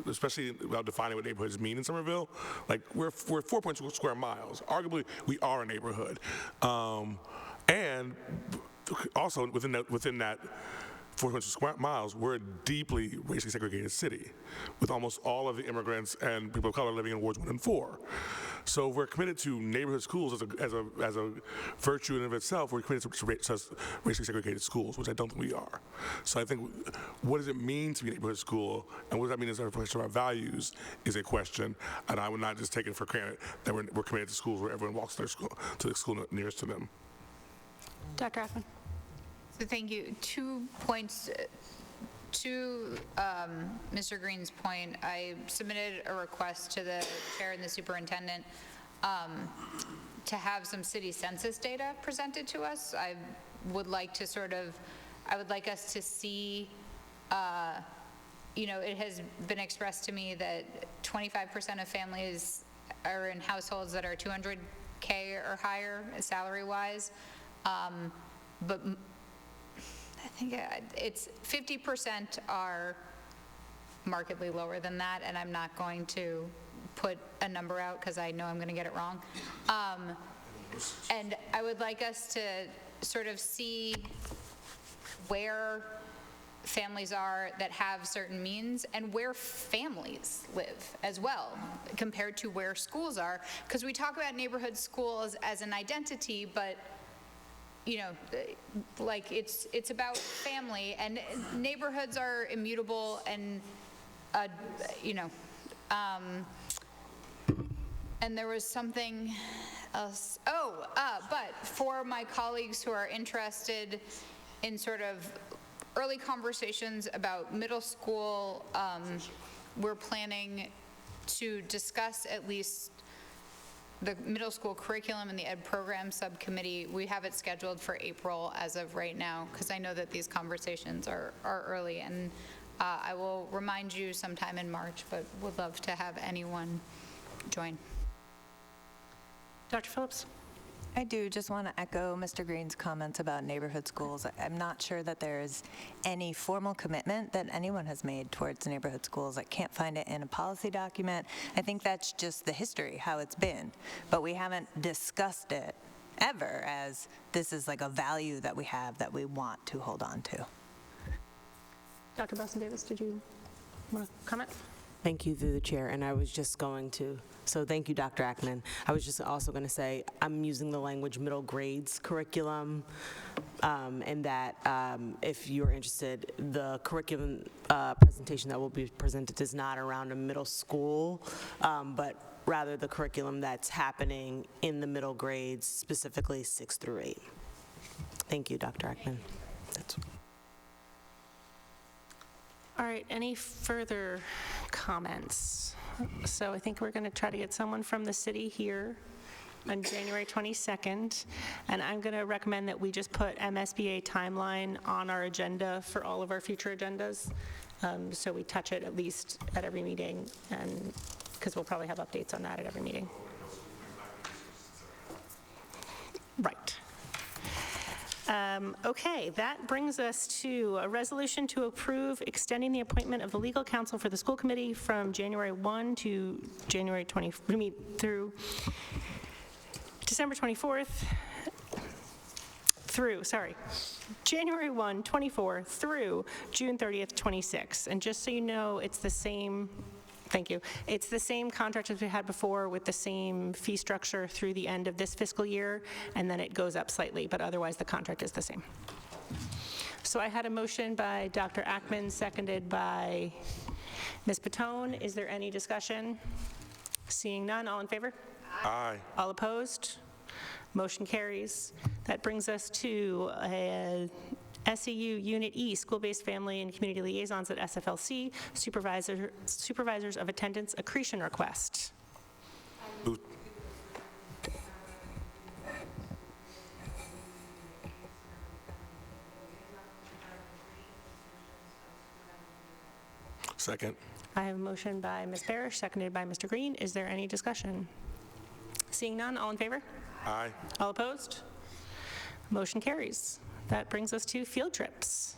Speaker 4: especially without defining what neighborhoods mean in Somerville. Like, we're 4.2 square miles. Arguably, we are a neighborhood. And also, within that 4.2 square miles, we're a deeply racially segregated city, with almost all of the immigrants and people of color living in wards 1 and 4. So if we're committed to neighborhood schools as a virtue in and of itself, we're committed to racially segregated schools, which I don't think we are. So I think, what does it mean to be a neighborhood school, and what does that mean as a reflection of our values, is a question. And I would not just take it for granted that we're committed to schools where everyone walks to the school nearest to them.
Speaker 1: Dr. Ackman?
Speaker 14: So thank you. 2 points. To Mr. Green's point, I submitted a request to the chair and the superintendent to have some city census data presented to us. I would like to I would like us to see, it has been expressed to me that 25% of families are in households that are 200K or higher salary-wise, but I think it's 50% are markedly lower than that, and I'm not going to put a number out because I know I'm going to get it wrong. And I would like us to sort of see where families are that have certain means and where families live as well compared to where schools are, because we talk about neighborhood schools as an identity, but like it's about family, and neighborhoods are immutable, and and there was something else. But for my colleagues who are interested in sort of early conversations about middle school, we're planning to discuss at least the middle school curriculum and the ed program subcommittee. We have it scheduled for April as of right now, because I know that these conversations are early, and I will remind you sometime in March, but would love to have anyone join.
Speaker 1: Dr. Phillips?
Speaker 16: I do just want to echo Mr. Green's comments about neighborhood schools. I'm not sure that there is any formal commitment that anyone has made towards neighborhood schools. I can't find it in a policy document. I think that's just the history, how it's been. But we haven't discussed it ever as this is like a value that we have that we want to hold on to.
Speaker 1: Dr. Belson-Davis, did you want to comment?
Speaker 19: Thank you, through the chair. And I was just going to, so thank you, Dr. Ackman. I was just also going to say, I'm using the language middle grades curriculum, and that if you're interested, the curriculum presentation that will be presented is not around a middle school, but rather the curriculum that's happening in the middle grades, specifically 6 through 8. Thank you, Dr. Ackman. That's
Speaker 1: All right, any further comments? So I think we're going to try to get someone from the city here on January 22nd, and I'm going to recommend that we just put MSBA timeline on our agenda for all of our future agendas, so we touch it at least at every meeting, and because we'll probably have updates on that at every meeting. Right. Okay, that brings us to a resolution to approve extending the appointment of the legal counsel for the school committee from January 1 to January 20, through December 24th through, January 1, 24 through June 30th, 26. And just so you know, it's the same, thank you, it's the same contract as we had before with the same fee structure through the end of this fiscal year, and then it goes up slightly, but otherwise the contract is the same. So I had a motion by Dr. Ackman, seconded by Ms. Patone. Is there any discussion? Seeing none, all in favor?
Speaker 4: Aye.
Speaker 1: All opposed? Motion carries. That brings us to SEU Unit E, School-Based Family and Community Liaisons at SFLC, Supervisors of Attendance Accretion Request.
Speaker 4: Second.
Speaker 1: I have a motion by Ms. Parrish, seconded by Mr. Green. Is there any discussion? Seeing none, all in favor?
Speaker 4: Aye.
Speaker 1: All opposed? Motion carries. That brings us to field trips.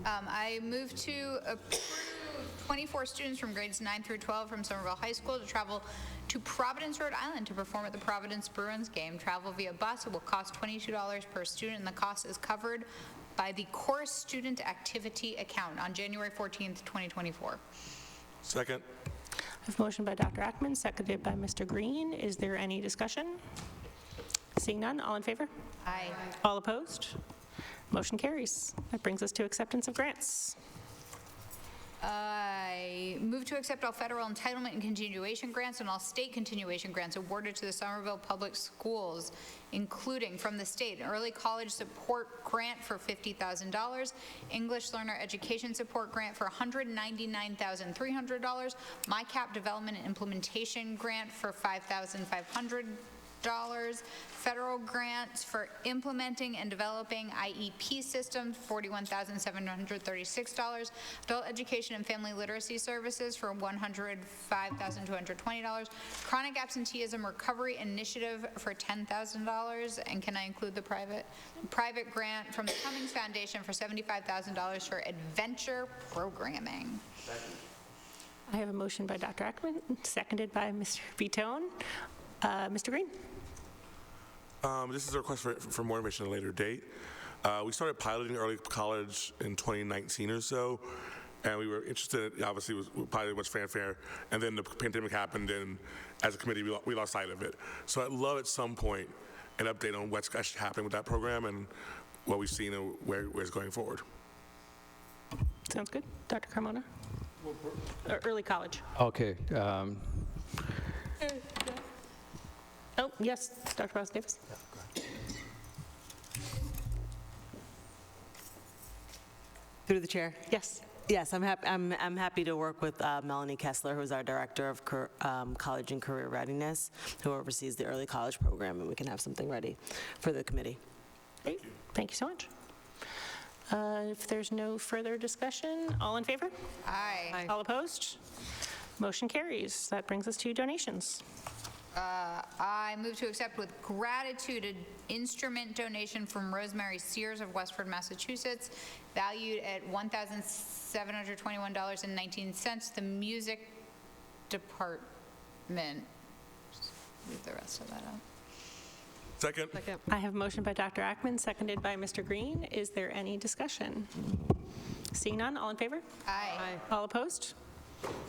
Speaker 14: I move to approve 24 students from grades 9 through 12 from Somerville High School to travel to Providence, Rhode Island to perform at the Providence Bruins game. Travel via bus. It will cost $22 per student, and the cost is covered by the Chorus Student Activity Account on January 14th, 2024.
Speaker 4: Second.
Speaker 1: I have a motion by Dr. Ackman, seconded by Mr. Green. Is there any discussion? Seeing none, all in favor?
Speaker 14: Aye.
Speaker 1: All opposed? Motion carries. That brings us to acceptance of grants.
Speaker 14: I move to accept all federal entitlement and continuation grants and all state continuation grants awarded to the Somerville Public Schools, including from the state, an early college support grant for $50,000, English learner education support grant for $199,300, MyCap development and implementation grant for $5,500, federal grants for implementing and developing IEP systems, $41,736, adult education and family literacy services for $105,220, chronic absenteeism recovery initiative for $10,000, and can I include the private grant from the Cummings Foundation for $75,000 for adventure programming.
Speaker 1: I have a motion by Dr. Ackman, seconded by Mr. Vitone. Mr. Green?
Speaker 4: This is a request for more information at a later date. We started piloting early college in 2019 or so, and we were interested, obviously, it was probably much fanfare, and then the pandemic happened, and as a committee, we lost sight of it. So I'd love at some point an update on what's actually happening with that program and what we've seen and where it's going forward.
Speaker 1: Sounds good. Dr. Carmona? Early college.
Speaker 2: Okay.
Speaker 1: Oh, yes, Dr. Ross Davis.
Speaker 19: Through the chair.
Speaker 1: Yes.
Speaker 19: Yes, I'm happy to work with Melanie Kessler, who's our Director of College and Career Readiness, who oversees the early college program, and we can have something ready for the committee.
Speaker 1: Great. Thank you so much. If there's no further discussion, all in favor?
Speaker 14: Aye.
Speaker 1: All opposed? Motion carries. That brings us to donations.
Speaker 14: I move to accept with gratitude an instrument donation from Rosemary Sears of Westford, Massachusetts, valued at $1,721.19. The music department. Just leave the rest of that out.
Speaker 4: Second.
Speaker 1: I have a motion by Dr. Ackman, seconded by Mr. Green. Is there any discussion? Seeing none, all in favor?
Speaker 14: Aye.
Speaker 1: All opposed?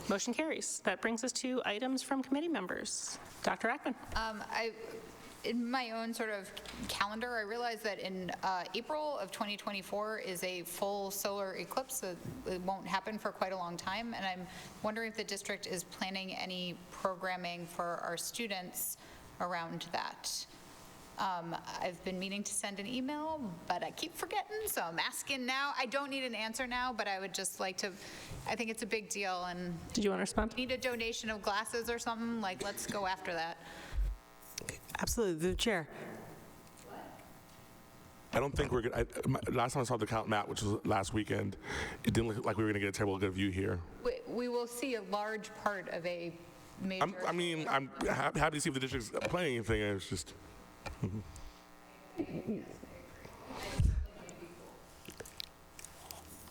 Speaker 1: Motion carries. That brings us to items from committee members. Dr. Ackman.
Speaker 14: In my own sort of calendar, I realized that in April of 2024 is a full solar eclipse. That it won't happen for quite a long time, and I'm wondering if the district is planning any programming for our students around that. I've been meaning to send an email, but I keep forgetting, so I'm asking now. I don't need an answer now, but I would just like to, I think it's a big deal, and...
Speaker 1: Did you want to respond?
Speaker 14: Need a donation of glasses or something, like, let's go after that.
Speaker 19: Absolutely, the chair.
Speaker 4: I don't think we're going to, last time I saw the count map, which was last weekend, it didn't look like we were going to get a terrible good view here.
Speaker 14: We will see a large part of a major...
Speaker 4: I'm happy to see if the district's playing anything. It's just...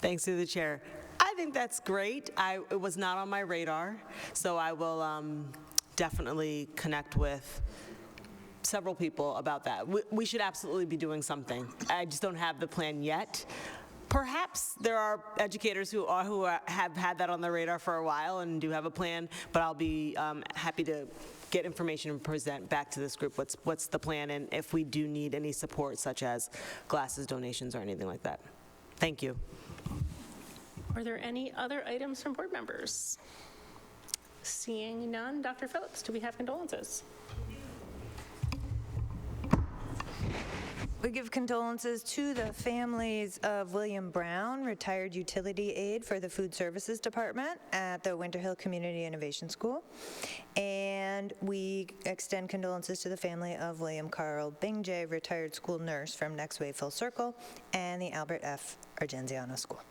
Speaker 19: Thanks to the chair. I think that's great. It was not on my radar, so I will definitely connect with several people about that. We should absolutely be doing something. I just don't have the plan yet. Perhaps there are educators who have had that on their radar for a while and do have a plan, but I'll be happy to get information and present back to this group what's the plan, and if we do need any support, such as glasses donations or anything like that. Thank you.
Speaker 1: Are there any other items from board members? Seeing none, Dr. Phillips, do we have condolences?
Speaker 16: We give condolences to the families of William Brown, retired utility aide for the Food Services Department at the Winter Hill Community Innovation School. And we extend condolences to the family of William Carl Bingje, retired school nurse from Next Wave Full Circle and the Albert F. Argenziano School.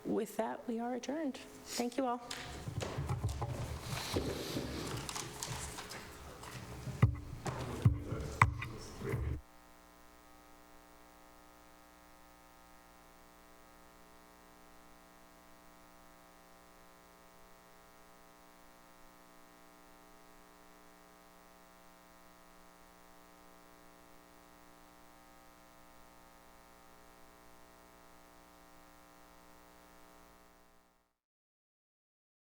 Speaker 1: with that, we are adjourned. Thank you all.